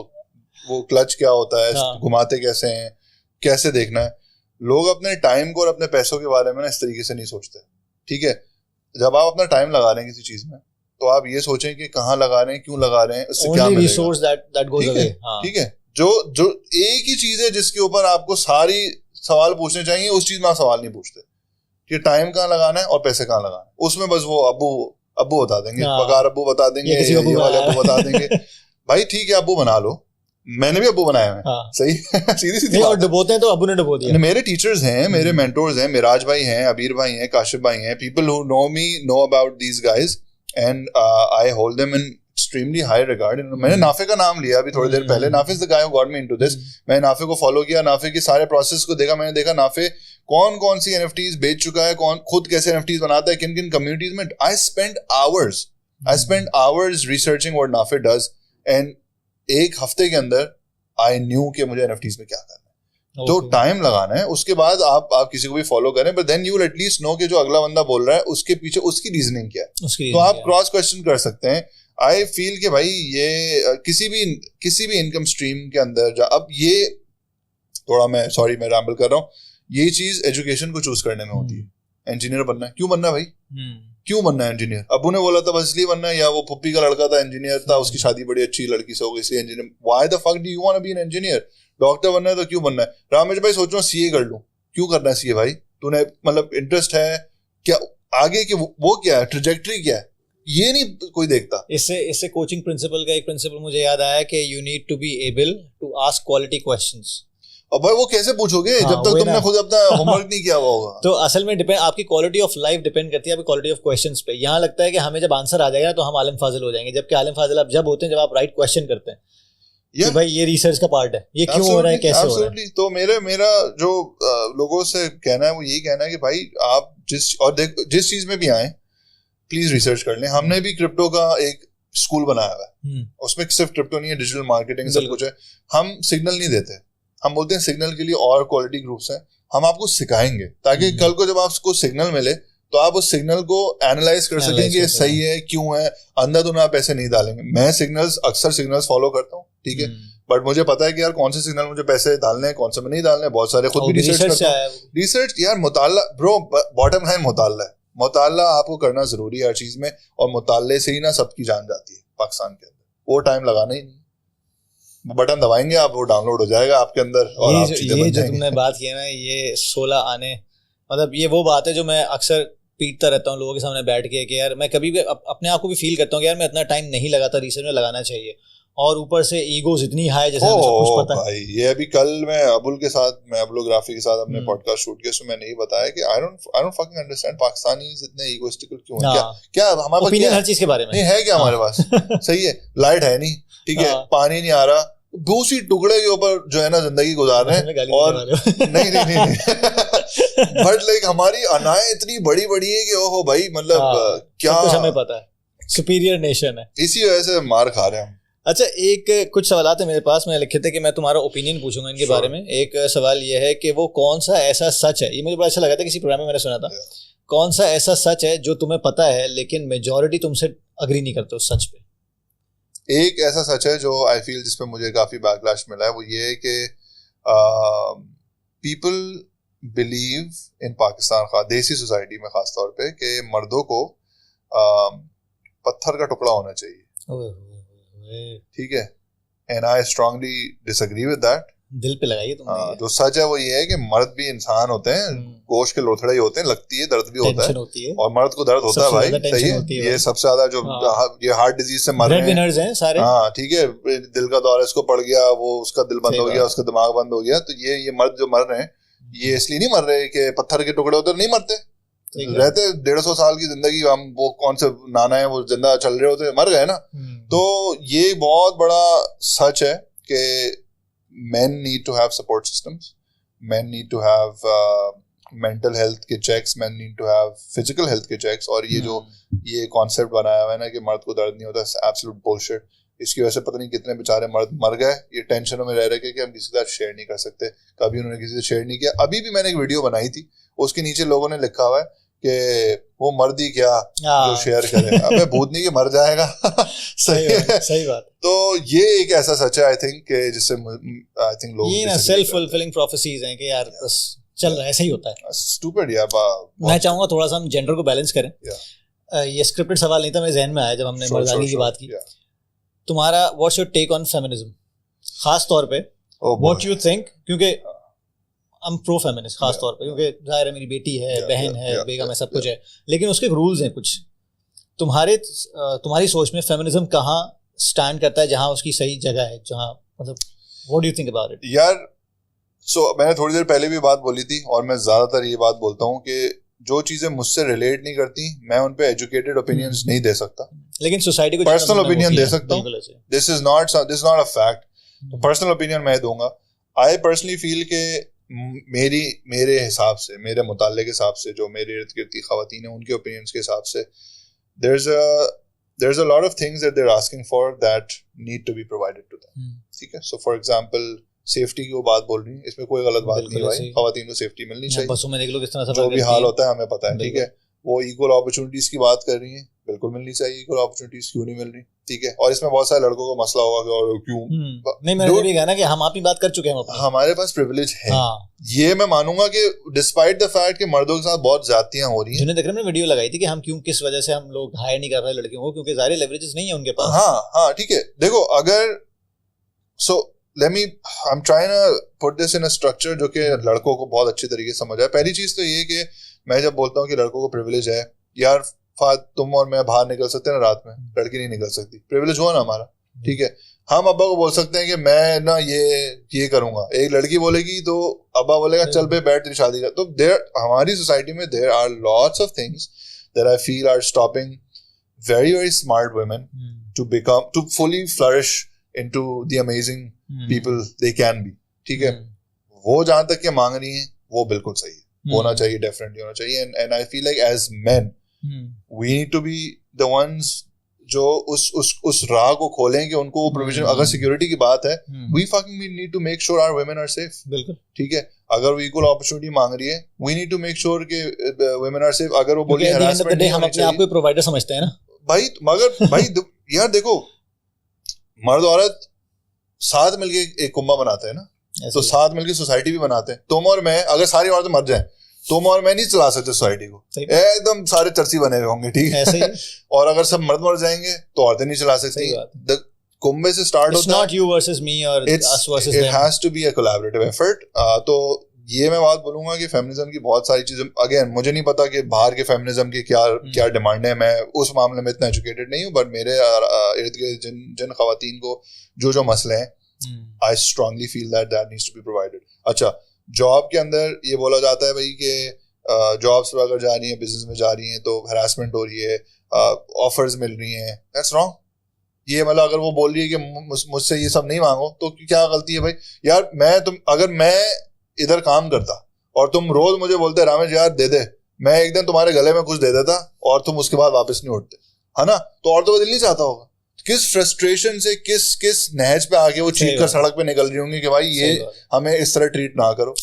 वो क्लच क्या होता है, घुमाते कैसे हैं, कैसे देखना है। लोग अपने टाइम को और अपने पैसों के बारे में ना इस तरीके से नहीं सोचते, ठीक है। जब आप अपना टाइम लगा रहे हैं किसी चीज में, तो आप ये सोचें कि कहाँ लगा रहे हैं, क्यों लगा रहे हैं, उससे क्या मिलेगा, ठीक है। जो एक ही चीज है जिसके ऊपर आपको सारी सवाल पूछने चाहिए, उस चीज में आप सवाल नहीं पूछते कि टाइम कहाँ लगाना है और पैसे कहाँ लगाना है। उसमें बस वो अब्बू बता देंगे, पगार अब्बू बता देंगे, ये वाले अब्बू बता देंगे। भाई ठीक है, अब्बू बना लो, मैंने भी अब्बू बनाए हैं, सही सीधी और डुबोते हैं तो अब्बू ने डुबो दिया। मेरे टीचर्स हैं, मेरे मेंटोर्स हैं, मिराज भाई हैं, अबीर भाई हैं, काशिफ भाई हैं, people who know me know about these guys and I hold them in extremely high regard. मैंने नाफे का नाम लिया अभी थोड़ी देर पहले, Nafe is the guy who got me into this. मैंने नाफे को फॉलो किया, नाफे के सारे प्रोसेस को देखा, मैंने देखा नाफे कौन सी NFTs बेच चुका है, कौन खुद कैसे NFTs बनाता है, किन किन कम्युनिटीज में। I spend hours researching what Nafe does, and एक हफ्ते के अंदर आई न्यू कि मुझे NFTs में क्या करना है। तो टाइम लगाना है, उसके बाद आप किसी को भी फॉलो करें, but then you will at least know कि जो अगला बंदा बोल रहा है उसके पीछे उसकी रीजनिंग क्या है, तो आप क्रॉस क्वेश्चन कर सकते हैं। आई फील कि भाई ये किसी भी इनकम स्ट्रीम के अंदर अब ये थोड़ा मैं रैम्बल कर रहा हूँ, ये चीज एजुकेशन को चूज करने में होती है। इंजीनियर बनना है, क्यों बनना है भाई, क्यों बनना है इंजीनियर? अब्बू ने बोला था बस इसलिए बनना है, या वो पुप्पी का लड़का था इंजीनियर था, उसकी शादी बड़ी अच्छी लड़की से हो गई इसलिए engineer. Why the fuck do you want to be an engineer? Doctor बनना है तो क्यों बनना है? रामेश भाई सोच रहा हूँ CA कर लूं, क्यों करना है CA भाई? तूने मतलब इंटरेस्ट है क्या आगे की, वो क्या है, ट्रेजेक्टरी क्या है, ये नहीं कोई देखता। इससे कोचिंग प्रिंसिपल का एक प्रिंसिपल मुझे याद आया कि you need to be able to ask quality questions. अब भाई वो कैसे पूछोगे जब तक तुमने खुद अपना होमवर्क नहीं किया हुआ होगा। तो असल में डिपेंड, आपकी क्वालिटी ऑफ लाइफ डिपेंड करती है आपकी क्वालिटी ऑफ क्वेश्चंस पे। यहाँ लगता है कि हमें जब आंसर आ जाएगा तो हम आलिम फाजिल हो जाएंगे, जबकि आलिम फाजिल आप जब होते हैं जब आप राइट क्वेश्चन करते हैं कि भाई ये रिसर्च का पार्ट है, ये क्यों हो रहा है, कैसे हो रहा है। तो मेरा जो लोगों से कहना है वो यही कहना है कि भाई आप जिस चीज में भी आए प्लीज रिसर्च कर लें। हमने भी क्रिप्टो का एक स्कूल बनाया हुआ है, उसमें सिर्फ क्रिप्टो नहीं है, डिजिटल मार्केटिंग सब कुछ है। हम सिग्नल नहीं देते, हम बोलते हैं सिग्नल के लिए और क्वालिटी ग्रुप्स हैं, हम आपको सिखाएंगे ताकि कल को जब आपको सिग्नल मिले तो आप उस सिग्नल को एनालाइज कर सकें कि ये सही है क्यों है। अंधाधुंध आप पैसे नहीं डालेंगे। मैं अक्सर सिग्नल्स फॉलो करता हूँ, ठीक है, बट मुझे पता है कि यार कौन से सिग्नल मुझे पैसे डालने हैं, कौन से में नहीं डालने हैं। बहुत सारे खुद भी रिसर्च करता हूँ। रिसर्च यार मुताल्ला ब्रो, बॉटम लाइन मुताल्ला है। मुताल्ला आपको करना जरूरी है हर चीज में, और मुताल्ले से ही ना सबकी जान जाती है पाकिस्तान के अंदर। वो टाइम लगाना ही नहीं, बटन दबाएंगे आप, वो डाउनलोड हो जाएगा आपके अंदर और आप चीजें बन जाएंगी। तुमने बात की है ना, ये 16 आने, मतलब ये वो बात है जो मैं अक्सर पीटता रहता हूँ लोगों के सामने बैठ के कि यार मैं कभी भी अपने आप को भी फील करता हूँ कि यार मैं इतना टाइम नहीं लगाता, रिसर्च में लगाना चाहिए। और ऊपर से ईगोज इतनी हाई, जैसे हमें सब कुछ पता है। भाई ये अभी कल मैं अबुलोग्राफी के साथ अपने पॉडकास्ट शूट किया, उसमें मैंने ये बताया कि I don't fucking understand Pakistanis इतने ईगोइस्टिकल क्यों हैं। क्या हमारे पास ओपिनियन हर चीज के बारे में नहीं है क्या हमारे पास? सही है, लाइट है नहीं, ठीक है, पानी नहीं आ रहा, दूसरी टुकड़े के ऊपर जो है ना जिंदगी गुजार रहे हैं। और नहीं बट लाइक हमारी अनाएं इतनी बड़ी बड़ी है कि ओहो भाई, मतलब क्या कुछ हमें पता है, सुपीरियर नेशन है, इसी वजह से मार खा रहे हैं हम। अच्छा, एक कुछ सवाल है मेरे पास, मैं लिखे थे कि मैं तुम्हारा ओपिनियन पूछूंगा इनके बारे में। एक सवाल ये है कि वो कौन सा ऐसा सच है, ये मुझे बड़ा अच्छा लगा था, किसी प्रोग्राम में मैंने सुना था, कौन सा ऐसा सच है जो तुम्हें पता है लेकिन मेजॉरिटी तुमसे अग्री नहीं करते उस सच पे। एक ऐसा सच है जो आई फील जिस पे मुझे काफी बैकलैश मिला है, वो ये है कि पीपल बिलीव इन पाकिस्तान देसी सोसाइटी में खास तौर पे कि मर्दों को पत्थर का टुकड़ा होना चाहिए, ठीक है, and I strongly disagree with that. दिल पे लगाइए तुमने। जो सच है वो ये है कि मर्द भी इंसान होते हैं, गोश्त के लोथड़े ही होते हैं, लगती है, दर्द भी होता है, और मर्द को दर्द होता है भाई, सही है। ये सबसे ज्यादा जो ये हार्ट डिजीज से मर रहे हैं सारे, हाँ ठीक है, दिल का दौरा इसको पड़ गया, वो उसका दिल बंद हो गया, उसका दिमाग बंद हो गया, तो ये मर्द जो मर रहे हैं ये इसलिए नहीं मर रहे कि पत्थर के टुकड़े उधर नहीं मरते, रहते 150 साल की जिंदगी, हम वो कौन से नाना है वो जिंदा चल रहे होते, मर गए ना। तो ये बहुत बड़ा सच है कि men need to have support systems, men need to have mental health के checks, men need to have physical health के checks, और ये जो ये concept बनाया हुआ है ना कि मर्द को दर्द नहीं होता, absolute bullshit। इसकी वजह से पता नहीं कितने बेचारे मर्द मर गए ये टेंशनों में रह रहे कि हम किसी के साथ शेयर नहीं कर सकते, कभी उन्होंने किसी से शेयर नहीं किया। अभी भी मैंने एक वीडियो बनाई थी, उसके नीचे लोगों ने लिखा हुआ है कि वो मर्द ही क्या जो शेयर करे, अबे भूतनी के मर जाएगा। सही बात। तो ये एक ऐसा सच है आई थिंक कि जिससे आई थिंक लोग ये ना सेल्फ फुलफिलिंग प्रोफेसीज हैं कि यार बस चल रहा है, ऐसा ही होता है। स्टूपिड यार। मैं चाहूंगा थोड़ा सा हम जेंडर को बैलेंस करें। ये स्क्रिप्टेड सवाल नहीं था, मेरे जहन में आया जब हमने मर्दानी की बात की। तुम्हारा what's your take on feminism, खास तौर पे व्हाट यू थिंक, क्योंकि हम प्रो फेमिनिस्ट खास तौर पे, क्योंकि जाहिर है मेरी बेटी है, बहन है, बेगम है, सब कुछ है, लेकिन उसके रूल्स हैं कुछ। तुम्हारी सोच में फेमिनिज्म कहाँ स्टैंड करता है, जहाँ उसकी सही जगह है, जहाँ मतलब what do you think about it? यार मैंने थोड़ी देर पहले भी बात बोली थी, और मैं ज्यादातर ये बात बोलता हूँ कि जो चीजें मुझसे रिलेट नहीं करती मैं उन पे एजुकेटेड ओपिनियंस नहीं दे सकता, लेकिन सोसाइटी को पर्सनल ओपिनियन दे सकता हूँ। This is not a fact. Personal opinion मैं दूंगा। आई पर्सनली फील के मेरे हिसाब से, मेरे मुताल्ले के हिसाब से, जो मेरे इर्द गिर्द की खवातीन हैं उनके ओपिनियंस के हिसाब से, there's a lot of things that they're asking for that need to be provided to them, ठीक है। So for example सेफ्टी की वो बात बोल रही है, इसमें कोई गलत बात नहीं भाई, खवातीन को सेफ्टी मिलनी चाहिए, बसों में देख लो किस तरह जो भी हाल होता है हमें पता है, ठीक है। वो इक्वल अपॉर्चुनिटीज की बात कर रही है, बिल्कुल मिलनी चाहिए, इक्वल अपॉर्चुनिटीज क्यों नहीं मिल रही, ठीक है। और इसमें बहुत सारे लड़कों को मसला होगा कि और क्यों नहीं, मैंने भी कहा ना कि हम अपनी बात कर चुके हैं, हमारे पास प्रिविलेज है। ये मैं मानूंगा कि डिस्पाइट द फैक्ट कि मर्दों के साथ बहुत ज्यादतियां हो रही हैं। जिन्हें देख रहे हैं वीडियो लगाई थी कि हम क्यों, किस वजह से हम लोग हायर नहीं कर रहे लड़कियों को, क्योंकि सारे लेवरेजेस नहीं है उनके पास। हाँ ठीक है। देखो अगर I'm trying to put this in a structure जो कि लड़कों को बहुत अच्छी तरीके से समझ आए। पहली चीज तो ये कि मैं जब बोलता हूँ कि लड़कों को प्रिविलेज है, यार तुम और मैं बाहर निकल सकते हैं ना रात में, लड़की नहीं निकल सकती, प्रिविलेज हुआ ना हमारा, ठीक है। हम अब्बा को बोल सकते हैं कि मैं ना ये करूंगा, एक लड़की बोलेगी तो अब्बा बोलेगा चल बे बैठ तेरी शादी कर। तो देयर हमारी सोसाइटी में there are lots of things that I feel are stopping very very smart women to fully flourish into the amazing people they can be, ठीक है। वो जहां तक के मांग रही हैं वो बिल्कुल सही है, होना चाहिए, डेफिनेटली होना चाहिए। and I feel like as men we need to be the ones जो उस राह को खोलें कि उनको वो प्रोविजन, अगर सिक्योरिटी की बात है we fucking need to make sure our women are safe, बिल्कुल, ठीक है। अगर वो इक्वल अपॉर्चुनिटी मांग रही है we need to make sure कि women are safe। अगर वो बोली harassment नहीं हम अपने आप को प्रोवाइडर समझते हैं ना भाई, मगर भाई यार देखो, मर्द औरत साथ मिलके एक कुंभा बनाते हैं ना, तो साथ मिलके सोसाइटी भी बनाते हैं। तुम और मैं, अगर सारी औरतें मर जाएं, तुम और मैं नहीं चला सकते सोसाइटी को, एकदम सारे चर्ची बने हुए होंगे, ठीक है। और अगर सब मर्द मर जाएंगे तो औरतें नहीं चला सकती। कुंभे से स्टार्ट होता है, not you versus me or us versus them, it has to be a collaborative effort। तो ये मैं बात बोलूंगा कि फेमिनिज्म की बहुत सारी चीजें, अगेन मुझे नहीं पता कि बाहर के फेमिनिज्म की क्या डिमांड है, मैं उस मामले में इतना एजुकेटेड नहीं हूँ, बट मेरे इर्द गिर्द जिन खवातीन को जो मसले हैं, I strongly feel that needs to be provided. अच्छा, जॉब के अंदर ये बोला जाता है भाई कि जॉब्स पर अगर जा रही है, बिजनेस में जा रही है तो हरासमेंट हो रही है, ऑफर्स मिल रही हैं, दैट्स रॉन्ग। ये मतलब अगर वो बोल रही है कि मुझसे ये सब नहीं मांगो, तो क्या गलती है भाई? यार अगर मैं इधर काम करता और तुम रोज मुझे बोलते रामेश यार दे दे, मैं एक दिन तुम्हारे गले में कुछ दे देता और तुम उसके बाद वापस नहीं उठते, है ना, तो औरतों का दिल नहीं चाहता होगा। किस फ्रस्ट्रेशन से, किस नहज पे आके वो चीख कर सड़क पे निकल रही होंगी कि भाई ये हमें इस तरह ट्रीट ना करो।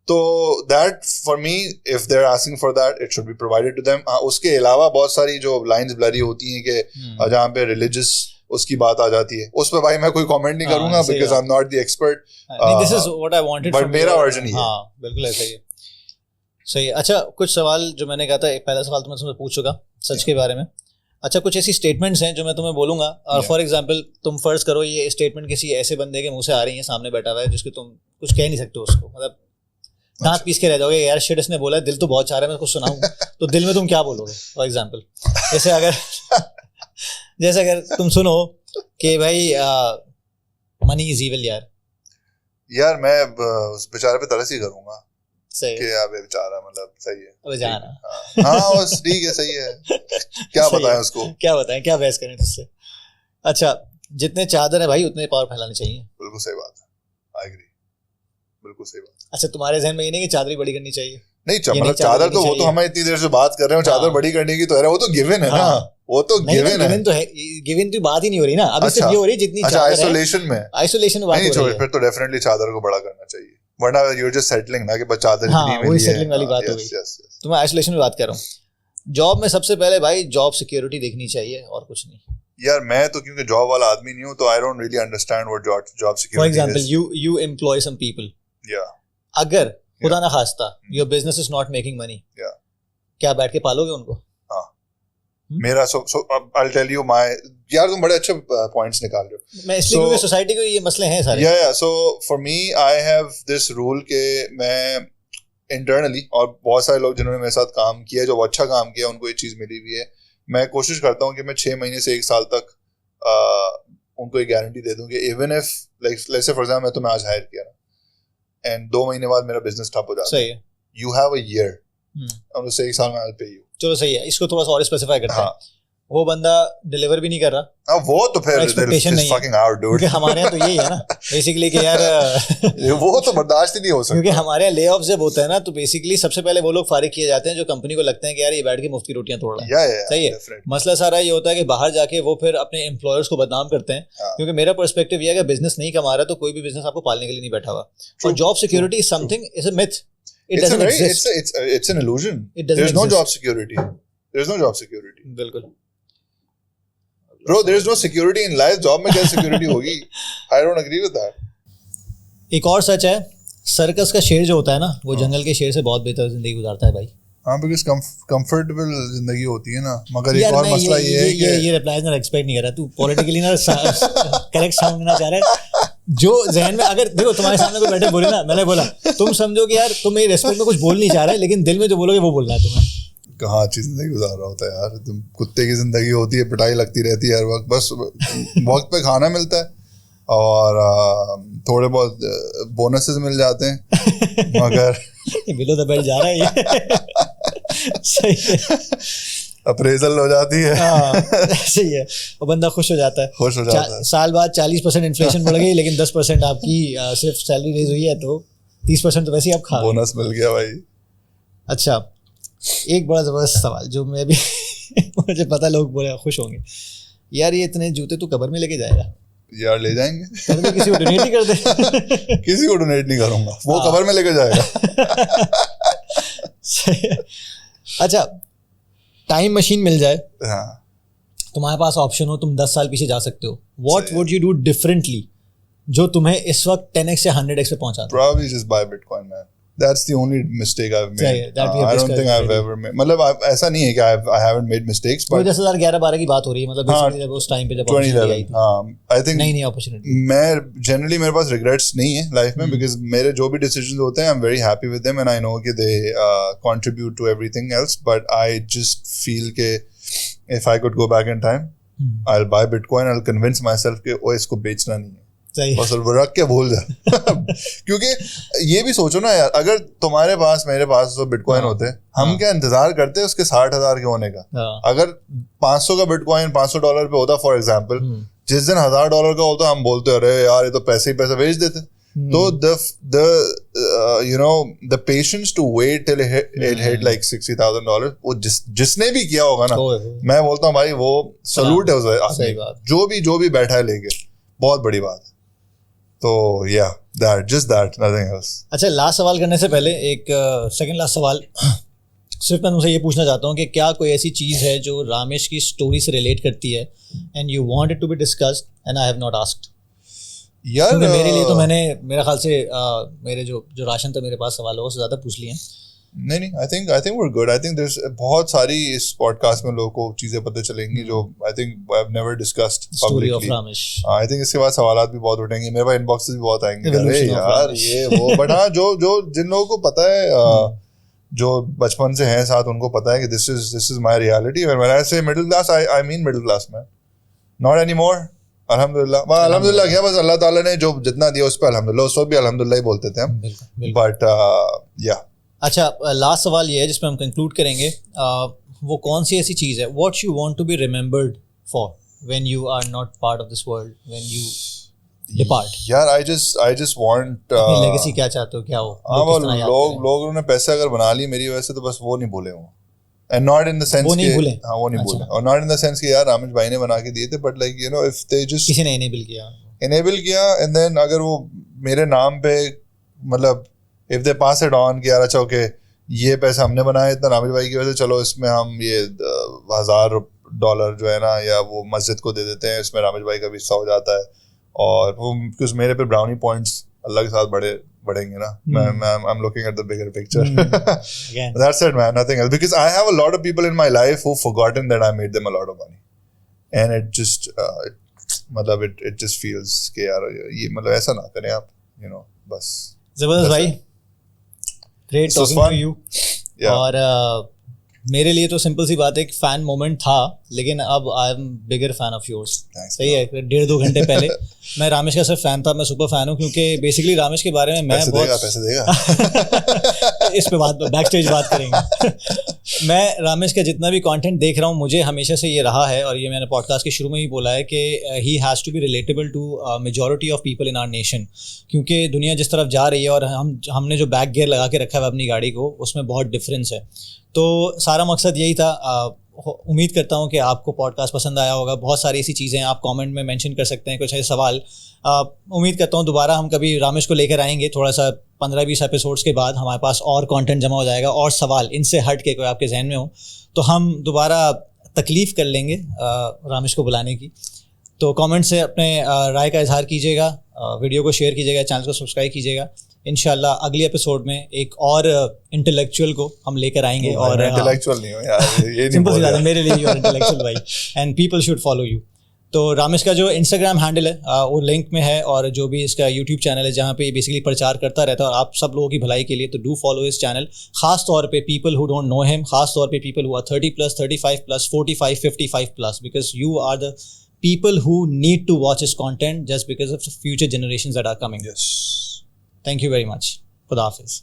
तो that for me, if they are asking for that, it should be provided to them. उसके अलावा बहुत सारी जो लाइंस ब्लरी होती हैं कि जहाँ पे रिलीजियस उसकी बात आ जाती है, उस पर भाई मैं कोई कमेंट नहीं करूंगा, because I am not the expert. This is what I wanted, but मेरा वर्जन ही है। हां बिल्कुल ऐसा ही है, सही है। अच्छा, कुछ सवाल जो मैंने कहा था, पहला सवाल तो मैं तुमसे पूछ चुका सच के बारे में। अच्छा, कुछ ऐसी स्टेटमेंट्स हैं जो मैं तुम्हें बोलूंगा, और फॉर एग्जांपल तुम फर्ज करो ये स्टेटमेंट किसी ऐसे बंदे के मुंह से आ रही है, सामने बैठा हुआ है, जिसके तुम कुछ कह नहीं सकते उसको, मतलब दांत पीस के रह जाओगे, यार शिट इसने बोला है, दिल तो बहुत चाह रहा है मैं कुछ सुनाऊं, तो दिल में तुम क्या बोलोगे? फॉर एग्जांपल जैसे अगर तुम सुनो कि भाई मनी इज इविल, यार मैं उस बेचारे पे तरस ही करूंगा सही कि यार बेचारा, मतलब सही है, अबे जाना, हाँ बस ठीक है, सही है, क्या बताएं उसको, क्या बताएं, क्या बहस करें तुझसे। अच्छा, जितने चादर है भाई उतने पावर फैलाने चाहिए। बिल्कुल सही बात है, आई एग्री, बिल्कुल सही बात। अच्छा, तुम्हारे जहन में ये नहीं कि चादर बड़ी करनी चाहिए? नहीं, मतलब चादर तो वो तो हम इतनी देर से बात कर रहे हो, चादर बड़ी करने की तो है, वो तो गिवन है ना, वो तो गिवन है, तो है, गिवन की बात ही नहीं हो रही ना अभी, सिर्फ ये हो रही जितनी चादर है आइसोलेशन में बात हो रही है। फिर तो डेफिनेटली चादर को बड़ा करना चाहिए, वरना यू आर जस्ट सेटलिंग ना कि बस चादर इतनी में, वही सेटलिंग वाली बात हो गई। तो मैं आइसोलेशन में बात कर रहा हूँ। जॉब में सबसे पहले भाई जॉब सिक्योरिटी देखनी चाहिए और कुछ नहीं। यार मैं तो क्योंकि जॉब वाला आदमी नहीं हूँ, तो I don't really understand what job security is. For example you employ some people, अगर खुदा ना खास्ता your business is not making money, क्या बैठ के पालोगे उनको? मेरा I'll tell you my, यार तुम बड़े अच्छे पॉइंट्स निकाल रहे हो। मैं इसलिए क्योंकि सोसाइटी को ये मसले हैं सारे। so for me I have this rule कि मैं internally, और बहुत सारे लोग जिन्होंने मेरे साथ काम किया, जो अच्छा काम किया, उनको ये चीज़ मिली हुई है, मैं कोशिश करता हूँ कि मैं 6 महीने से 1 साल तक उनको एक गारंटी दे दूँ कि even if like let's say for example मैं तुम्हें आज हायर किया ना, and 2 महीने बाद मेरा बिजनेस ठप हो जाता है, you have a year, और उससे 1 साल में I'll pay you। चलो सही है, इसको थोड़ा सा और स्पेसिफाई करते हैं। वो बंदा डिलीवर भी नहीं कर रहा, वो तो फिर एक्सपेक्टेशन नहीं है, क्योंकि हमारे यहाँ तो यही है ना बेसिकली कि यार वो तो बर्दाश्त ही नहीं हो सकता, क्योंकि हमारे यहाँ ले ऑफ जब होता है ना, तो बेसिकली सबसे पहले वो लोग फारिग किए जाते हैं जो कंपनी को लगता है कि यार ये बैठ के मुफ्त की रोटियां तोड़ रहा है। सही है, मसला सारा ये होता है कि बाहर जाके वो फिर अपने एम्प्लॉयर्स को बदनाम करते हैं, क्योंकि मेरा पर्सपेक्टिव ये है कि बिजनेस नहीं कमा रहा तो कोई भी बिजनेस आपको पालने के लिए नहीं बैठा हुआ, और job security is something, is a myth, it doesn't exist, it's an illusion, there's no job security, there's no job security, बिल्कुल bro, there's no security in life, job में क्या security होगी? I don't agree with that। एक और सच है, सर्कस का शेर जो होता है ना, वो जंगल के शेर से बहुत बेहतर जिंदगी गुजारता है भाई। हाँ, बिकॉज़ कंफर्टेबल जिंदगी होती है ना, मगर एक और मसला ये है कि ये रिप्लाई ना एक्सपेक्ट नहीं कर रहा तू, पॉलिटिकली ना करेक्ट साउंड ना चाह रहा है, जो जहन में, अगर देखो तुम्हारे सामने कोई बैठे बोले ना, मैंने बोला तुम समझो कि यार तुम मेरी रेस्पेक्ट में कुछ बोल नहीं चाह रहे, लेकिन दिल में जो बोलोगे वो बोलना है तुम्हें। कहाँ अच्छी जिंदगी गुजार रहा होता है यार, तुम कुत्ते की जिंदगी होती है, पिटाई लगती रहती है हर वक्त, बस वक्त पे खाना मिलता है और थोड़े बहुत बोनसेस मिल जाते हैं मगर बिलो द बेल्ट जा रहा है ये सही है, अप्रेजल हो जाती है। हाँ सही है, और बंदा खुश हो जाता है, खुश हो जाता है। साल बाद 40% इन्फ्लेशन बढ़ गई लेकिन 10% आपकी सिर्फ सैलरी रेज हुई है, तो 30% तो वैसे ही आप खा रहे हो। बोनस मिल गया भाई। अच्छा, एक बड़ा जबरदस्त सवाल जो मैं भी मुझे पता लोग बड़े खुश होंगे, यार ये इतने जूते तू कब्र में लेके जाएगा? यार ले जाएंगे। कब्र में किसी को डोनेट नहीं कर दे? किसी को डोनेट नहीं करूंगा, वो कब्र में लेके जाएगा। सही है। अच्छा, टाइम मशीन मिल जाए, हाँ, तुम्हारे पास ऑप्शन हो, तुम 10 साल पीछे जा सकते हो, what would you do differently जो तुम्हें इस वक्त 10x या 100x पे पहुंचा दे? probably just buy Bitcoin, man. That's the only mistake I've made. सही है, that we have I don't discussed think I've already. ever made. मतलब ऐसा नहीं है कि I haven't made mistakes, कोई but 10,011-12 की बात हो रही है, मतलब हाँ, basically जब उस टाइम पे जब opportunity आई 2011, थी, हाँ, I think नई अपॉर्चुनिटी। मैं generally मेरे पास regrets नहीं है लाइफ में, because मेरे जो भी decisions होते हैं I'm very happy with them and I know कि they contribute to everything else, but I just feel कि if I could go back in time, I'll buy Bitcoin, I'll convince myself कि ओ इसको बेचना नहीं है, सही बस रख के भूल जा। क्योंकि ये भी सोचो ना यार, अगर तुम्हारे पास मेरे पास तो बिटकॉइन होते, हम क्या इंतजार करते हैं उसके 60,000 के होने का? अगर 500 का बिटकॉइन $500 पे होता फॉर एग्जांपल, जिस दिन $1,000 का होता हम बोलते अरे यार ये तो पैसे ही पैसे बेच देते। तो the patience to wait till it hit like $60,000, वो जिसने भी किया होगा ना, मैं बोलता हूँ भाई वो सलूट है उस आदमी, जो भी बैठा है लेके, बहुत बड़ी बात है। तो yeah, just that, nothing else. अच्छा, लास्ट सवाल करने से पहले एक सेकंड लास्ट सवाल सिर्फ मैं तुमसे ये पूछना चाहता हूँ कि क्या कोई ऐसी चीज़ है जो रामेश की स्टोरी से रिलेट करती है and you want it to be discussed and I have not asked? यार मेरे लिए तो मैंने मेरा ख्याल से मेरे जो राशन था मेरे पास सवाल हो उससे ज़्यादा पूछ लिए हैं। नहीं, I think we're good. I think there's बहुत सारी इस पॉडकास्ट में लोगों को चीजें पता चलेंगी जो I think I've never discussed story publicly. Of Ramesh. I think इसके बाद सवालात भी बहुत उठेंगे, मेरे पास इनबॉक्सेस भी बहुत आएंगे, अरे Evolution of यार Ramesh. ये वो, बट हाँ जो जिन लोगों को पता है जो बचपन से हैं साथ, उनको पता है कि this is my reality. When I say middle class, I mean middle class, man. Not anymore. अल्हम्दुलिल्लाह क्या, बस अल्लाह ताला ने जो जितना दिया उस पर अल्हम्दुलिल्लाह, उस वक्त भी अल्हम्दुलिल्लाह ही बोलते थे हम, बट या। अच्छा, लास्ट सवाल ये है जिसमें हम कंक्लूड करेंगे, वो कौन सी ऐसी चीज़ है what you want to be remembered for when you are not part of this world, when you depart? यार I just want लेगेसी क्या चाहते हो, क्या हो? लोगों ने पैसे अगर बना लिए मेरी वजह से, तो बस वो नहीं भूले वो, and not in the sense वो नहीं भूले, हाँ वो नहीं भूले, और not in the sense कि यार रामेश भाई ने बना के दिए थे, but like if they just किसी ने enable किया and then अगर वो मेरे नाम पे, मतलब if they pass it on कि यार अच्छा ओके ये पैसे हमने बनाए इतना रामेश भाई की वजह से, चलो इसमें हम ये $1,000 जो है ना या वो मस्जिद को दे देते हैं, इसमें रामेश भाई का भी हिस्सा हो जाता है, और वो कुछ मेरे पे ब्राउनी पॉइंट्स अल्लाह के साथ बढ़ेंगे ना। I'm looking at the bigger picture. That's it, man, nothing else, because I have a lot of people in my life who've forgotten that I made them a lot of money, and it just मतलब it just feels कि यार ये मतलब ऐसा ना करें आप, बस। जबरदस्त भाई, ग्रेट टॉकिंग टू यू। और मेरे लिए तो सिंपल सी बात है, एक फैन मोमेंट था, लेकिन अब I am bigger fan of yours. सही है, 1.5-2 घंटे पहले मैं रामेश का सिर्फ फैन था, मैं सुपर फैन हूँ, क्योंकि बेसिकली रामेश के बारे में मैं पैसे देगा इस पे बात बैक स्टेज बात करेंगे। मैं रामेश का जितना भी कंटेंट देख रहा हूँ, मुझे हमेशा से ये रहा है, और ये मैंने पॉडकास्ट के शुरू में ही बोला है कि he has to be relatable to majority of people in our nation, क्योंकि दुनिया जिस तरफ जा रही है और हमने जो बैक गियर लगा के रखा है अपनी गाड़ी को, उसमें बहुत डिफरेंस है। तो सारा मकसद यही था। उम्मीद करता हूँ कि आपको पॉडकास्ट पसंद आया होगा। बहुत सारी ऐसी चीज़ें आप कमेंट में मेंशन कर सकते हैं, कुछ ऐसे सवाल। उम्मीद करता हूँ दोबारा हम कभी रामेश को लेकर आएंगे, थोड़ा सा 15-20 एपिसोड्स के बाद हमारे पास और कंटेंट जमा हो जाएगा, और सवाल इनसे हट के कोई आपके जहन में हो तो हम दोबारा तकलीफ़ कर लेंगे रामेश को बुलाने की। तो कमेंट से अपने राय का इजहार कीजिएगा, वीडियो को शेयर कीजिएगा, चैनल को सब्सक्राइब कीजिएगा। इंशाल्लाह अगली एपिसोड में एक और इंटेलेक्चुअल को हम लेकर आएंगे। और इंटेलेक्चुअल नहीं हो यार, ये नहीं सिंपल सी बात है, मेरे लिए और इंटेलेक्चुअल भाई, and people should follow you. तो रामेश का जो इंस्टाग्राम हैंडल है वो लिंक में है, और जो भी इसका यूट्यूब चैनल है जहाँ पे बेसिकली प्रचार करता रहता है और आप सब लोगों की भलाई के लिए, तो डू फॉलो हिज चैनल। खास तौर पे people who don't know him, खास तौर पे people who are 30+, 35+, 45, 55+, because you are the people who need to watch his content just because of the future generations that are coming. Yes. Thank you very much. Khuda Hafiz.